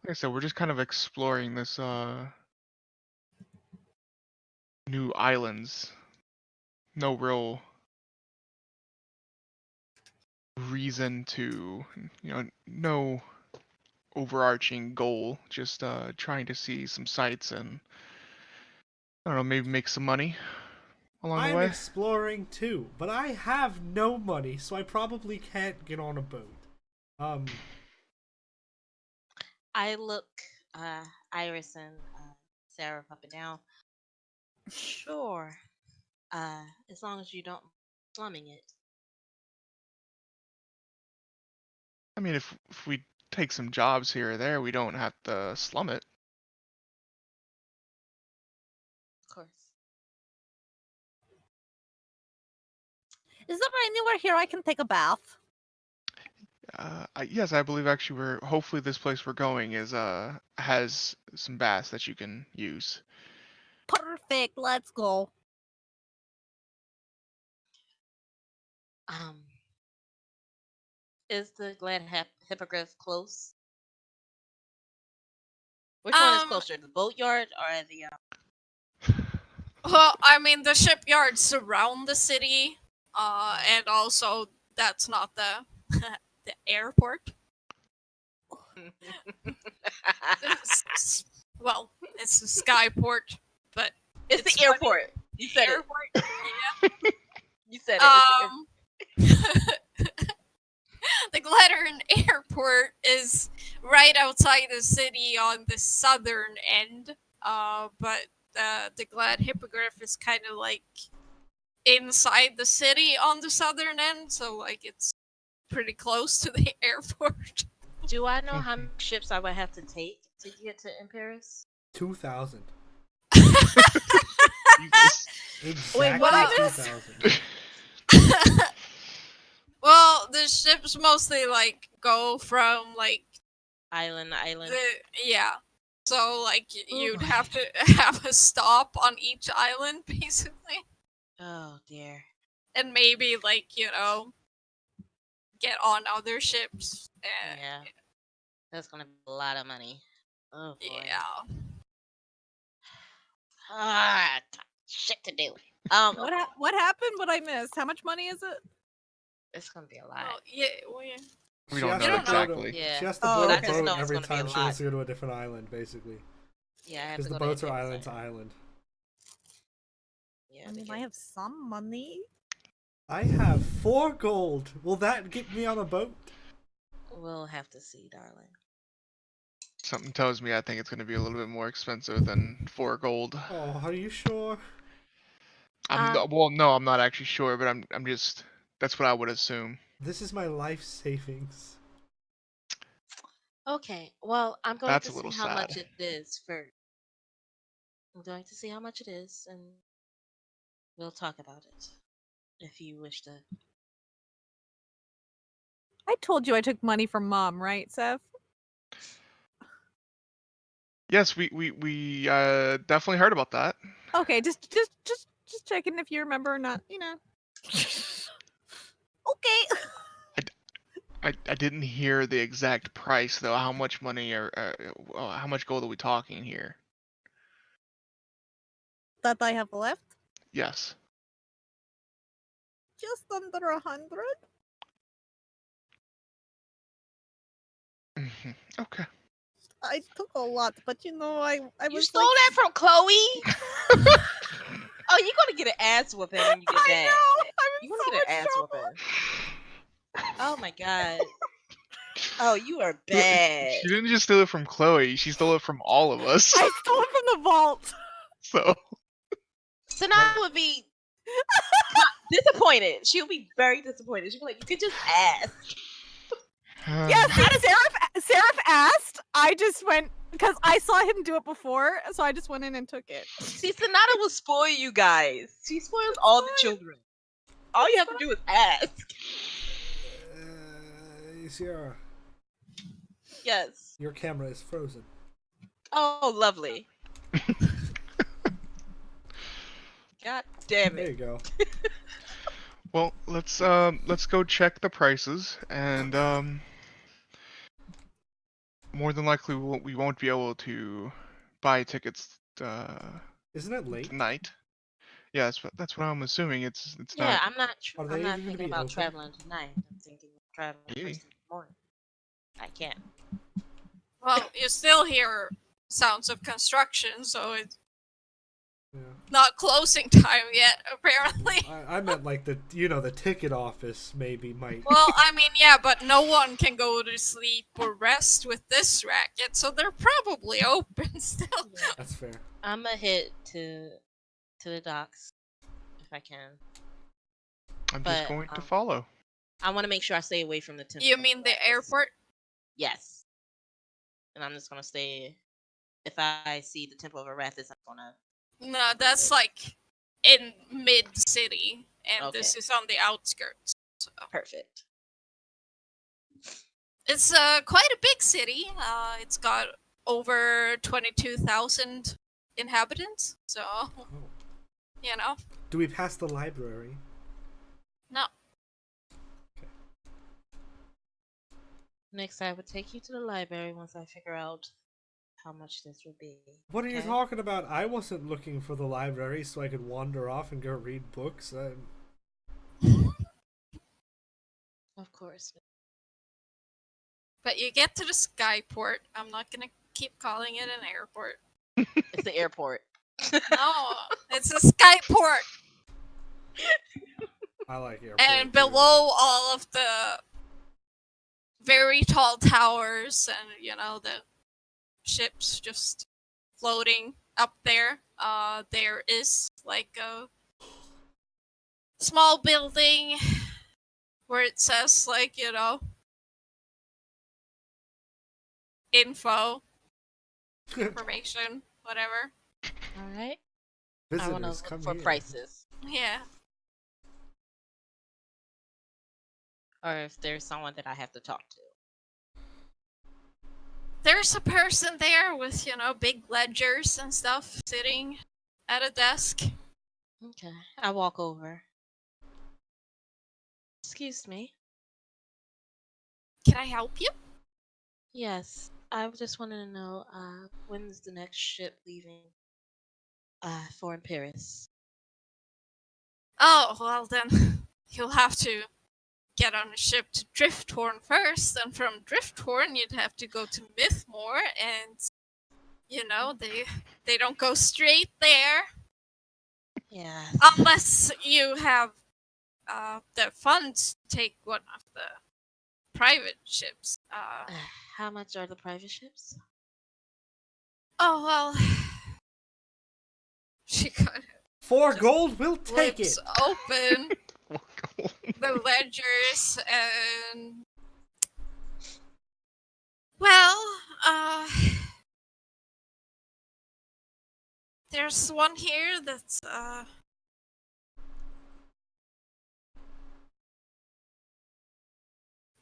I said, we're just kind of exploring this new islands. No real reason to, no overarching goal. Just trying to see some sights and I don't know, maybe make some money along the I'm way. exploring too, but I have no money, so I probably can't get on a boat. I look Iris and Seraph up and down. Sure. As long as you don't slumming it. I mean, if we take some jobs here or there, we don't have to slum it. Of course. Is there anywhere here I can take a bath? Yes, I believe actually hopefully this place we're going has some baths that you can use. Perfect. Let's go. Is the glad hippogriff close? Which one is closer, the boatyard or the? Well, I mean, the shipyards surround the city, and also that's not the the airport. Well, it's a skyport, but it's the airport. You said airport. it. Yeah. You said it. The Gladern Airport is right outside the city on the southern end, but the Glad Hippogriff is kind of like inside the city on the southern end, so like it's pretty close to the airport. Do I know how many ships I would have to take to get to Paris? 2,000. Wait, Exactly what? 2,000. Well, the ships mostly like go from like island to island. Yeah. So like you'd have to have a stop on each island basically. Oh dear. And maybe like, get on other ships. Yeah. That's gonna be a lot of money. Oh boy. Yeah. Shit to do. What happened? What I missed? How much money is it? It's gonna be a lot. Well, yeah. We don't know exactly. Yeah. She has to Oh, board okay. a boat know it's every gonna be a time she lot. wants to go to a different island, basically. Yeah, I have Because to the go to boats are Paris island to Island. island. Yeah. I mean, I have some money. I have 4 gold. Will that get me on a boat? We'll have to see, darling. Something tells me I think it's going to be a little bit more expensive than 4 gold. Oh, are you sure? Well, no, I'm not actually sure, but I'm just that's what I would assume. This is my life savings. Okay. Well, I'm going That's to a see little how sad. much it is first. I'm going to see how much it is, and we'll talk about it if you wish to. I told you I took money from Mom, right, Seth? Yes, we definitely heard about that. Okay, just checking if you remember or not. Okay. I didn't hear the exact price though. How much money or how much gold are we talking here? That I have left? Yes. Just under 100. Okay. I took a lot, but I You was stole that from Chloe? Oh, you're gonna get an ass whooping when you get back. I know. You're gonna get an ass whooping. Oh my god. Oh, you are bad. She didn't just steal it from Chloe. She stole it from all of us. I stole it from the vault. So. Sanaa would be disappointed. She'll be very disappointed. She'll be like, "You could just ask." Yeah, see, Seraph asked, I just went because I saw him do it before, so I just went in and took it. See, Sonata will spoil you guys. She spoils all the children. All you have to do is ask. Sierra, Yes. your camera is frozen. Oh, lovely. God damn There you it. go. Well, let's go check the prices, and more than likely we won't be able to buy tickets Isn't it late? tonight. Yeah, that's what I'm assuming. It's Yeah, not. I'm not. Are they I'm not even gonna thinking be about open? traveling tonight. I'm thinking of traveling Maybe. first thing in the morning. I can't. Well, you still hear sounds of construction, so it's Yeah. not closing time yet, apparently. I meant like the ticket office maybe might. Well, I mean, yeah, but no one can go to sleep or rest with this racket, so they're probably open still. That's fair. I'm gonna head to the docks if I can. I'm But just going to follow. I want to make sure I stay away from the temple. You mean the airport? Yes. And I'm just gonna stay. If I see the Temple of Arathis, I'm gonna. No, that's like in mid-city, and this Okay. is on the outskirts. So. Perfect. It's quite a big city. It's got over 22,000 inhabitants, so, you know. Do we pass the library? No. Next, I would take you to the library once I figure out how much this would be. What are you talking about? I wasn't looking for the library so I could wander off and go read books. Of course. But you get to the skyport. I'm not gonna keep calling it an airport. It's the airport. No, it's a skyport. I like airport. And below all of the very tall towers and, the ships just floating up there, there is like a small building where it says like, info, information, whatever. All right. Visitors, I want to come look for here. prices, Yeah. or if there's someone that I have to talk to. There's a person there with, big ledgers and stuff sitting at a desk. Okay. I walk over. Excuse me. Can I help you? Yes. I just wanted to know when's the next ship leaving for Paris. Oh, well then, you'll have to get on a ship to Drifthorn first, and from Drifthorn you'd have to go to Mythmore, and, they don't go straight there. Yeah. Unless you have the funds to take one of the private ships. How much are the private ships? Oh, well. She got 4 gold, we'll take lips it. open. The ledgers and. Well, there's one here that's,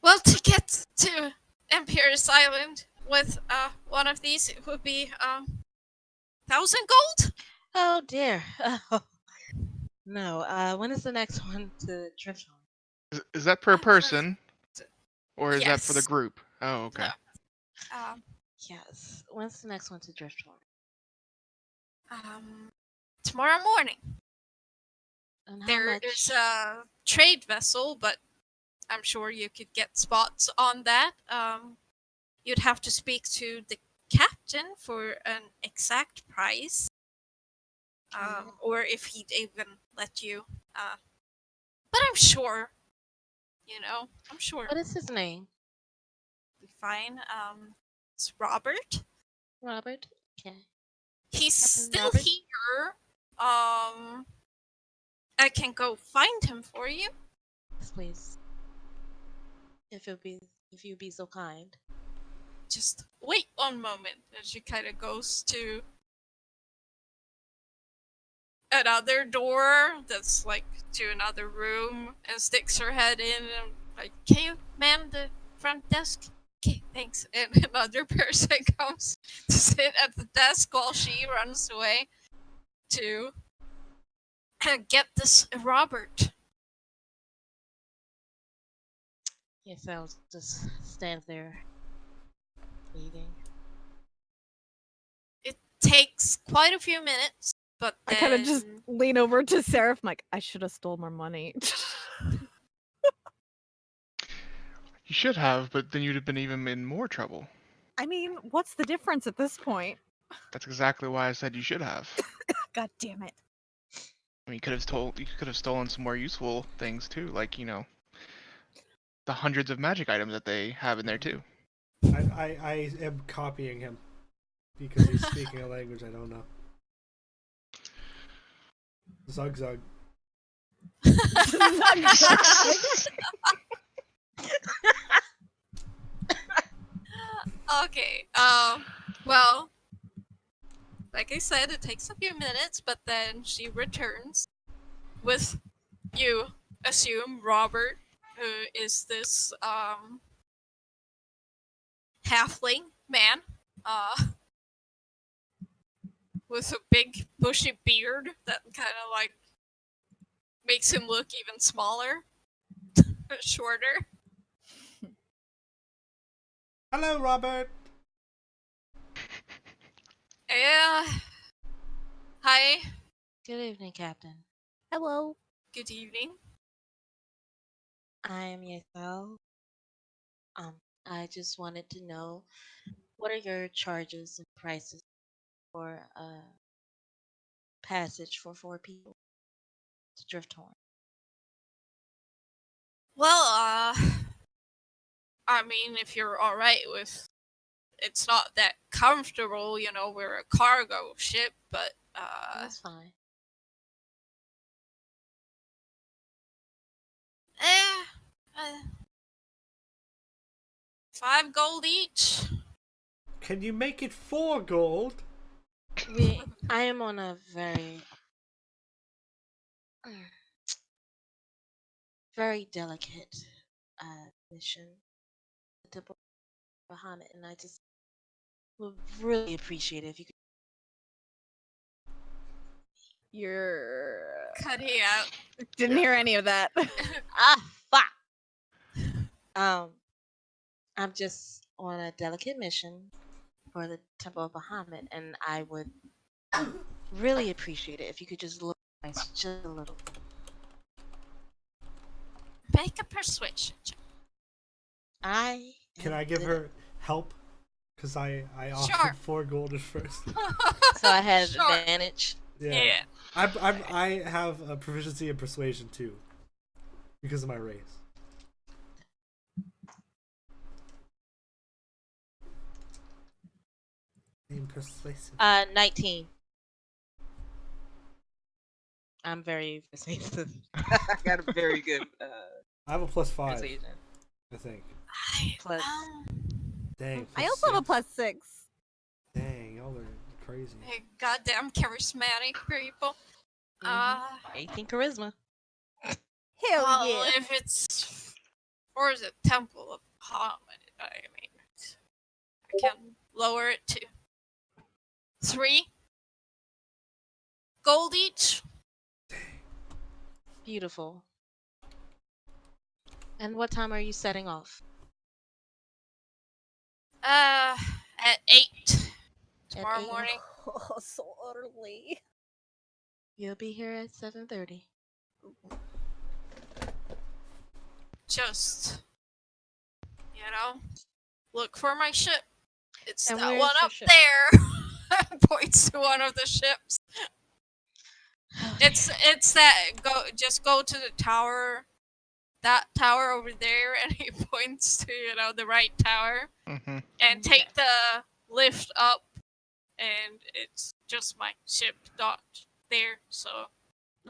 well, to get to Empire's Island with, one of these, it would be, 1,000 gold? Oh dear. Oh. No. When is the next one to Drifthorn? Is that per person, or is that for the Yes. group? Oh, okay. No. Yes. When's the next one to Drifthorn? Tomorrow morning. And how There much? is a trade vessel, but I'm sure you could get spots on that. You'd have to speak to the captain for an exact price. Or if he'd even let you. But I'm sure, I'm sure What is his name? it'll be fine. It's Robert. Robert. Okay. He's Captain still Robert? here. I can go find him for you. Yes, please. If you'd be so kind. just wait one moment. And she kind of goes to another door that's like to another room and sticks her head in and like, can you man the front desk? Okay, thanks. And another person comes to sit at the desk while she runs away to get this Robert. Yeissal just stands there eating. It takes quite a few minutes, but I then kind of just lean over to Seraph. I'm like, I should have stole more money. You should have, but then you'd have been even in more trouble. I mean, what's the difference at this point? That's exactly why I said you should have. God damn it. I mean, you could have stolen some more useful things too, like the hundreds of magic items that they have in there too. I am copying him because he's speaking a language I don't know. Zug zug. Okay. Well, like I said, it takes a few minutes, but then she returns with, you assume, Robert, who is this halfling man, with a big bushy beard that kind of like makes him look even smaller, shorter. Hello, Robert. Yeah. Hi. Good evening, Captain. Hello. Good evening. I am Yeissal. I just wanted to know, what are your charges and prices for a passage for 4 people to Drifthorn? Well, I mean, if you're alright with, it's not that comfortable, you know, we're a cargo ship, but, That's fine. uh, 5 gold each. Can you make it 4 gold? I am on a very, very delicate mission to Bahamut, and I just would really appreciate it if you could. You're. Cutting out. Didn't hear any of that. Fuck! I'm just on a delicate mission for the Temple of Bahamut, and I would really appreciate it if you could just look nice just a little. Make a persuasion check. Can I give her help? Because I offered Sure. 4 gold at first. So I had Sure. advantage. Yeah. I have a proficiency in persuasion too, because of my race. Being persuasive. 19. I'm very persuasive. I got a very good I have a +5, persuasion. I think. Plus, Dang. I also have a +6. Dang, y'all are crazy. Hey, goddamn charismatic people. 18 charisma. Hell Well, yeah. if it's for the Temple of Bahamut, I mean, I can lower it to 3 gold each. Beautiful. And what time are you setting off? At 8 tomorrow 8? morning. Oh, so early. You'll be here at 7:30. Just, you know, look for my ship. It's And that where's one your up ship? there. Points to one of the ships. It's that just go to the tower, that tower over there, and he points to, you know, the right tower, Mm-hmm. and take the lift up, and it's just my ship docked there. So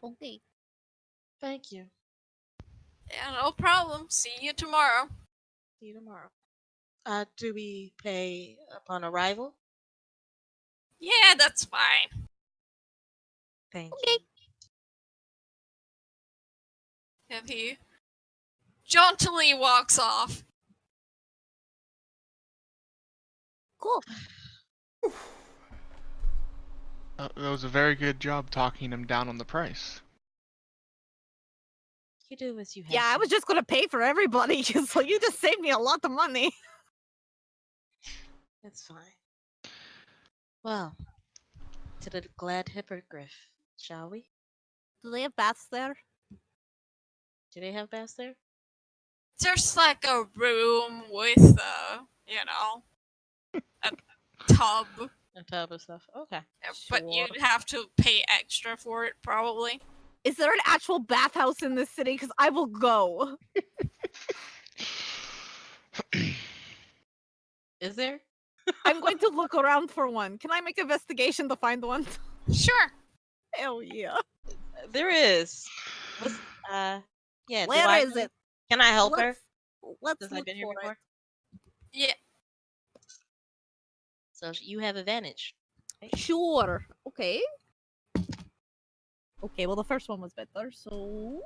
Okay. Thank you. yeah, no problem. See you tomorrow. See you tomorrow. Do we pay upon arrival? Yeah, that's fine. Thank Okay. you. And he jauntily walks off. Cool. That was a very good job talking him down on the price. You do as you have Yeah, I to. was just gonna pay for everybody, so you just saved me a lot of money. It's fine. Well, to the glad hippogriff, shall we? Do they have baths there? Do they have baths there? There's like a room with, a tub, A tub of stuff. Okay. but Sure. you'd have to pay extra for it, probably. Is there an actual bathhouse in this city? Because I will go. Is there? I'm going to look around for one. Can I make investigation to find one? Sure. Hell yeah. There is. What's yeah. do Where I is know? it? Can I help her? Let's Since I've look been here for before. it. Yeah. So you have advantage. Sure. Okay. Okay, well the first one was better, so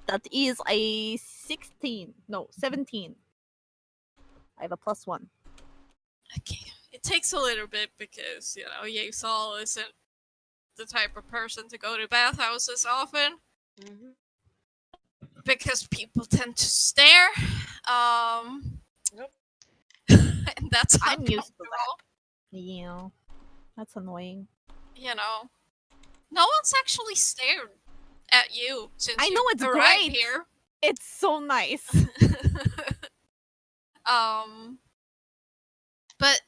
that is a 16. No, 17. I have a +1. Okay. It takes a little bit because, Yeissal isn't the type of person to go to bathhouses often Mm-hmm. because people tend to stare. Nope. And that's I'm used to uncomfortable. Yeah. That's annoying. No one's actually stared at you since I you know, it's arrived great. here. It's so nice. But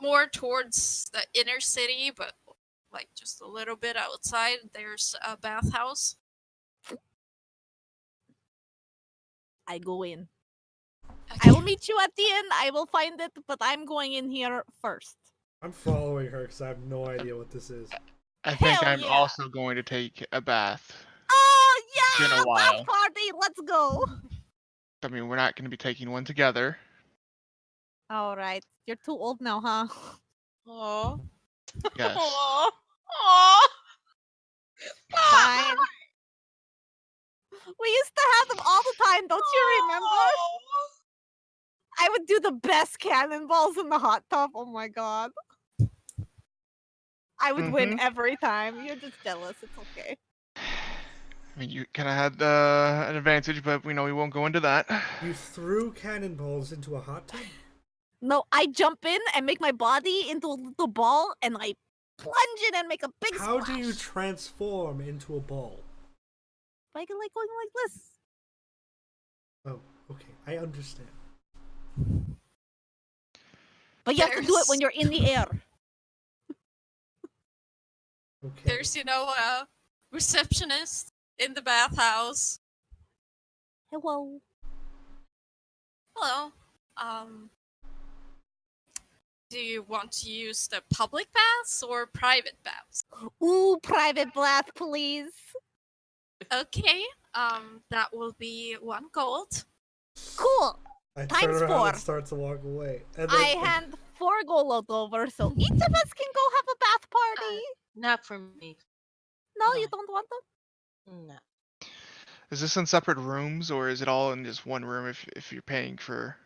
more towards the inner city, but like just a little bit outside, there's a bathhouse. I go in. Okay. I will meet you at the end. I will find it, but I'm going in here first. I'm following her because I have no idea what this is. I think Hell I'm yeah. also going to take a bath. Oh It's been yeah! a while. Bath party! Let's go! I mean, we're not going to be taking one together. Alright. You're too old now, huh? Aww. Yes. Aww. Aww. Fine. We used to have them all the time, don't you remember? I would do the best cannonballs in the hot tub. Oh my god. I would win every time. You're just jealous. It's okay. I mean, you kind of had an advantage, but we won't go into that. You threw cannonballs into a hot tub? No, I jump in and make my body into a little ball and I plunge in and make a big How splash. do you transform into a ball? By like going like this. Oh, okay. I understand. But you have to do it when you're in the air. Okay. There's, a receptionist in the bathhouse. Hello. Hello. Do you want to use the public baths or private baths? Ooh, private bath, please. Okay. That will be 1 gold. Cool. I turn times around 4. and start to walk away. And I hand 4 gold over, so each of us can go have a bath party. Not for me. No, you don't want them? No. Is this in separate rooms, or is it all in just one room if you're paying for...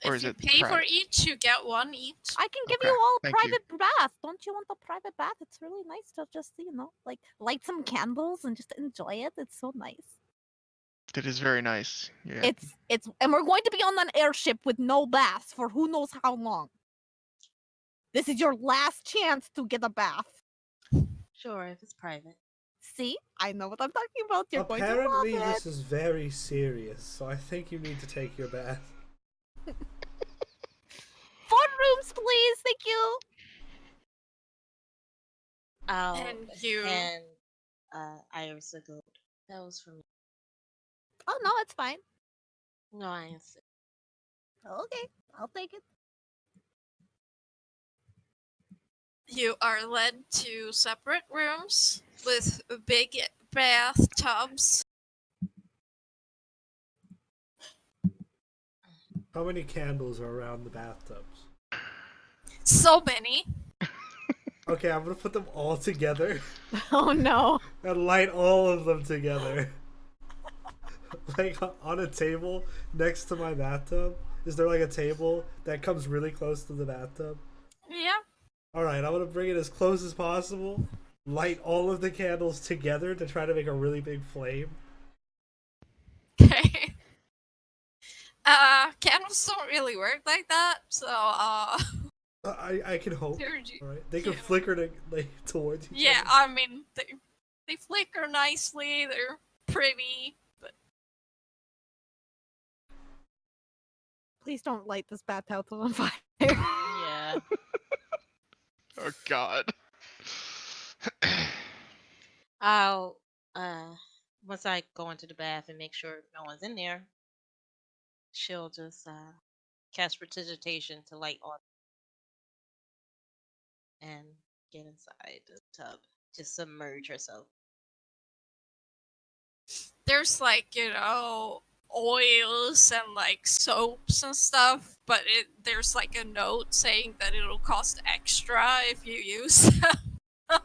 Or If is you it pay for private? each, you get 1 each. I can give Okay, you all a thank you. private bath. Don't you want a private bath? It's really nice to just, like light some candles and just enjoy it. It's so nice. It is very nice. Yeah. It's and we're going to be on an airship with no baths for who knows how long. This is your last chance to get a bath. Sure, if it's private. See? I know what I'm talking about. You're apparently going to love this it. is very serious, so I think you need to take your bath. 4 rooms, please. Thank you. I'll And you- hand Iris a gold. That was for me. Oh, no, it's fine. No, I insist. Okay, I'll take it. You are led to separate rooms with big bathtubs. How many candles are around the bathtubs? So many. Okay, I'm gonna put them all together Oh no. and light all of them together. Like on a table next to my bathtub. Is there like a table that comes really close to the bathtub? Yeah. Alright, I'm gonna bring it as close as possible. Light all of the candles together to try to make a really big flame. Okay. Candles don't really work like that, so I can hope. they're Alright, they can yeah. flicker towards each Yeah, other. I mean they flicker nicely. They're pretty, but Please don't light this bathhouse on fire. Yeah. Oh God. I'll once I go into the bath and make sure no one's in there, she'll just cast prestidigitation to light on and get inside the tub. Just submerge herself. there's like oils and like soaps and stuff, but there's like a note saying that it'll cost extra if you use them.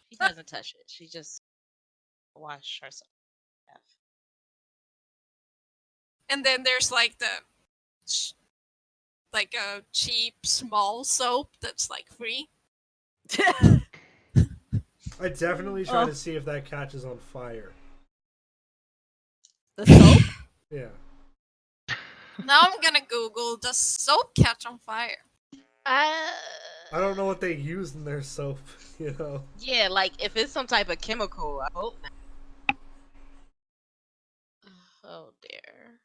She doesn't touch it. She just wash herself. And then there's like like a cheap small soap that's like free. I definitely try to see if that catches on fire. The soap? Yeah. Now I'm gonna Google, does soap catch on fire? I don't know what they use in their soap, you know. Yeah, like if it's some type of chemical, I hope not. Oh dear.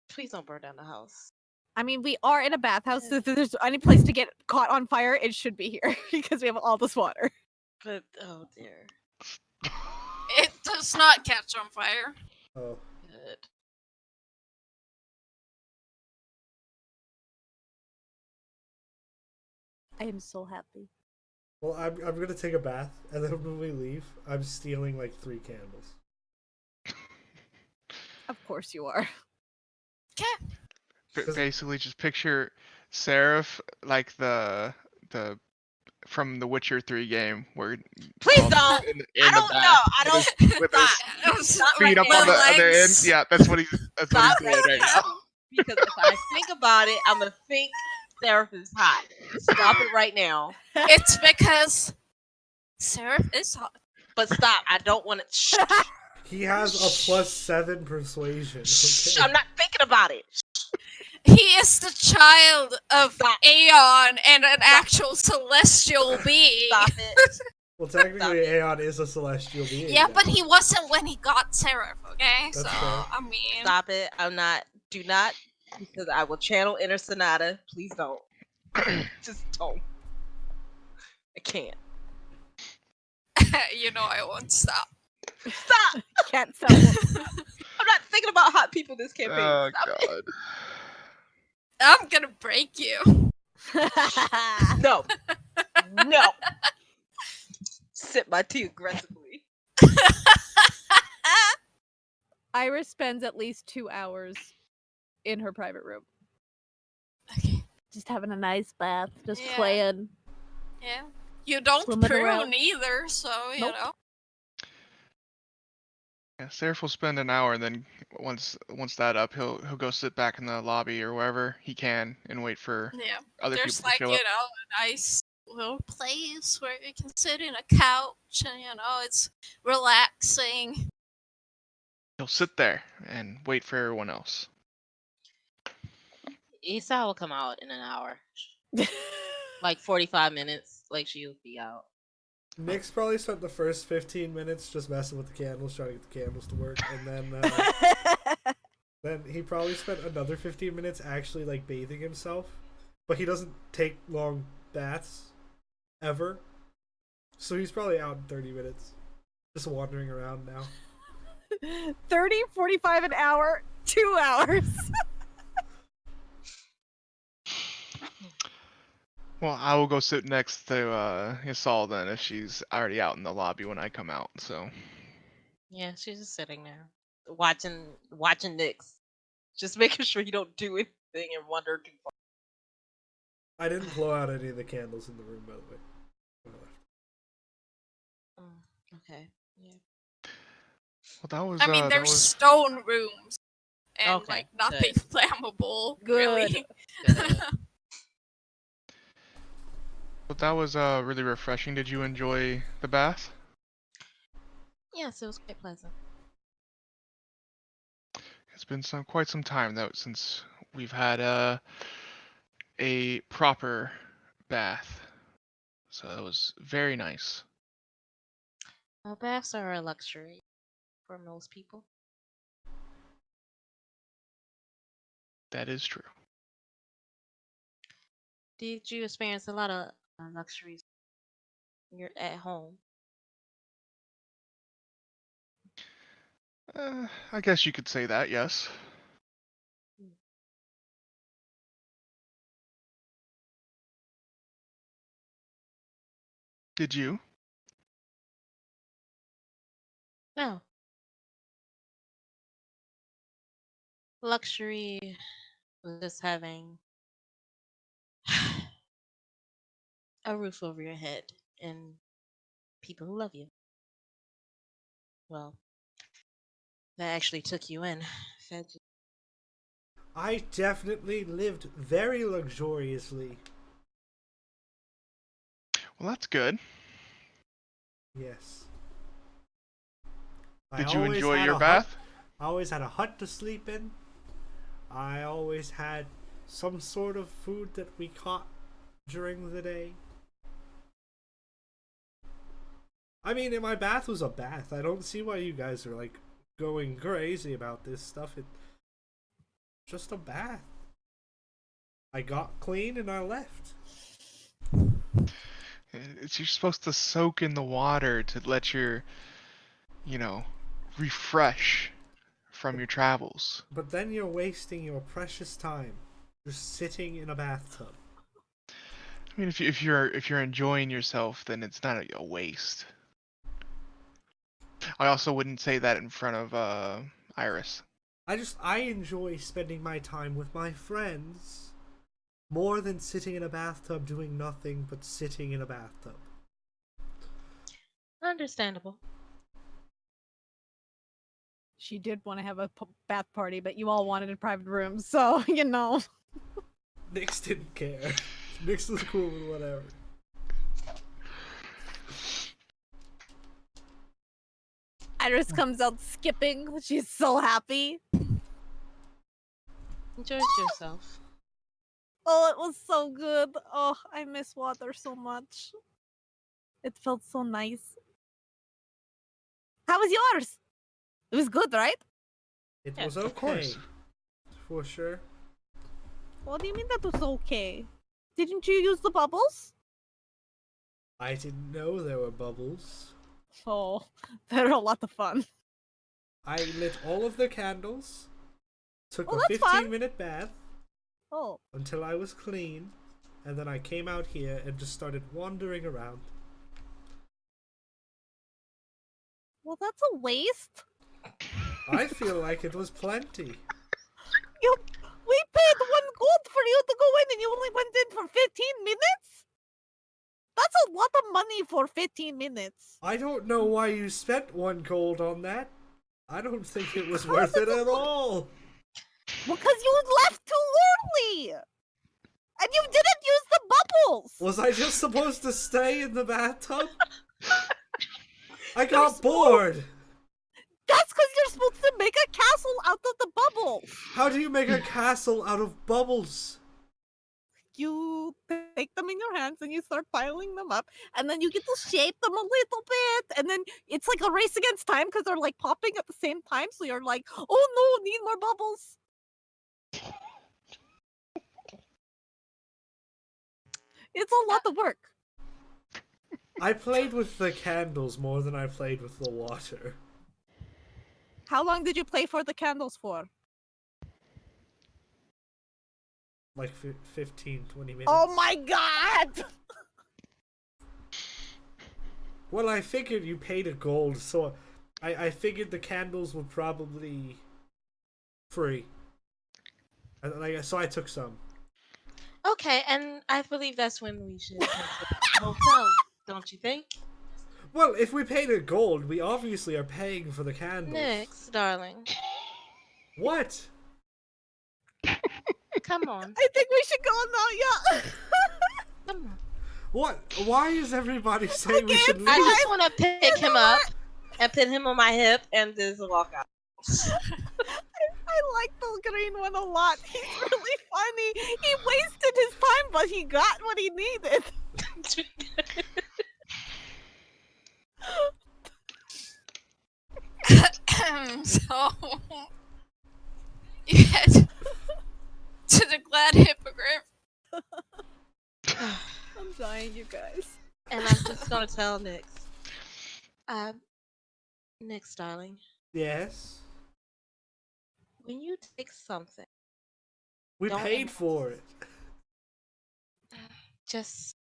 Please don't burn down the house. I mean, we are in a bathhouse, so if there's any place to get caught on fire, it should be here because we have all this water. But oh dear. It does not catch on fire. Oh. Good. I am so happy. Well, I'm gonna take a bath, and then when we leave, I'm stealing like 3 candles. Of course you are. Okay. Basically, just picture Seraph like the from the Witcher 3 game where Please all don't. in I don't know. I don't with stop. his Stop feet right up now. on the other end. legs. Yeah, that's what he's Stop doing right now. Because if I think about it, I'm gonna think Seraph is hot. Stop it right now. It's because Seraph is hot. But stop. I don't want to. He has a +7 persuasion. Shh, Okay? I'm not thinking about it. He is the child of Stop. Aeon and an actual celestial being. Stop it. Well, technically, Aeon is a celestial being. Yeah, now. but he wasn't when he got Seraph, okay? That's so, fair. I mean... Stop it. I'm not. Do not. Because I will channel Inner Sonata. Please don't. Just don't. I can't. you know I won't stop. Stop. Can't stop. I'm not thinking about hot people this campaign. Oh Stop it. God. I'm gonna break you. No. No. Sip my tea aggressively. Iris spends at least 2 hours in her private room. Okay. Just having a nice bath, just Yeah. playing. Yeah. You don't Swimming prune around. either, so, you Nope. know. Yeah, Seraph will spend an hour, and then once that up, he'll go sit back in the lobby or wherever he can and wait for Yeah. other There's people like, to show you up. know, a nice little place where you can sit in a couch and, you know, it's relaxing. He'll sit there and wait for everyone else. Yeissal will come out in an hour. Like 45 minutes. Like she'll be out. Nick's probably spent the first 15 minutes just messing with the candles, trying to get the candles to work, and then he probably spent another 15 minutes actually like bathing himself. But he doesn't take long baths ever, so he's probably out in 30 minutes, just wandering around now. 30, 45 an hour, 2 hours. Well, I will go sit next to Yeissal then if she's already out in the lobby when I come out. So Yeah, she's just sitting there. Watching Nyx. Just making sure you don't do anything and wander too far. I didn't blow out any of the candles in the room, by the way. when I left. Okay. Yeah. Well, that was I mean, that there's was stone rooms and Okay, like nothing good. flammable. Good. Really. Good. well, that was really refreshing. Did you enjoy the bath? Yes, it was quite pleasant. It's been quite some time though since we've had a proper bath, so that was very nice. Well, baths are a luxury for most people. That is true. Did you experience a lot of luxuries when you're at home? I guess you could say that. Yes. Did you? No. Luxury was just having a roof over your head and people who love you. Well, that actually took you in. Fed you. I definitely lived very luxuriously. Well, that's good. Yes. I Did you always enjoy had your a hut. bath? I always had a hut to sleep in. I always had some sort of food that we caught during the day. I mean, my bath was a bath. I don't see why you guys are like going crazy about this stuff. It's just a bath. I got clean and I left. You're supposed to soak in the water to let your, you know, refresh from your travels. But then you're wasting your precious time just sitting in a bathtub. I mean, if you're enjoying yourself, then it's not a waste. I also wouldn't say that in front of Iris. I enjoy spending my time with my friends more than sitting in a bathtub doing nothing but sitting in a bathtub. Understandable. She did want to have a bath party, but you all wanted a private room, so you know. Nyx didn't care. Nyx was cool with whatever. Iris comes out skipping. She's so happy. Enjoy yourself. Oh, it was so good. Oh, I miss water so much. It felt so nice. How was yours? It was good, right? It Yeah, was of okay. course. For sure. What do you mean that was okay? Didn't you use the bubbles? I didn't know there were bubbles. Oh, they're a lot of fun. I lit all of the candles, took Oh, a that's fun. 15-minute bath Oh, until I was clean, and then I came out here and just started wandering around. well, that's a waste. I feel like it was plenty. We paid 1 gold for you to go in, and you only went in for 15 minutes? That's a lot of money for 15 minutes. I don't know why you spent 1 gold on that. I don't think it was worth it at all. Because you left too early! And you didn't use the bubbles! Was I just supposed to stay in the bathtub? I got bored. That's because you're supposed to make a castle out of the bubbles! How do you make a castle out of bubbles? You take them in your hands and you start piling them up, and then you get to shape them a little bit, and then it's like a race against time because they're like popping at the same time, so you're like, oh no, need more bubbles. It's a lot of work. I played with the candles more than I played with the water. How long did you play for the candles for? Like 15, 20 minutes. Oh my god! Well, I figured you paid a gold, so I figured the candles were probably free. So I took some. Okay, and I believe that's when we should head to the hotel, don't you think? Well, if we paid in gold, we obviously are paying for the candles. Nyx, darling, What? come on, I think we should go now, yeah. come on. What? Why is everybody saying we Okay, should it's leave? I just want to pick him up and put him on my hip and just walk out. I like the green one a lot. He's really funny. He wasted his time, but he got what he needed. So you head to the Glad Hippogriff. I'm dying, you guys. And I'm just gonna tell Nyx. Nyx, darling, Yes. when you take something, We Don't paid announce. for it. just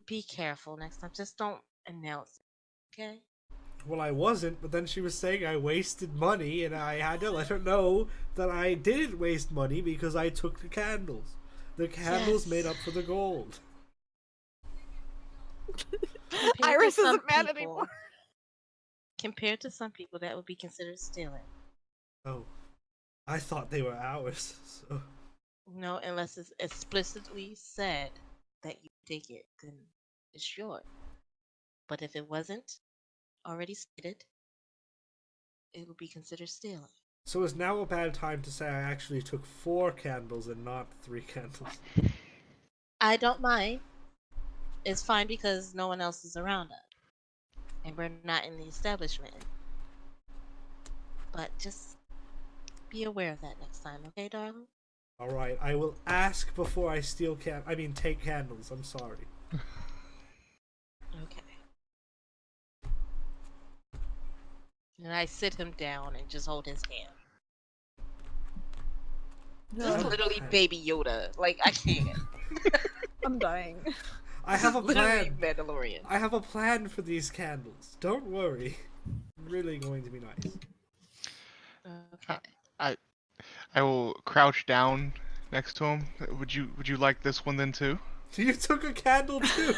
be careful next time. Just don't announce it, okay? Well, I wasn't, but then she was saying I wasted money, and I had to let her know that I didn't waste money because I took the candles. The candles Yes. made up for the gold. Compared to Iris some isn't mad people- anymore. Compared to some people, that would be considered stealing. Oh. I thought they were ours, so... No, unless it's explicitly said that you take it, then it's yours. But if it wasn't already stated, it would be considered stealing. So is now a bad time to say I actually took 4 candles and not 3 candles? I don't mind. It's fine because no one else is around us. And we're not in the establishment. But just be aware of that next time, okay, darling? Alright, I will ask before I take candles. I'm sorry. Okay. And I sit him down and just hold his hand. This is Oh. literally Baby Yoda. Like, I can't. I'm dying. I have a Literally plan. Mandalorian. I have a plan for these candles. Don't worry. Really going to be nice. Okay. I will crouch down next to him. Would you like this one then too? You took a candle too!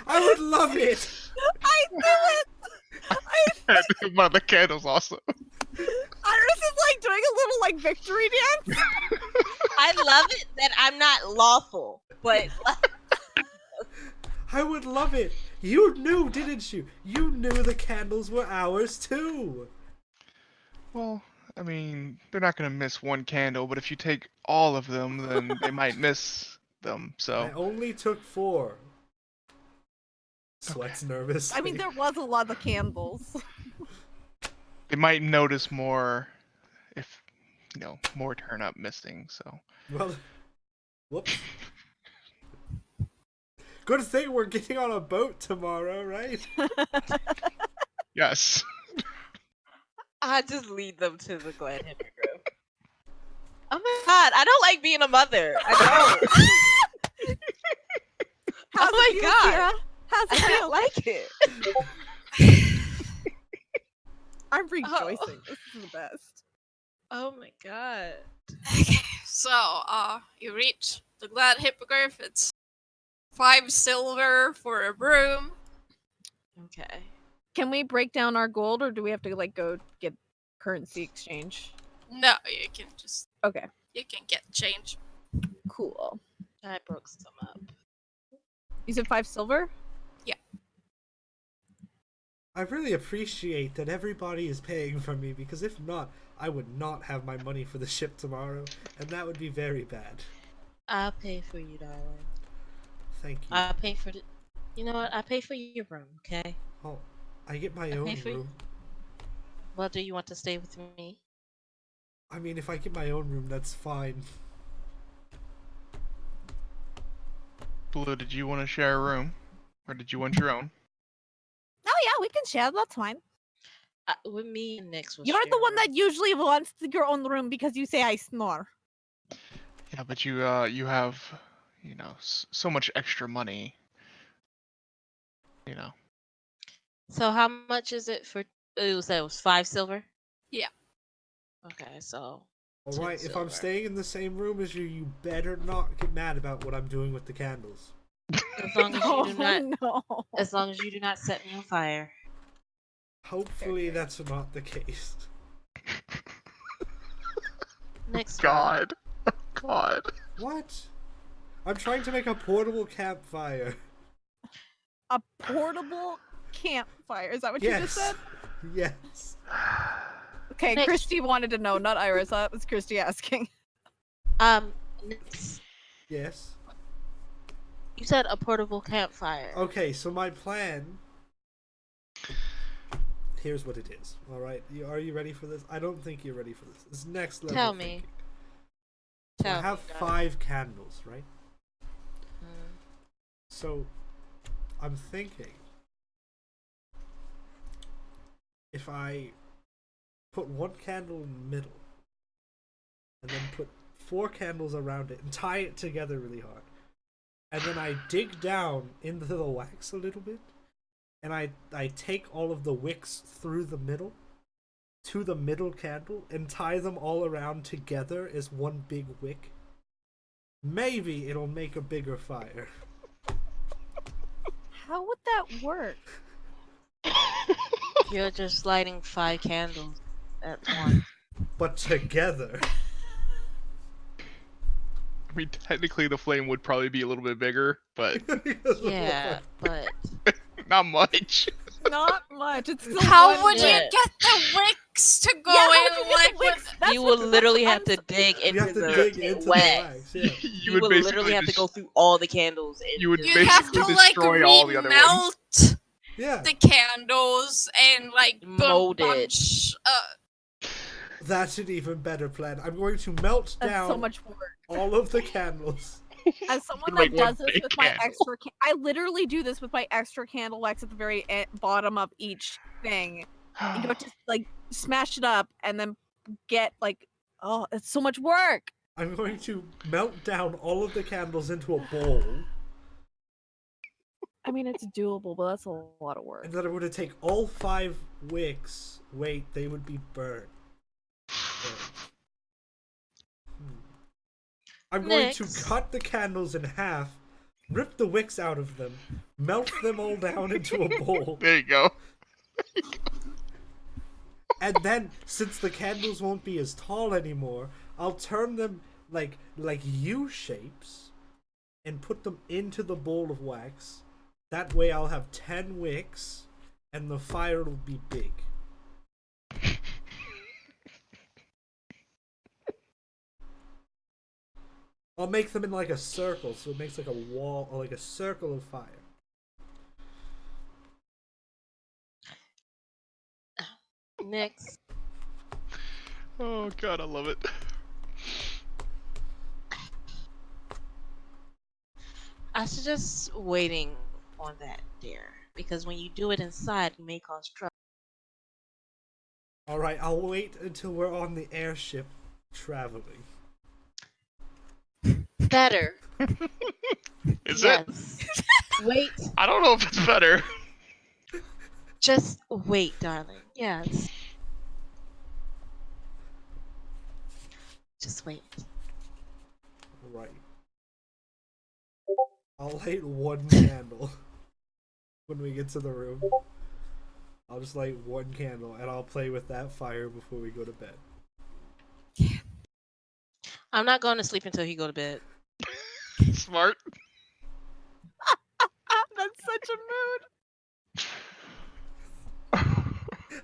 I would love it! I knew it! And one of the candles also. Iris is like doing a little like victory dance. I love it that I'm not lawful, but I would love it! You knew, didn't you? You knew the candles were ours too! Well, I mean, they're not gonna miss one candle, but if you take all of them, then they might miss them. I So only took 4. Sweat's nervous. I mean, there was a lot of candles. they might notice more if more turn up missing. So Well, whoops. Good thing we're getting on a boat tomorrow, right? yes. I just lead them to the Glad Hippogriff. Oh my god, I don't like being a mother. I don't. How's Oh my it feel, God. Kira? How's it I feel? don't like it. I'm rejoicing. This is the best. Oh my god. Okay, so you reach the Glad Hippogriff. It's 5 silver for a broom. Okay. Can we break down our gold, or do we have to like go get currency exchange? No, you can Okay, get change. cool. I broke some up. You said 5 silver? I really appreciate that everybody is paying for me, because if not, I would not have my money for the ship tomorrow, and that would be very bad. I'll pay for you, darling. Thank you. I'll pay for the. You know what? I pay for your room, okay? Oh, I get my I own pay for you. room. Well, do you want to stay with me? I mean, if I get my own room, that's fine. Blue, did you want to share a room, or did you want your own? Oh yeah, we can share. That's fine. With me and Nyx. will You're the share one a that room. usually wants your own room because you say I snore. Yeah, but you have so much extra money. So how much is it for? It was 5 silver. Yeah. Okay, so Alright, if I'm silver. staying in the same room as you, you better not get mad about what I'm doing with the candles. As long as you do not, no. as long as you do not set me on fire. Hopefully that's not the case. Next God. God. What? I'm trying to make a portable campfire. A portable campfire. Is that what you just said? Yes. Okay, Next. Christy wanted to know, not Iris. That was Christy asking. Next, Yes. you said a portable campfire. Okay, so my plan. Here's what it is. Alright, are you ready for this? I don't think you're ready for this. This is next level. Tell me. thinking. So I have 5 candles, right? So I'm thinking if I put 1 candle in the middle and then put 4 candles around it and tie it together really hard, and then I dig down into the wax a little bit, and I take all of the wicks through the middle to the middle candle and tie them all around together as one big wick. Maybe it'll make a bigger fire. How would that work? You're just lighting 5 candles at once. But together. I mean, technically the flame would probably be a little bit bigger, but Yeah, but not much. Not much. It's still How one would you bit. get the wicks to go Yeah, how in would you get like the with wicks? That's you what- will that's literally what have to dig You into have to the dig into the wax. wax. Yeah. You would will basically literally have to just- go through all the candles. And You would just- you have basically to like destroy all the other ones. remelt Yeah. the candles and like Mold it. bunch. That's an even better plan. I'm going to melt That's down so much work. all of the candles. As someone Like that one does this big with my candle. extra, I literally do this with my extra candle wax at the very bottom of each thing. You have to like smash it up and then get like, oh, it's so much work. I'm going to melt down all of the candles into a bowl, I mean, it's doable, but that's a lot of work. and then I'm going to take all 5 wicks. Wait, they would be burned. I'm going to Next. cut the candles in half, rip the wicks out of them, melt them all down into a bowl, There you go. and then, since the candles won't be as tall anymore, I'll turn them like U shapes and put them into the bowl of wax. That way I'll have 10 wicks and the fire will be big. I'll make them in like a circle, so it makes like a wall or like a circle of fire. Next, Oh god, I love it. I suggest waiting on that there because when you do it inside, it may cause trouble. Alright, I'll wait until we're on the airship traveling. Better. Is it? Yes. Wait. I don't know if it's better. Just wait, darling. Yes. Just wait. Right. I'll light 1 candle when we get to the room. I'll just light 1 candle and I'll play with that fire before we go to bed. I'm not going to sleep until he go to bed. Smart. That's such a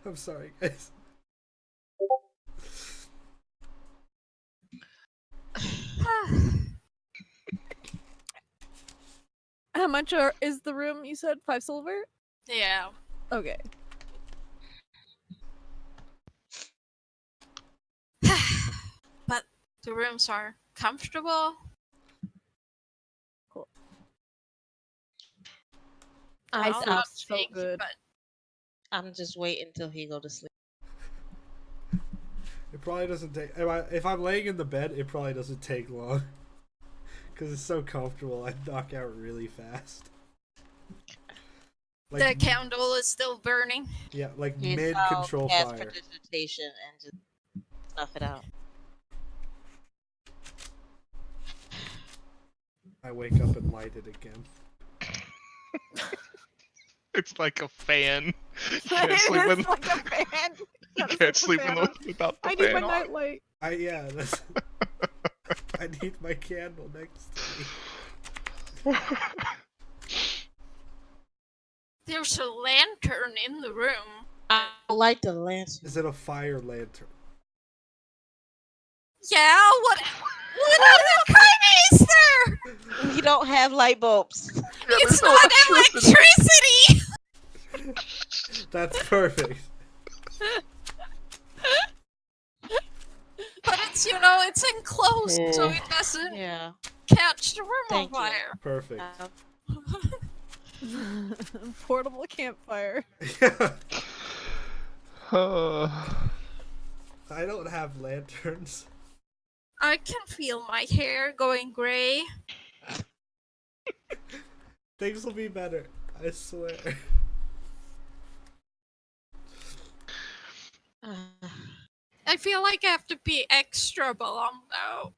I'm sorry, guys. mood. How much is the room? You said 5 silver. Yeah. Okay. But the rooms are comfortable. I I'll sound not so take- good. But I'm just waiting until he go to sleep. It probably doesn't take. If I'm laying in the bed, it probably doesn't take long. Because it's so comfortable, I knock out really fast. the candle is still burning. Yeah, like Yes, mid I'll control cast fire. precipitation and just snuff it out. I wake up and light it again. It's like a fan. You It can't sleep, is with, like a fan. you Gotta can't the sleep fan with, on. without the I need my fan on. nightlight. That's. I need my candle next to me. There's a lantern in the room. I like the lantern. Is it a fire lantern? Yeah, what other kind is there? We don't have light bulbs. It's not electricity! That's perfect. But it's, it's enclosed, so it doesn't Yeah. catch the room Thank you. on fire. Perfect. Portable campfire. I don't have lanterns. I can feel my hair going gray. Things will be better. I swear. I feel like I have to be extra balm now.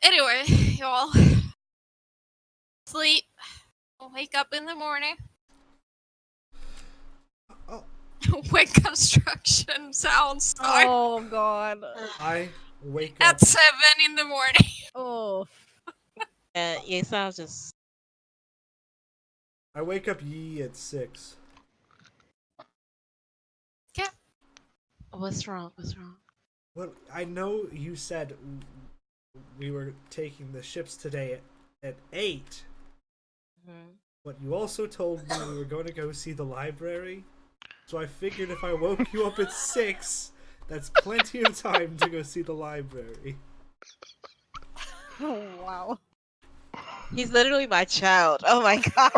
Anyway, y'all. Sleep. Wake up in the morning. Oh. When construction sounds start Oh god. I wake up. at 7 in the morning. Oh. Yeissal just. I wake up Yi at 6. What's wrong? What's wrong? Well, I know you said we were taking the ships today at 8. Mm-hmm. But you also told me we were going to go see the library. So I figured if I woke you up at 6, that's plenty of time to go see the library. Oh wow. He's literally my child. Oh my god.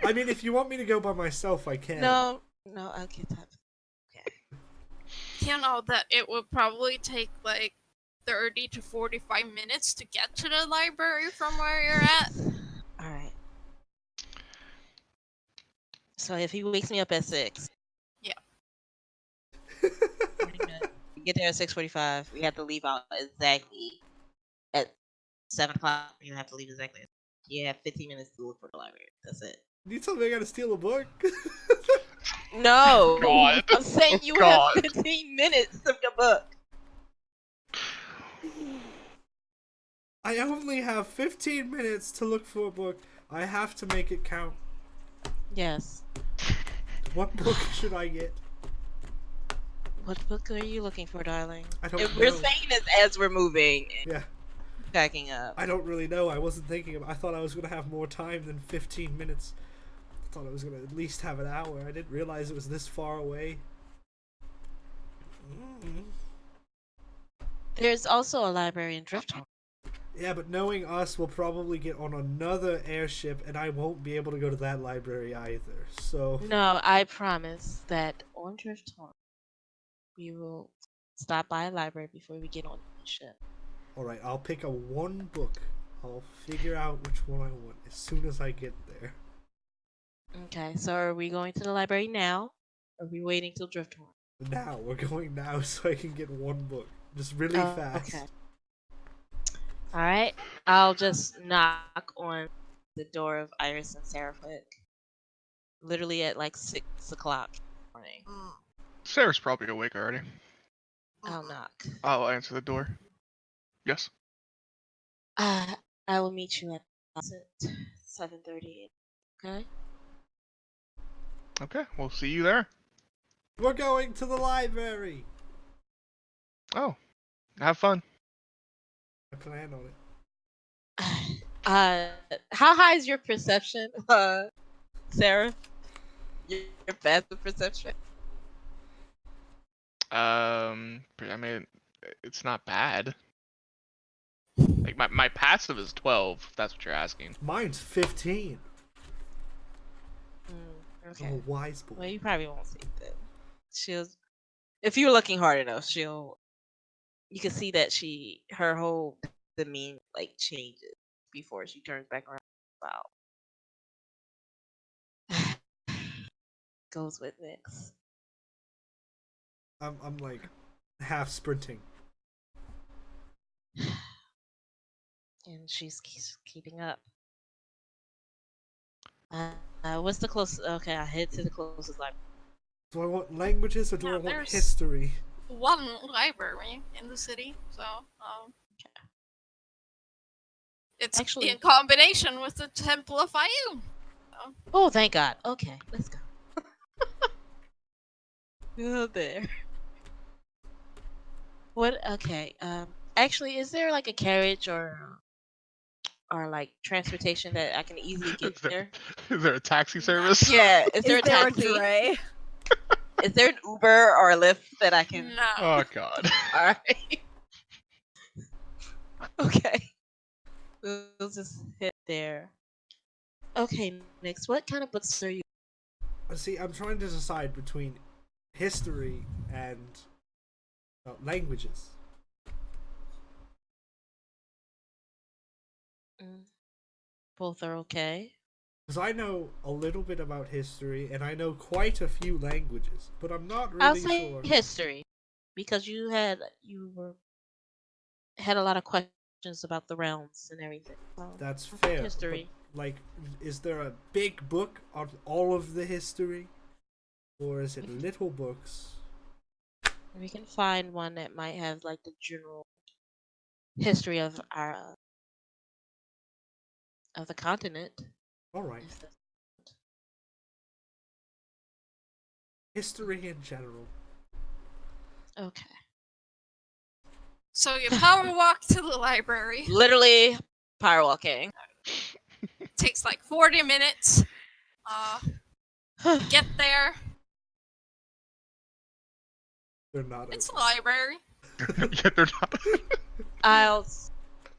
I mean, if you want me to go by myself, I can. No, I'll get that. You know that it would probably take like 30 to 45 minutes to get to the library from where you're at. Alright. So if he wakes me up at 6. Yeah. 40 minutes. We get there at 6:45. We have to leave out exactly at 7 o'clock. You have to leave exactly. You have 15 minutes to look for the library. That's it. You told me I gotta steal a book? No! God. I'm saying you God. have 15 minutes of your book. I only have 15 minutes to look for a book. I have to make it count. Yes. What book should I get? What book are you looking for, darling? I don't If we're know. saying this as we're moving and Yeah, packing up. I don't really know. I wasn't thinking of. I thought I was gonna have more time than 15 minutes. I thought I was gonna at least have an hour. I didn't realize it was this far away. There's also a library in Drifthorn. Yeah, but knowing us, we'll probably get on another airship, and I won't be able to go to that library either. So No, I promise that on Drifthorn, we will stop by a library before we get on the ship. all right, I'll pick a one book. I'll figure out which one I want as soon as I get there. Okay, so are we going to the library now? Or are we waiting till Drifthorn? Now we're going now, so I can get one book, just really fast. Okay. Alright, I'll just knock on the door of Iris and Seraph literally at like 6 o'clock in the morning. Sarah's probably awake already. I'll knock. I'll answer the door. Yes. I will meet you at 7:30. Okay? Okay, we'll see you there. We're going to the library. Oh, have fun. I plan on it. How high is your perception, Sarah? Your passive perception? I mean, it's not bad. Like my passive is 12. If that's what you're asking. Mine's 15. Okay. I'm a wise boy. Well, you probably won't see that. If you're looking hard enough, you can see that her whole demeanor like changes before she turns back around. Wow. Goes with Nyx. I'm like half sprinting. and she's keeping up. What's the closest? Okay, I head to the closest library. Do I want languages or do Yeah, I want there's- history? One library in the city, so it's Actually- in combination with the Temple of Ayun. Oh, thank God. Okay, let's go. Oh, there. What? Okay. Actually, is there like a carriage or like transportation that I can easily get there? Is there a taxi service? Yeah. Is there Is a there a taxi? dray? Is there an Uber or a Lyft that I can? No. Oh God. All right. Okay. We'll just hit there. Okay, Nyx, what kind of books are you? See, I'm trying to decide between history and languages. Both are okay. Because I know a little bit about history and I know quite a few languages, but I'm not I'll really say sure. history because you had a lot of questions about the realms and everything. So That's I'll say fair. History. But, like, is there a big book on all of the history? Or is it little books? We can find one that might have like the general history of our of the continent. Alright. History in general. Okay. So you power walk to the library. Literally power walking. Takes like 40 minutes. Get there. They're not It's a open. library. Yeah, they're not. I'll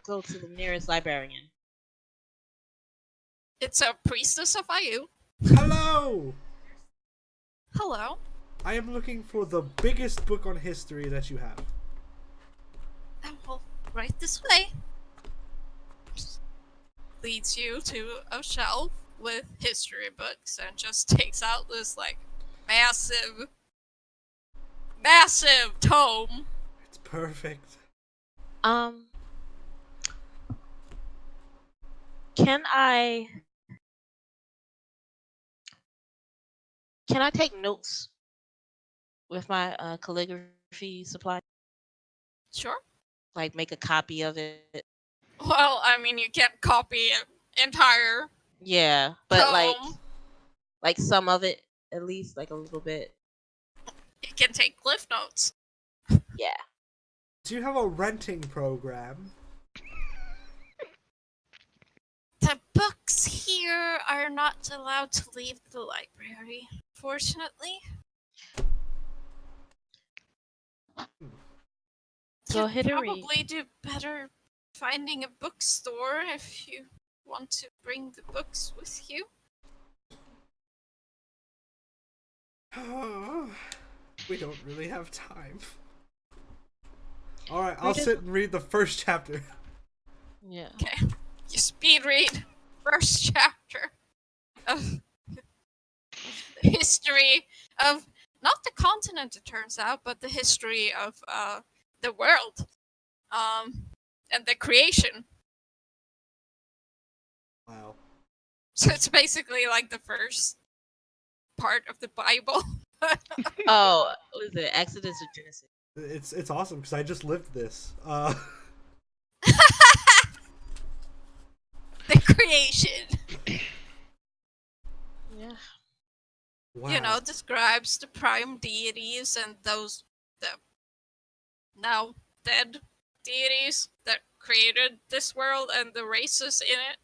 go to the nearest librarian. It's a priestess of Ayun. Hello! Hello. I am looking for the biggest book on history that you have. And well, right this way. Leads you to a shelf with history books and just takes out this like massive tome. It's perfect. Can I take notes with my calligraphy supply? Sure. Like make a copy of it. Well, I mean, you can't copy an entire Yeah, but tome. like some of it at least, like a little bit. You can take cliff notes. Yeah. Do you have a renting program? The books here are not allowed to leave the library, fortunately. So You'd hit a read. probably do better finding a bookstore if you want to bring the books with you. We don't really have time. Alright, I'll Read it. sit and read the first chapter. Yeah. Okay. You speed read first chapter of the history of not the continent, it turns out, but the history of the world, and the creation. Wow. So it's basically like the first part of the Bible. Oh, what is it? Exodus or Genesis? It's awesome because I just lived this. The creation. Yeah. Wow. You know, describes the prime deities and those the now dead deities that created this world and the races in it.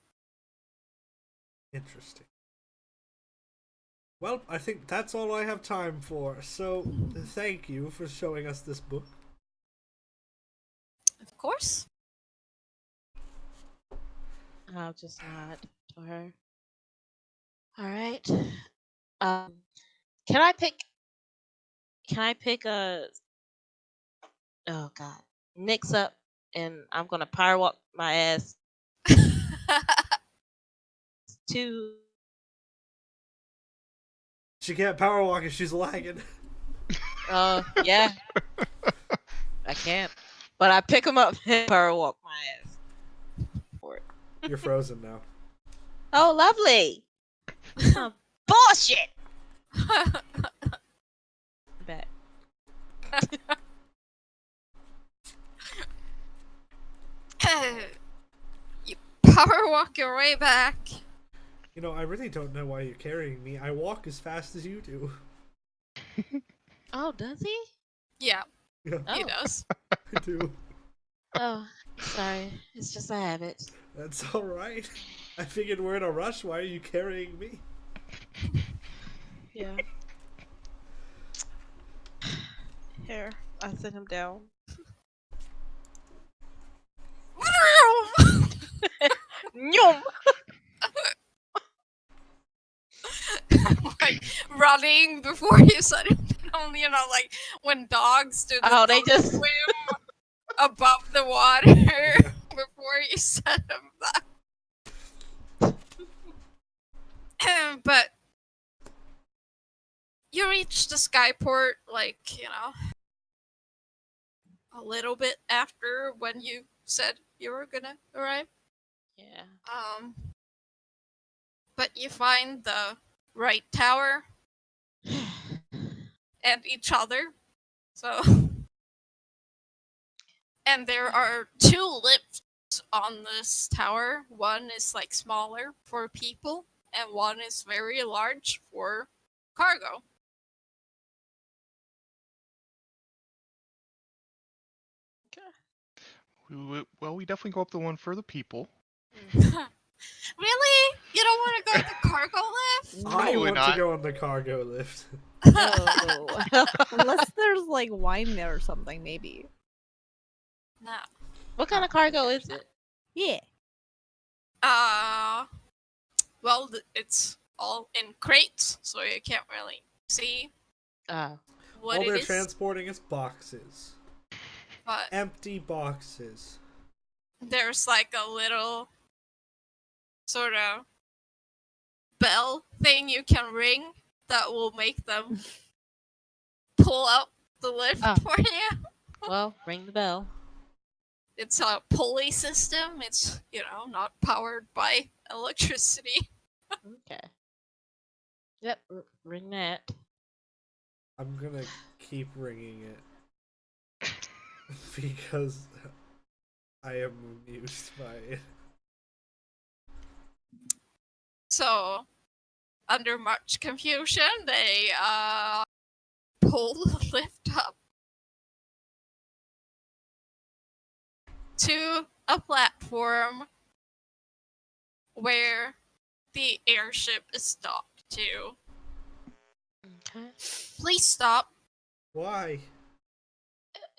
Interesting. Well, I think that's all I have time for. So, thank you for showing us this book. Of course. I'll just nod to her. All right. Can I pick a? Oh God, Nyx up, and I'm gonna power walk my ass to. She can't power walk if she's lagging. Yeah. I can't, but I pick him up and power walk my ass. You're frozen now. Oh, lovely. Bullshit. Bet. You power walk your way back. You know, I really don't know why you're carrying me. I walk as fast as you do. Oh, does he? Yeah, Yeah, he Oh. does. I do. Oh, sorry. It's just a habit. That's alright. I figured we're in a rush. Why are you carrying me? Yeah. Here, I sit him down. Nyum! Like running before you set him down, you know, like when dogs do the Oh, they dog just- swim above the water before you set him down. But you reach the skyport, like, you know, a little bit after when you said you were gonna arrive. Yeah. But you find the right tower and each other. So, and there are 2 lifts on this tower. One is like smaller for people, and one is very large for cargo. Well, we definitely go up the one for the people. Really? You don't want to go to the cargo lift? I Probably want not. to go on the cargo lift. No. Unless there's like wine there or something, maybe. No. What kind of cargo is it? Yeah. Well, it's all in crates, so you can't really see what All it they're is. transporting is boxes. But Empty boxes. there's like a little sort of bell thing you can ring that will make them pull up the lift Oh. for you. Well, ring the bell. It's a pulley system. It's, you know, not powered by electricity. Okay. Yep, ring that. I'm gonna keep ringing it. Because I am amused by it. So, under much confusion, they pull the lift up to a platform where the airship is docked to. Okay. Please stop. Why?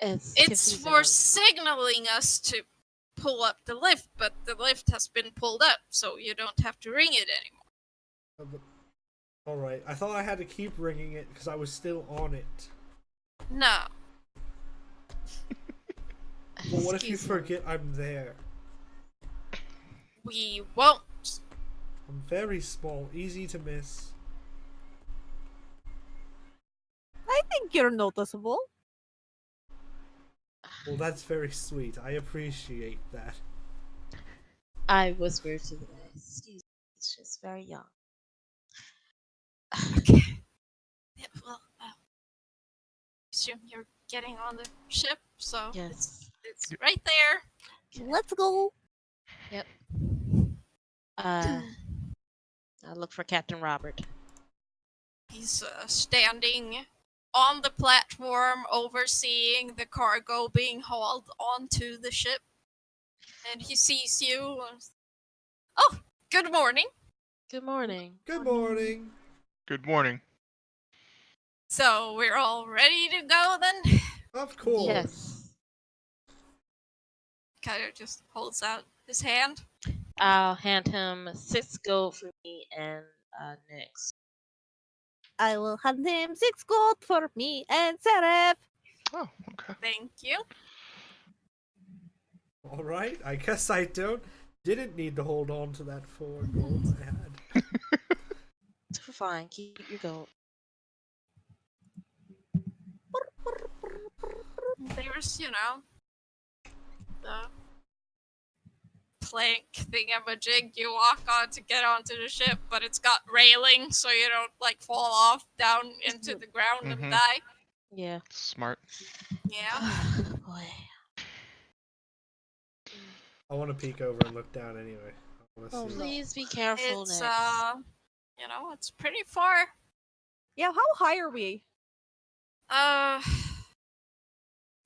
It's It's for signaling us to pull up the lift, but the lift has been pulled up, so you don't have to ring it anymore. Alright, I thought I had to keep ringing it because I was still on it. No. But what if you Excuse me. forget I'm there? We won't. I'm very small, easy to miss. I think you're noticeable. Well, that's very sweet. I appreciate that. I whispered to the guy, excuse me, it's just very young. Okay. Yeah, well, assume you're getting on the ship, so Yes. it's right there. Let's go. I look for Captain Robert. He's standing on the platform overseeing the cargo being hauled onto the ship. And he sees you. Oh, good morning. Good morning. Good morning. Good morning. So we're all ready to go then? Of course. Yes. Kind of just holds out his hand. I'll hand him 6 gold for me and Nyx. I will hand him 6 gold for me and Seraph. Oh, okay. Thank you. Alright, I guess I didn't need to hold on to that 4 gold I had. Fine, keep your gold. There's, you know, the plank thingamajig you walk on to get onto the ship, but it's got railing so you don't like fall off down into the ground and Mhm. die. Yeah. Smart. Yeah. Boy. I want to peek over and look down anyway. I want to Oh, see. no. Please be careful, It's Nyx. you know, it's pretty far. Yeah, how high are we?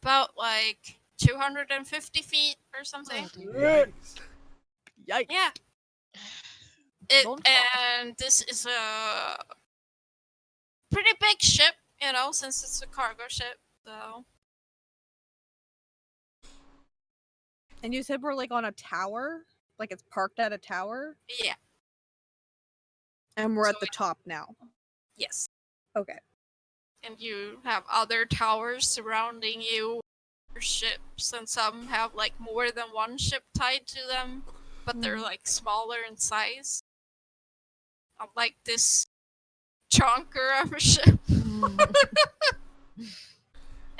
About like 250 feet or something. Oh, dear. Yikes. Yikes. Yeah. Don't fall. And this is a pretty big ship, you know, since it's a cargo ship. So And you said we're like on a tower? Like it's parked at a tower? yeah, And we're So at the top now. yes. Okay. And you have other towers surrounding you, ships, and some have like more than one ship tied to them, but they're like smaller in size. Unlike this chonker of a ship. And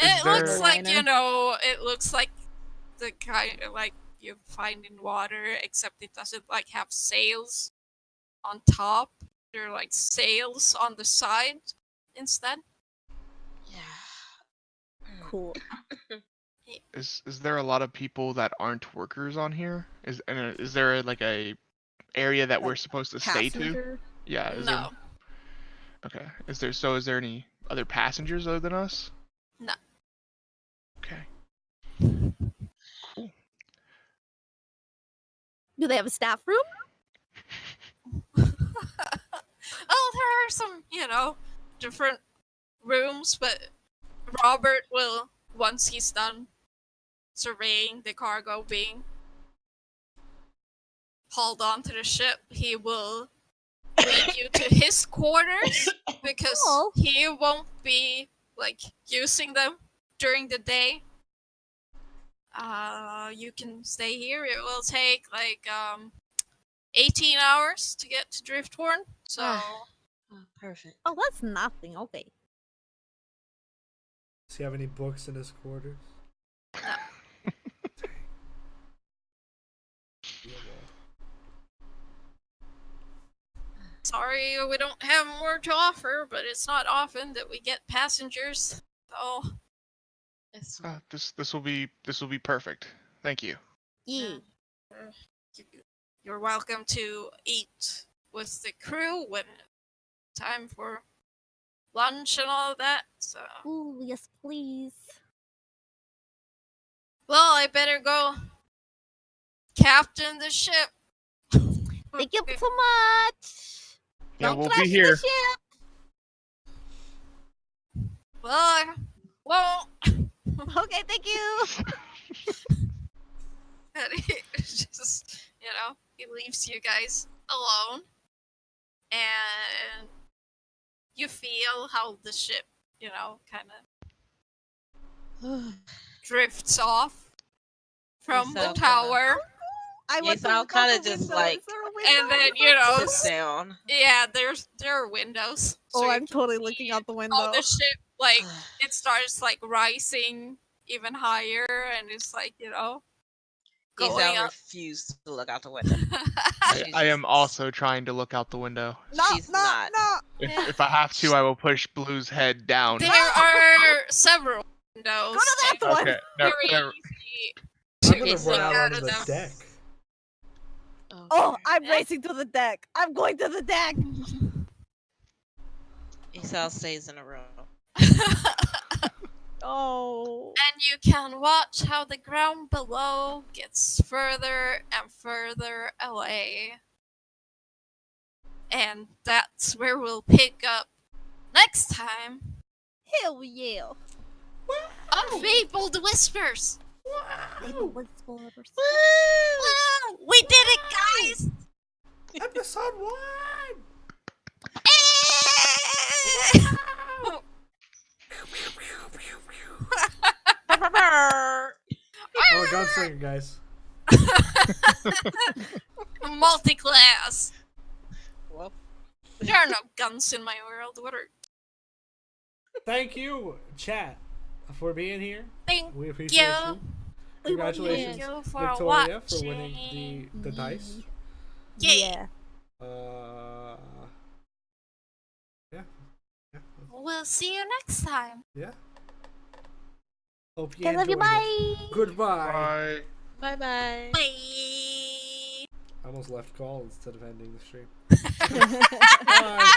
Is it looks there- like, you Liner. know, it looks like the kind of like you find in water, except it doesn't like have sails on top. They're like sails on the side instead. Yeah. Cool. Is there a lot of people that aren't workers on here? Is there like a area that we're Like supposed to stay to? Passenger? Yeah. Is No, there? Okay. Is there any other passengers other than us? no. Okay. Cool. Do they have a staff room? Oh, there are some, you know, different rooms, but Robert will, once he's done surveying the cargo being hauled onto the ship, he will lead you to his quarters because Oh. he won't be like using them during the day. You can stay here. It will take like 18 hours to get to Drifthorn. So Oh, perfect. Oh, that's nothing. Okay. Does he have any books in his quarters? no. Yeah, well. Sorry, we don't have more to offer, but it's not often that we get passengers. So It's This will be perfect. Thank you. Yeah. you're welcome to eat with the crew when time for lunch and all that. So, Ooh, yes, please. well, I better go captain the ship. Thank you so much. Yeah, Don't we'll crash be the here. ship. Well, I won't. Okay, thank you. And he just, you know, he leaves you guys alone. And you feel how the ship, you know, kind of drifts off from the sound tower. I went to Yeissal look out kinda the just, window. like- Is there a window? And then, Is you there- know, Sits down. yeah, there are windows. Oh, so you I'm can totally see looking out the window. how the ship, like, it starts, like, rising even higher, and it's, like, you know, going Yeissal up. refused to look out the window. I am also trying to look out the window. No, She's no, not. no. If I have to, I will push Blue's head down. There are several windows. Go to that and one. Okay. No, very no, easy I'm to gonna It's run like out out onto of the them. deck. Oh, I'm Yeah. racing to the deck. I'm going to the deck. Yeissal stays in a room. Oh. And you can watch how the ground below gets further and further away. And that's where we'll pick up next time Hell yeah. on Fabled Whispers. Wow. Wow, we did it, guys! Episode 1! Oh, we're gunslinging, guys. Multi-class. Well, There are no guns in my world. What are... Thank you, chat, for being here. Thank We appreciate you. you. Congratulations, Thank you for Victoria, for watching. winning the dice. Yeah. Yeah. Yeah. We'll see you next time. Yeah. Hope you I love you. enjoyed it. Bye. Goodbye. Bye. Bye-bye. Bye. I almost left call instead of ending the stream. Bye.